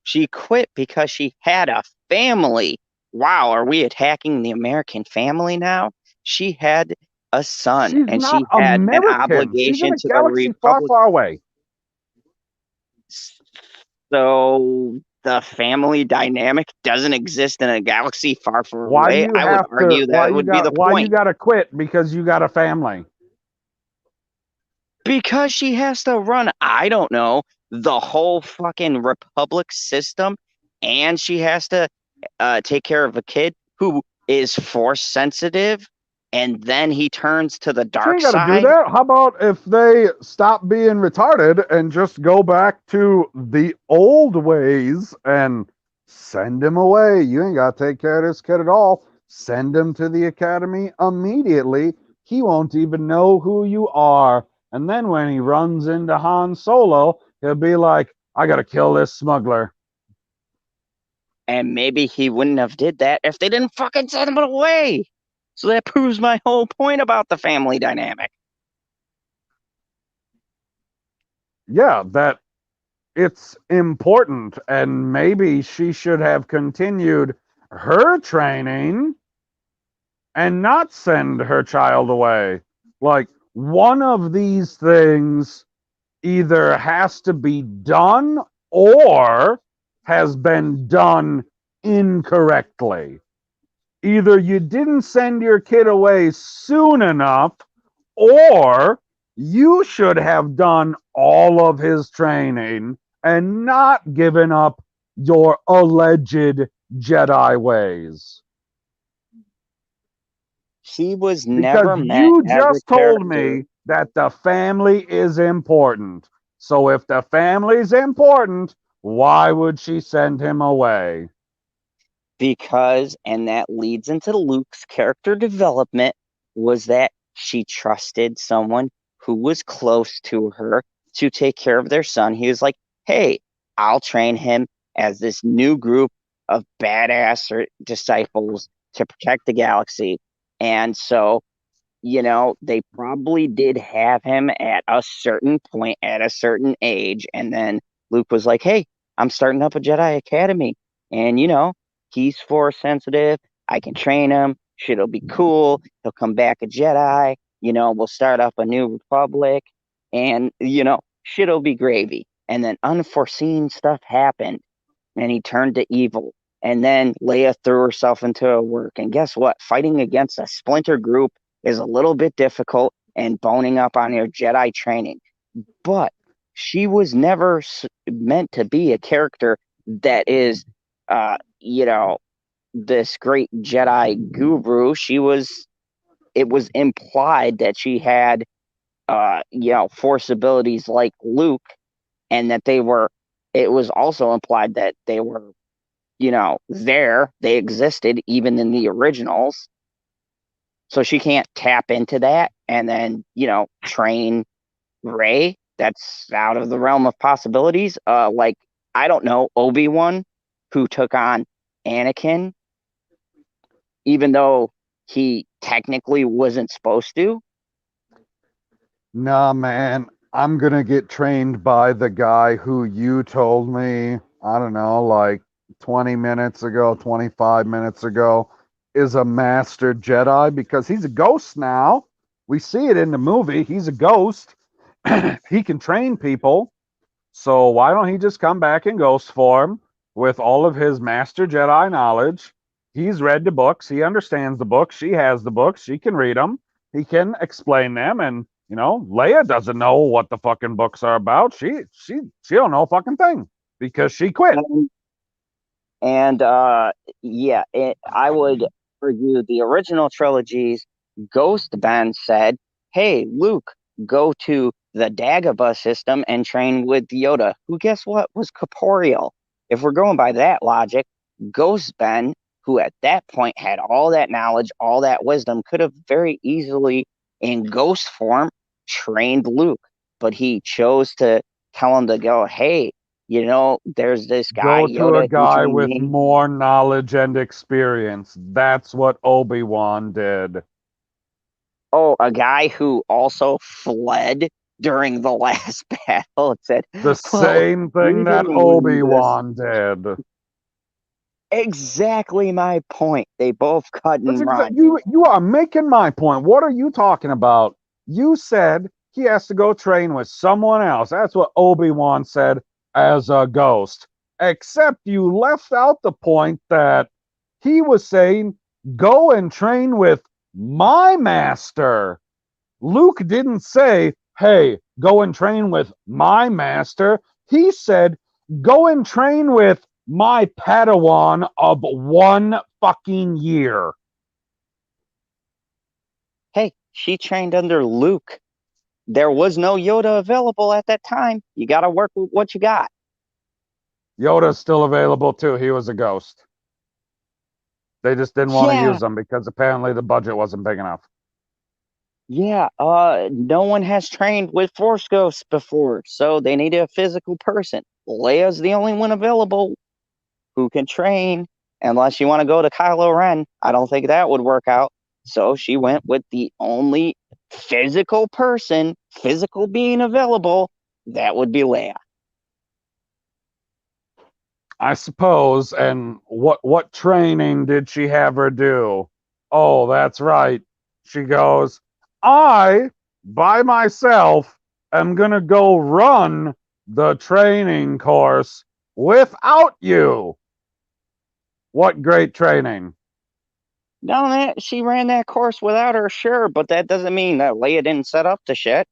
She quit because she had a family. Wow, are we attacking the American family now? She had a son
She's
and
not
she had an
American. She's in
obligation
a
to the
galaxy far,
Republic.
far away.
So the family dynamic doesn't exist in a galaxy far, far
Why
away.
you
I would
have to?
argue that would be the
Why you
point.
got to quit because you got a family?
Because she has to run, I don't know, the whole fucking Republic system, and she has to take care of a kid who is force sensitive, and then he turns to the
She
dark
ain't got to do
side.
that. How about if they stop being retarded and just go back to the old ways and send him away? You ain't got to take care of this kid at all. Send him to the academy immediately. He won't even know who you are. And then when he runs into Han Solo, he'll be like, I got to kill this smuggler.
And maybe he wouldn't have did that if they didn't fucking send him away. So that proves my whole point about the family dynamic.
Yeah, that it's important. And maybe she should have continued her training and not send her child away. Like, one of these things either has to be done or has been done incorrectly. Either you didn't send your kid away soon enough, or you should have done all of his training and not given up your alleged Jedi ways.
He was
Because
never meant
you
as a
just told
character
me that the family is important. So if the family's important, why would she send him away?
because, and that leads into Luke's character development, was that she trusted someone who was close to her to take care of their son. He was like, hey, I'll train him as this new group of badass disciples to protect the galaxy. And so, they probably did have him at a certain point, at a certain age. And then Luke was like, hey, I'm starting up a Jedi Academy. And, he's force sensitive. I can train him. Shit'll be cool. He'll come back a Jedi. We'll start up a new republic. And, shit'll be gravy. And then unforeseen stuff happened and he turned to evil. And then Leia threw herself into her work. And guess what? Fighting against a splinter group is a little bit difficult and boning up on your Jedi training. But she was never meant to be a character that is, this great Jedi guru. It was implied that she had, force abilities like Luke, and that it was also implied that they were, they existed even in the originals. So she can't tap into that and then, train Rey. That's out of the realm of possibilities. Like, I don't know, Obi-Wan, who took on Anakin, even though he technically wasn't supposed to.
Nah, man, I'm gonna get trained by the guy who you told me, I don't know, like 20 minutes ago, 25 minutes ago, is a master Jedi because he's a ghost now. We see it in the movie. He's a ghost. He can train people. So why don't he just come back in ghost form with all of his master Jedi knowledge? He's read the books. He understands the books. She has the books. She can read them. He can explain them. And Leia doesn't know what the fucking books are about. She don't know a fucking thing because she quit.
And yeah, I would argue the original trilogies, Ghost Ben said, hey, Luke, go to the Dagobah system and train with Yoda, who, guess what, was corporeal. If we're going by that logic, Ghost Ben, who at that point had all that knowledge, all that wisdom, could have very easily, in ghost form, trained Luke. But he chose to tell him to go, hey, there's this guy,
Go to a
Yoda, he
guy
trained
with
me.
more knowledge and experience. That's what Obi-Wan did.
Oh, a guy who also fled during the last battle and said,
The
well,
same
we
thing that
didn't win this.
Obi-Wan did.
Exactly my point. They both cut
That's
and
exactly
run.
you are making my point. What are you talking about? You said he has to go train with someone else. That's what Obi-Wan said as a ghost. Except you left out the point that he was saying, go and train with my master. Luke didn't say, hey, go and train with my master. He said, go and train with my Padawan of 1 fucking year.
Hey, she trained under Luke. There was no Yoda available at that time. You got to work with what you got.
Yoda's still available too. He was a ghost. They just didn't want to
Yeah,
use him because apparently the budget wasn't big enough.
yeah. No one has trained with Force Ghosts before, so they needed a physical person. Leia's the only one available who can train, unless you want to go to Kylo Ren. I don't think that would work out. So she went with the only physical being available. That would be Leia.
I suppose. And what training did she have her do? Oh, that's right. She goes, I, by myself, am gonna go run the training course without you. What great training.
No, that she ran that course without her, sure, but that doesn't mean that Leia didn't set up the shit.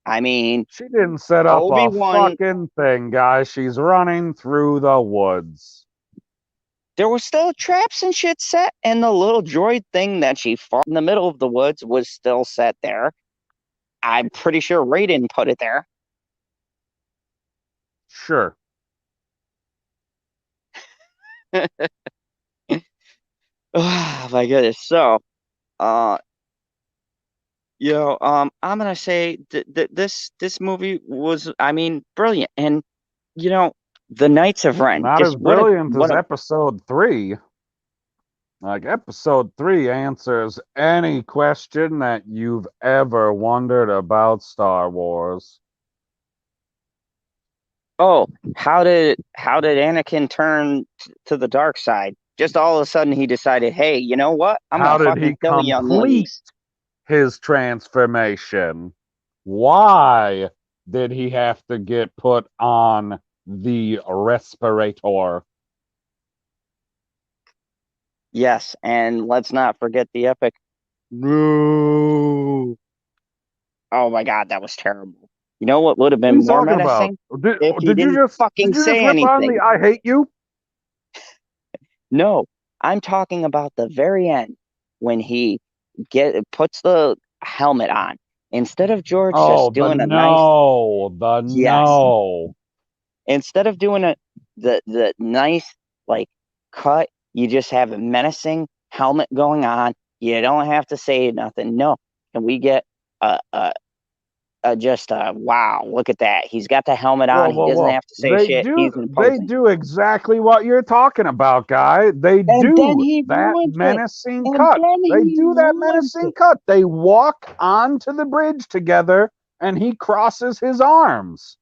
I mean,
She didn't set up
Obi
a
Wan.
fucking thing, guys. She's running through the woods.
There was still traps and shit set, and the little droid thing that she fought in the middle of the woods was still set there. I'm pretty sure Ray didn't put it there.
Sure.
Oh my goodness. So, uh, I'm gonna say this movie was, I mean, brilliant. And you know, The Knights of Ren.
Not
Just
as brilliant
what
as
a
episode 3. Like, episode 3 answers any question that you've ever wondered about Star Wars.
oh, how did Anakin turn to the dark side? Just all of a sudden he decided, hey, you know what? I'm gonna
How did
fucking
he
kill
complete
younglings.
his transformation? Why did he have to get put on the respirator?
Yes, and let's not forget the epic. No. Oh my God, that was terrible. You know what would have
What are
been
you
more
talking about?
menacing if he didn't
Did
fucking
you just
say
rip on
anything.
the I hate you?
No, I'm talking about the very end when he puts the helmet on. Instead of George
Oh,
just doing a nice
the
yes,
no.
instead of doing the nice like cut, you just have a menacing helmet going on. You don't have to say nothing. No, can we get just wow? Look at that. He's got the helmet
Whoa,
on. He
whoa,
doesn't
whoa.
have to say shit. He's
They
imposing.
do exactly what you're talking about, guy. They
And then
do
he
that
ruins it.
menacing
And
cut.
then
They
he
do that
ruins
menacing
it.
cut. They walk onto the bridge together and he crosses his arms.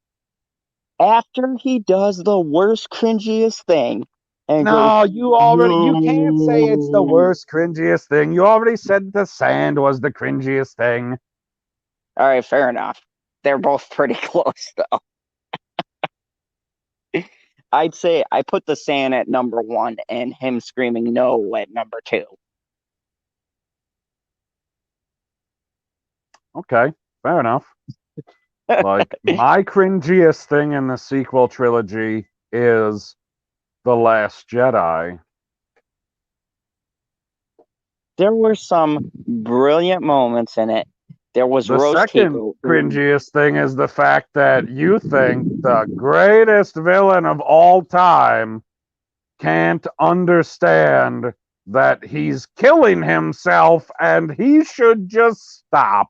After he does the worst, cringiest thing and goes,
No, you can't say it's the
no.
worst, cringiest thing. You already said the sand was the cringiest thing.
All right, fair enough. They're both pretty close, though. I'd say I put the sand at number one and him screaming no at number two.
Okay, fair enough. Like, my cringiest thing in the sequel trilogy is The Last Jedi.
There were some brilliant moments in it. There was
The
Rose
second
Tico, who,
cringiest thing is the fact that you think the greatest villain of all time can't understand that he's killing himself and he should just stop.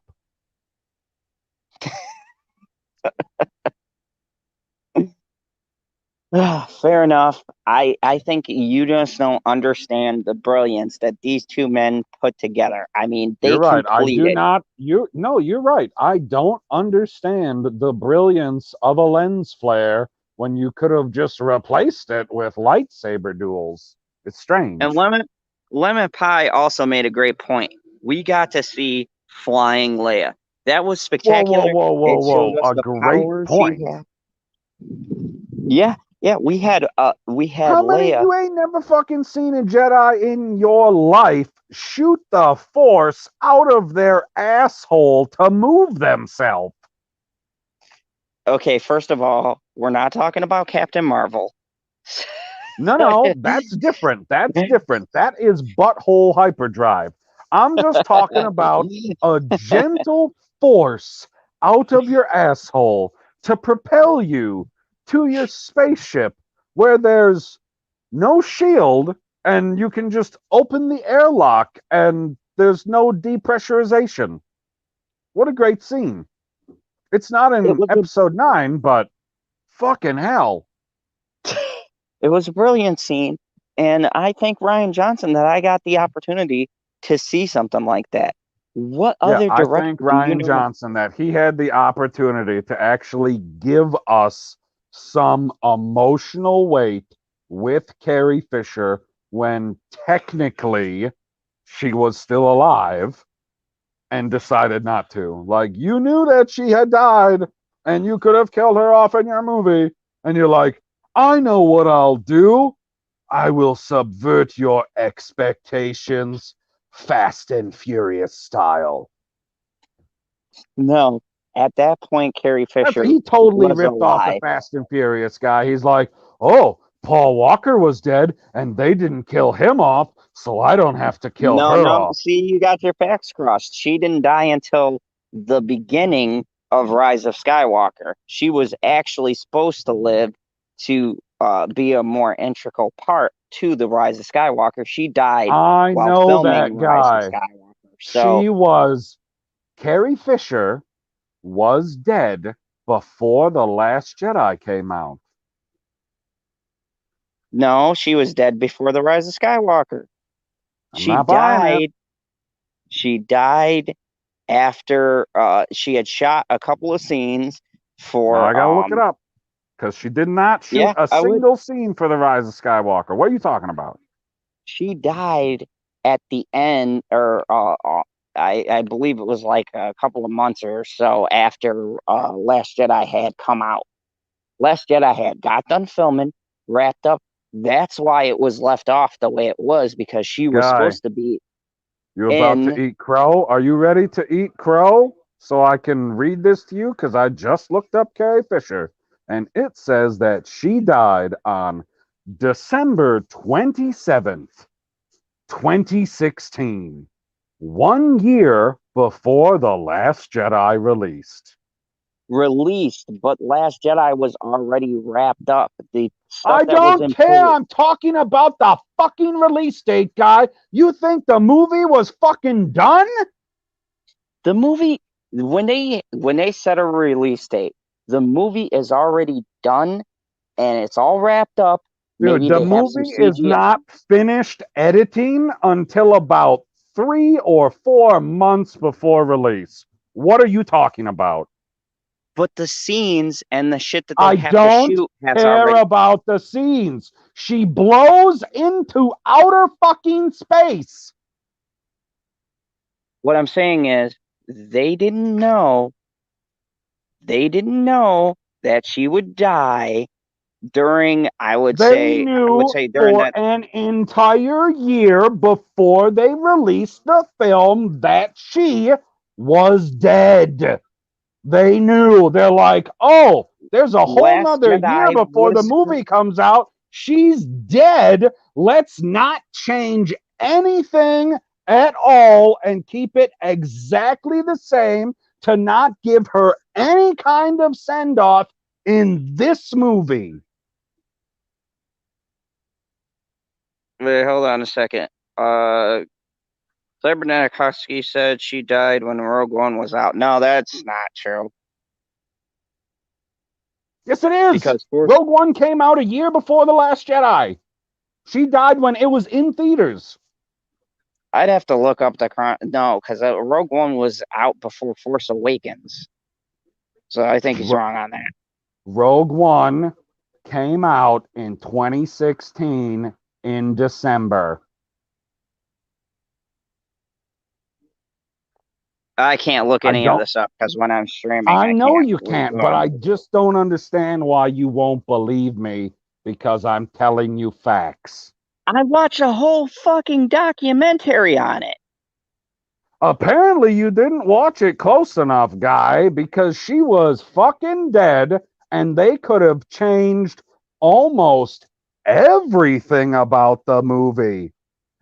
fair enough. I think you just don't understand the brilliance that these two men put together. I mean,
You're
they
right. I do
completed.
not. You're right. I don't understand the brilliance of a lens flare when you could have just replaced it with lightsaber duels. It's
And
strange.
Lemon Pie also made a great point. We got to see flying Leia. That was
Whoa, whoa,
spectacular.
whoa, whoa,
It showed
whoa.
us
A
the
great
power she
point.
had. Yeah, we had
How many
Leia.
you ain't never fucking seen a Jedi in your life shoot the force out of their asshole to move themselves?
Okay, first of all, we're not talking about Captain Marvel.
No, no, that's different. That's different. That is butthole hyperdrive. I'm just talking about a gentle force out of your asshole to propel you to your spaceship where there's no shield and you can just open the airlock and there's no depressurization. What a great scene. It's not
It
in
was a
episode 9, but fucking hell.
it was a brilliant scene, and I thank Rian Johnson that I got the opportunity to see something like that. What
Yeah,
other
I
director
thank
do you
Ryan
know?
Johnson that he had the opportunity to actually give us some emotional weight with Carrie Fisher when technically she was still alive and decided not to. Like, you knew that she had died and you could have killed her off in your movie, and you're like, I know what I'll do. I will subvert your expectations, Fast and Furious style.
No, at that point, Carrie Fisher
He totally
was
ripped off the
alive.
Fast and Furious guy. He's like, oh, Paul Walker was dead and they didn't kill him off, so I don't have to kill
No,
her
no,
off.
see, you got your facts crossed. She didn't die until the beginning of Rise of Skywalker. She was actually supposed to live to be a more integral part to the Rise of Skywalker. She died
I
while
know
filming
that
Rise of
guy.
Skywalker. So,
She was, Carrie Fisher was dead before The Last Jedi came out.
No, she was dead before the Rise of Skywalker.
I'm
She
not buying it.
died. She died after she had shot a couple of scenes
Now
for
I gotta look it up because she did not shoot
yeah,
a
I would.
single scene for The Rise of Skywalker. What are you talking about?
She died at the end, or I believe it was like a couple of months or so after Last Jedi had come out. Last Jedi had got done filming, wrapped up. That's why it was left off the way it was, because she was
Guy,
supposed to be
you about to
in.
eat crow? Are you ready to eat crow? So I can read this to you because I just looked up Carrie Fisher and it says that she died on December 27th, 2016, 1 year before The Last Jedi released.
Released, but Last Jedi was already wrapped up. The stuff
I
that was
don't
in
care.
post,
I'm talking about the fucking release date, guy. You think the movie was fucking done?
the movie, when they set a release date, the movie is already done and it's all wrapped up.
Dude,
Maybe
the
they have some
movie is
CGI,
not finished editing until about 3 or 4 months before release. What are you talking about?
but the scenes and the shit that they
I
have to
don't
shoot has
care
already.
about the scenes. She blows into outer fucking space.
What I'm saying is, they didn't know. They didn't know that she would die during. I would
They
say. I would
knew
say during
for
that.
an entire year before they released the film that she was dead. They knew. They're like, oh, there's a whole
Last
nother year
Jedi
before the
was
movie comes out. She's dead. Let's not change anything at all and keep it exactly the same to not give her any kind of send off in this movie.
Wait, hold on a second. Uh, Cybernetic Husky said she died when Rogue One was out. No, that's not true.
Yes, it is.
Because Force,
Rogue One came out a year before The Last Jedi. She died when it was in theaters.
I'd have to look up the no, because Rogue One was out before Force Awakens. So I think he's wrong on that.
Rogue One came out in 2016 in December.
I can't look
I
any of
don't
this up because when I'm streaming,
I
I
know
can't
you
read
can't, but
them.
I just don't understand why you won't believe me because I'm telling you facts.
I watched a whole fucking documentary on it.
Apparently you didn't watch it close enough, guy, because she was fucking dead and they could have changed almost everything about the movie.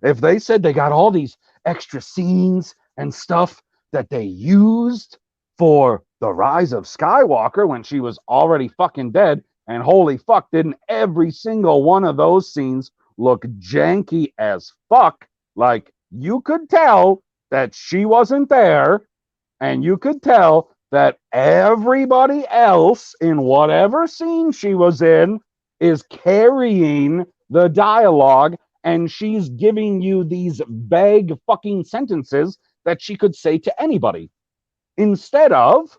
If they said they got all these extra scenes and stuff that they used for the rise of Skywalker when she was already fucking dead, and holy fuck, didn't every single one of those scenes look janky as fuck? Like, you could tell that she wasn't there, and you could tell that everybody else in whatever scene she was in is carrying the dialogue, and she's giving you these vague fucking sentences that she could say to anybody instead of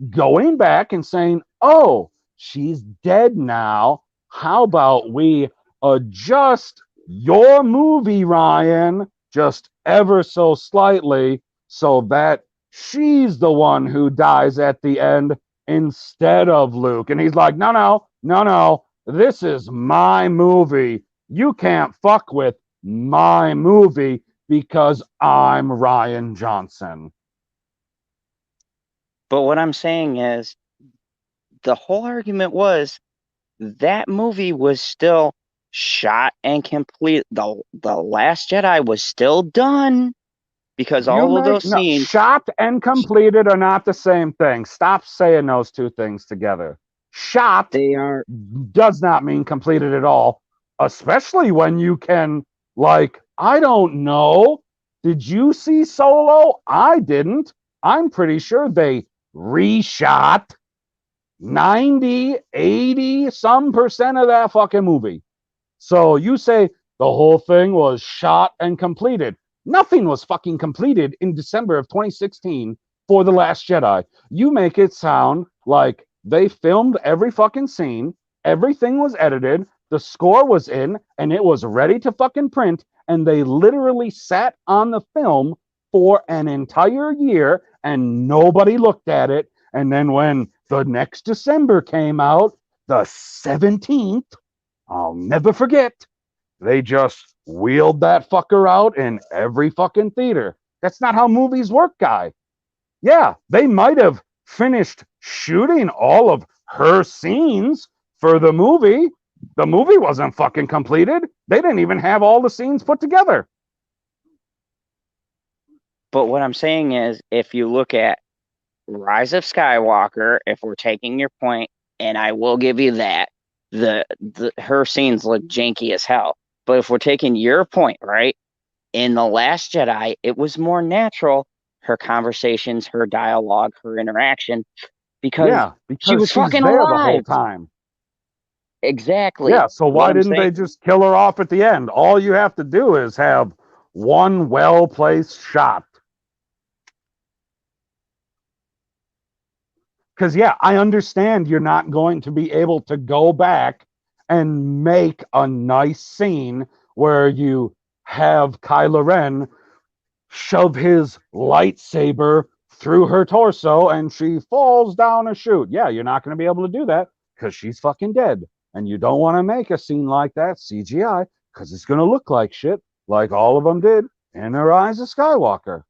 going back and saying, oh, she's dead now. How about we adjust your movie, Ryan, just ever so slightly so that she's the one who dies at the end instead of Luke? And he's like, no, no, no, no. This is my movie. You can't fuck with my movie because I'm Rian Johnson.
But what I'm saying is, the whole argument was that movie was still shot and complete. The Last Jedi was still done because
You
all of
make
those
no
scenes.
shot and completed are not the same thing. Stop saying those two things together. Shot
They are.
does not mean completed at all, especially when you can, like, I don't know. Did you see Solo? I didn't. I'm pretty sure they reshot 90, 80, some percent of that fucking movie. So you say the whole thing was shot and completed. Nothing was fucking completed in December of 2016 for The Last Jedi. You make it sound like they filmed every fucking scene, everything was edited, the score was in, and it was ready to fucking print, and they literally sat on the film for an entire year and nobody looked at it. And then when the next December came out, the 17th, I'll never forget, they just wheeled that fucker out in every fucking theater. That's not how movies work, guy. Yeah, they might have finished shooting all of her scenes for the movie. The movie wasn't fucking completed. They didn't even have all the scenes put together.
But what I'm saying is, if you look at Rise of Skywalker, if we're taking your point, and I will give you that, her scenes look janky as hell. But if we're taking your point, right, in The Last Jedi, it was more natural. Her conversations, her dialogue, her interaction, because she was
she's
fucking
there the whole
alive.
time.
Exactly.
Yeah, so why didn't they just kill her off at the end? All you have to do is have one well-placed shot. Because, yeah, I understand you're not going to be able to go back and make a nice scene where you have Kylo Ren shove his lightsaber through her torso and she falls down a chute. Yeah, you're not going to be able to do that because she's fucking dead. And you don't want to make a scene like that CGI because it's going to look like shit, like all of them did in The Rise of Skywalker.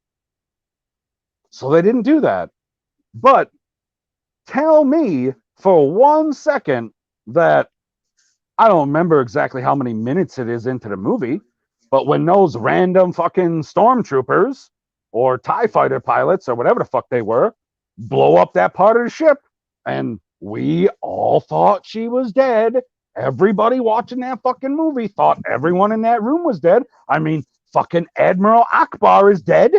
So they didn't do that. But tell me for 1 second that I don't remember exactly how many minutes it is into the movie, but when those random fucking stormtroopers or TIE fighter pilots or whatever the fuck they were blow up that part of the ship, and we all thought she was dead. Everybody watching that fucking movie thought everyone in that room was dead. I mean, fucking Admiral Akbar is dead.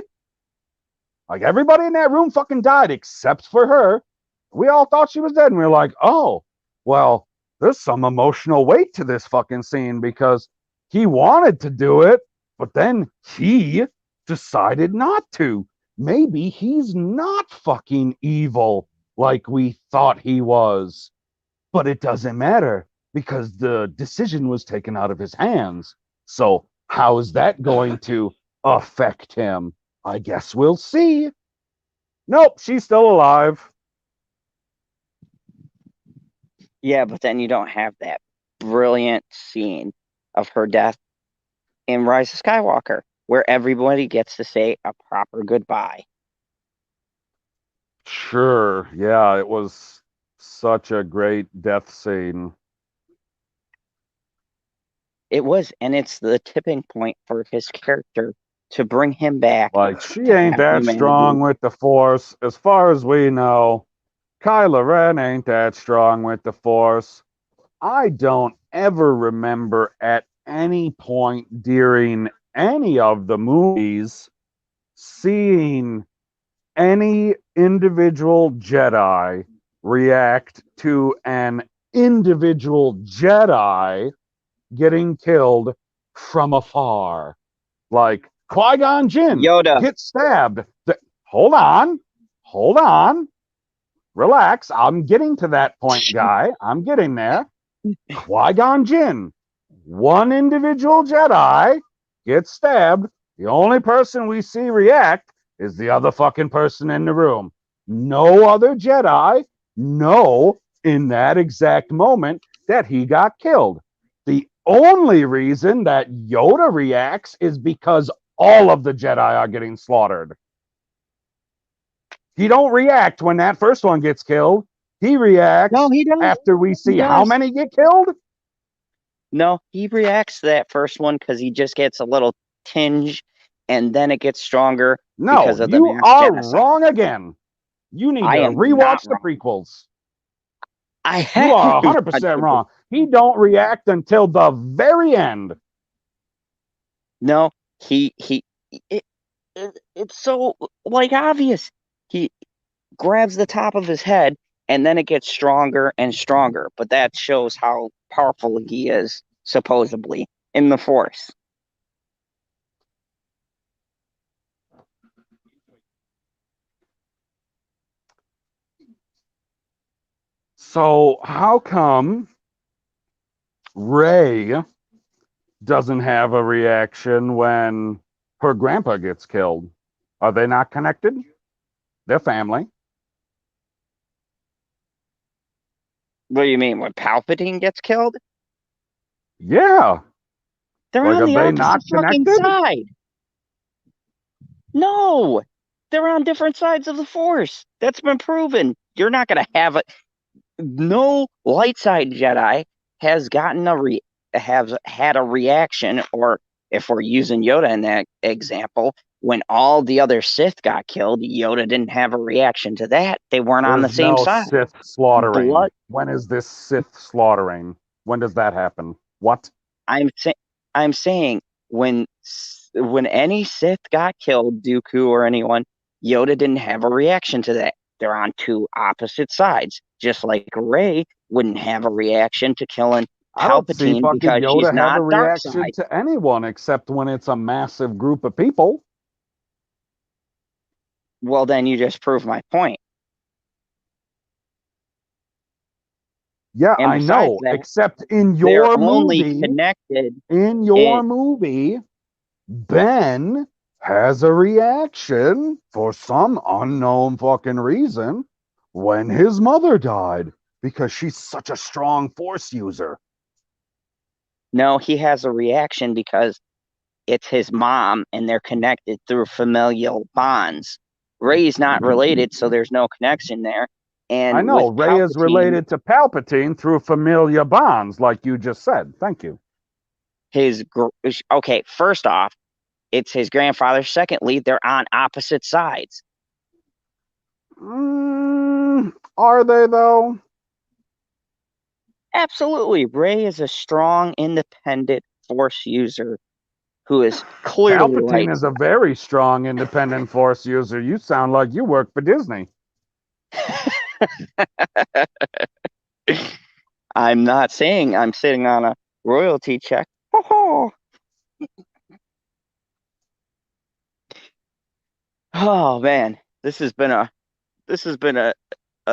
Like, everybody in that room fucking died except for her. We all thought she was dead, and we were like, oh, well, there's some emotional weight to this fucking scene because he wanted to do it, but then he decided not to. Maybe he's not fucking evil like we thought he was. But it doesn't matter because the decision was taken out of his hands. So how is that going to affect him? I guess we'll see. Nope, she's still alive.
Yeah, but then you don't have that brilliant scene of her death in Rise of Skywalker, where everybody gets to say a proper goodbye.
Sure, yeah, it was such a great death scene.
It was, and it's the tipping point for his character to bring him back.
Like, she ain't that strong with the Force. As far as we know, Kylo Ren ain't that strong with the Force. I don't ever remember at any point during any of the movies seeing any individual Jedi react to an individual Jedi getting killed from afar. Like, Qui-Gon Jinn
Yoda
gets stabbed. Hold on. Relax. I'm getting to that point, guy. I'm getting there. Qui-Gon Jinn, one individual Jedi, gets stabbed. The only person we see react is the other fucking person in the room. No other Jedi know in that exact moment that he got killed. The only reason that Yoda reacts is because all of the Jedi are getting slaughtered. He don't react when that first one gets killed. He reacts after we see how many get killed.
No, he reacts to that first one because he just gets a little tinge, and then it gets stronger.
No,
because of
you are wrong again. You need to rewatch the prequels. You are 100% wrong. He don't react until the very end.
No, it's so like obvious. He grabs the top of his head and then it gets stronger and stronger, but that shows how powerful he is. supposedly, in the Force.
So how come Rey doesn't have a reaction when her grandpa gets killed? Are they not connected? They're family.
What do you mean, when Palpatine gets killed?
Yeah.
They're
Like,
on
are
the
they
opposite
not
fucking
connected?
side. No, they're on different sides of the Force. That's been proven. You're not going to have it. No light side Jedi has gotten has had a reaction, or if we're using Yoda in that example, when all the other Sith got killed, Yoda didn't have a reaction to that. They weren't on the
There's
same
no
side.
Sith slaughtering.
Blood.
When is this Sith slaughtering? When does that happen? What?
I'm saying when any Sith got killed, Dooku or anyone, Yoda didn't have a reaction to that. They're on two opposite sides, just like Rey wouldn't have a reaction to killing
I don't see
Palpatine
fucking
because she's
Yoda have a
not dark
reaction
side.
to anyone except when it's a massive group of people.
Well, then you just prove my point.
Yeah,
And
I
besides
know,
that,
except in
they're
your
only
movie,
connected
Ben has a reaction for some unknown fucking reason when his mother died because she's such a strong Force user.
No, he has a reaction because it's his mom and they're connected through familial bonds. Rey's not related, so there's no connection there.
I
And
know,
with
Rey is
Palpatine,
related to Palpatine through familiar bonds, like you just said. Thank you.
okay, first off, it's his grandfather. Secondly, they're on opposite sides.
Are they, though?
Absolutely. Rey is a strong, independent Force user who is clearly
Palpatine is a very strong independent Force user. You sound like you work for Disney.
I'm not saying I'm sitting on a royalty check. Oh man, this has been a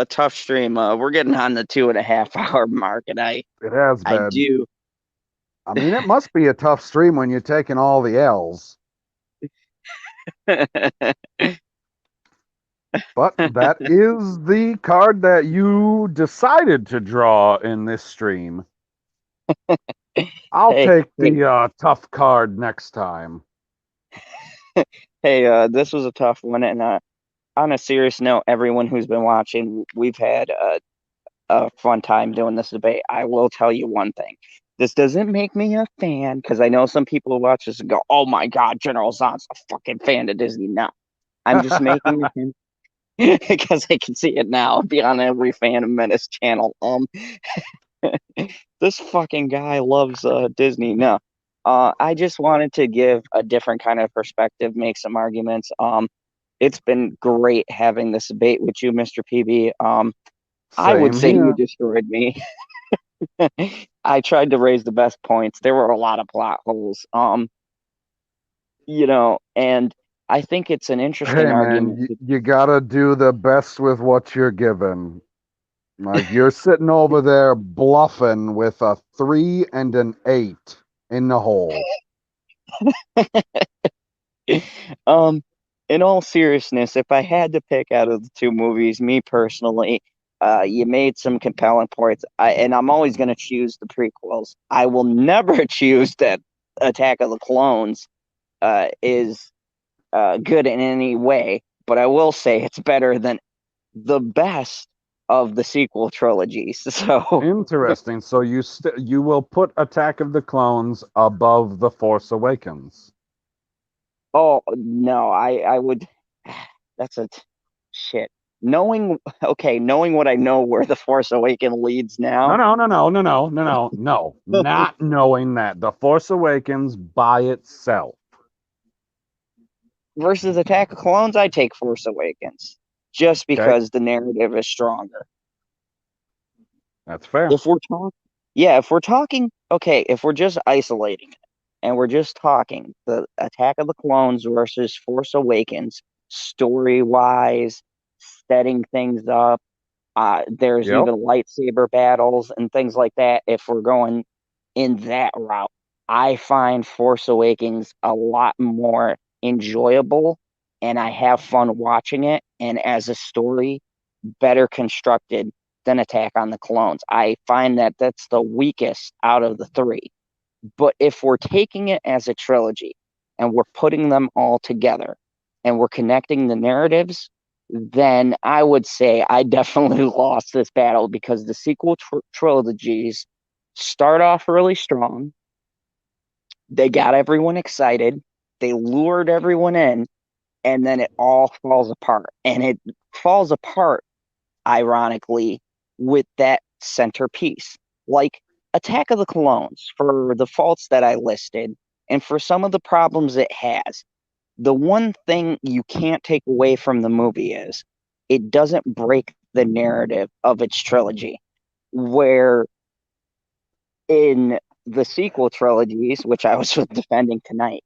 tough stream. We're getting on the 2.5 hour mark, and
It has
I
been.
do.
I mean, it must be a tough stream when you're taking all the L's. But that is the card that you decided to draw in this stream. I'll
Hey,
take the tough card next time.
hey, this was a tough one, and on a serious note, everyone who's been watching, we've had a fun time doing this debate. I will tell you one thing. This doesn't make me a fan, because I know some people watch this and go, "Oh my God, General Zod's a fucking fan of Disney." No, I'm just making him because I can see it now. Be on every Phantom Menace channel. This fucking guy loves Disney. No, I just wanted to give a different kind of perspective, make some arguments. It's been great having this debate with you, Mr. PB. I would
Same
say you
here.
destroyed me. I tried to raise the best points. There were a lot of plot holes. And I think it's an interesting
Hey, man,
argument.
you gotta do the best with what you're given. Like, you're sitting over there bluffing with a 3 and an 8 in the hole.
Um, in all seriousness, if I had to pick out of the two movies, me personally, you made some compelling points, and I'm always going to choose the prequels. I will never choose that Attack of the Clones is good in any way, but I will say it's better than the best of the sequel trilogies. So,
Interesting. So you will put Attack of the Clones above The Force Awakens.
oh no, I would. That's a shit. Knowing what I know where the Force Awakens leads
No,
now
no, no, no, no, no, no, no, no. Not knowing that. The Force Awakens by itself.
versus Attack of Clones, I take Force Awakens just
Okay?
because the narrative is stronger.
That's fair.
If we're talking Yeah, if we're talking, okay, if we're just isolating it and we're just talking the Attack of the Clones versus Force Awakens, story wise, setting things up, there's
Yep.
even lightsaber battles and things like that. If we're going in that route, I find Force Awakens a lot more enjoyable and I have fun watching it. And as a story, better constructed than Attack on the Clones. I find that that's the weakest out of the three. But if we're taking it as a trilogy and we're putting them all together and we're connecting the narratives, then I would say I definitely lost this battle because the sequel trilogies start off really strong. They got everyone excited, they lured everyone in, and then it all falls apart. And it falls apart, ironically, with that centerpiece. Like Attack of the Clones, for the faults that I listed, and for some of the problems it has, the one thing you can't take away from the movie is it doesn't break the narrative of its trilogy. Where in the sequel trilogies, which I was defending tonight,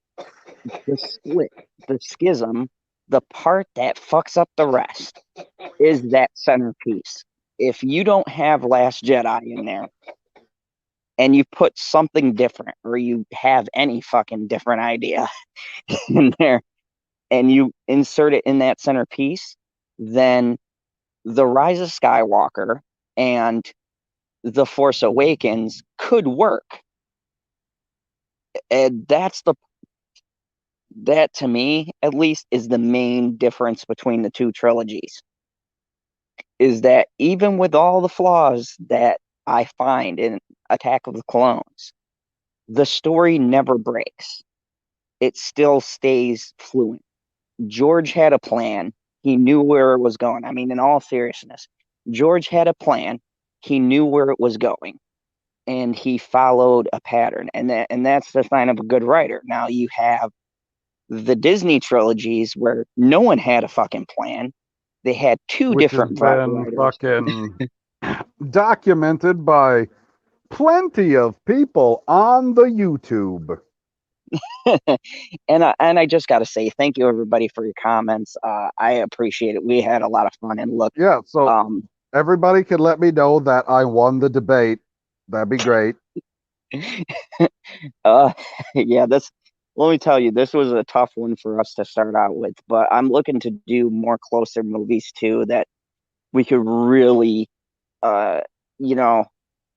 the split, the schism, the part that fucks up the rest is that centerpiece. If you don't have Last Jedi in there and you put something different or you have any fucking different idea in there and you insert it in that centerpiece, then The Rise of Skywalker and The Force Awakens could work. And that to me at least is the main difference between the two trilogies, is that even with all the flaws that I find in Attack of the Clones, the story never breaks. It still stays fluent. George had a plan. He knew where it was going. I mean, in all seriousness, George had a plan. He knew where it was going, and he followed a pattern. And that's the sign of a good writer. Now you have the Disney trilogies where no one had a fucking plan. They had two
Which has
different
been
writers.
fucking documented by plenty of people on the YouTube.
And I just got to say thank you everybody for your comments. I appreciate it. We had a lot of fun. And look,
Yeah, so
um,
everybody could let me know that I won the debate. That'd be great.
uh, yeah, this. Let me tell you, this was a tough one for us to start out with. But I'm looking to do more closer movies too that we could really, uh, you know,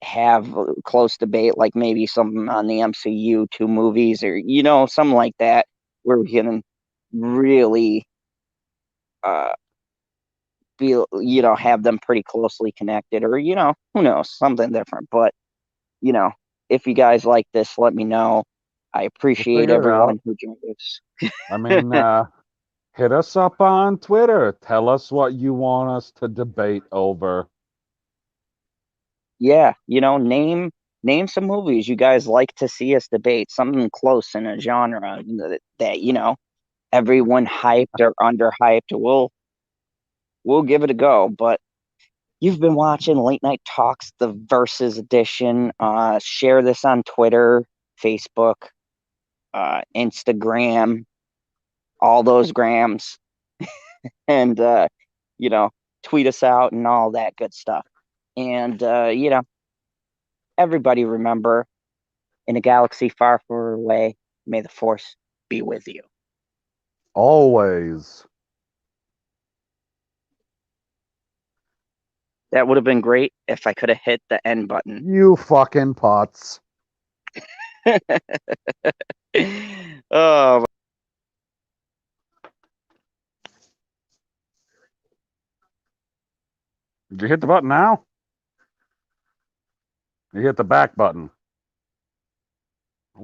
have a close debate, like maybe something on the MCU, two movies, or something like that, where we can really uh be have them pretty closely connected, or who knows, something different. But you know if you guys like this, let me know. I
We'll
appreciate
figure it out.
everyone who joined us.
I mean, hit us up on Twitter. Tell us what you want us to debate over.
Yeah, name some movies you guys like to see us debate, something close in a genre that everyone hyped or underhyped. We'll give it a go. But you've been watching Late Night Talks, the Versus Edition. Share this on Twitter, Facebook, Instagram, all those grams, and you know, tweet us out and all that good stuff. And everybody remember, in a galaxy far, far away, may the force be with you.
Always.
That would have been great if I could have hit the end button.
You fucking putz.
Oh,
Did you hit the button now? You hit the back button.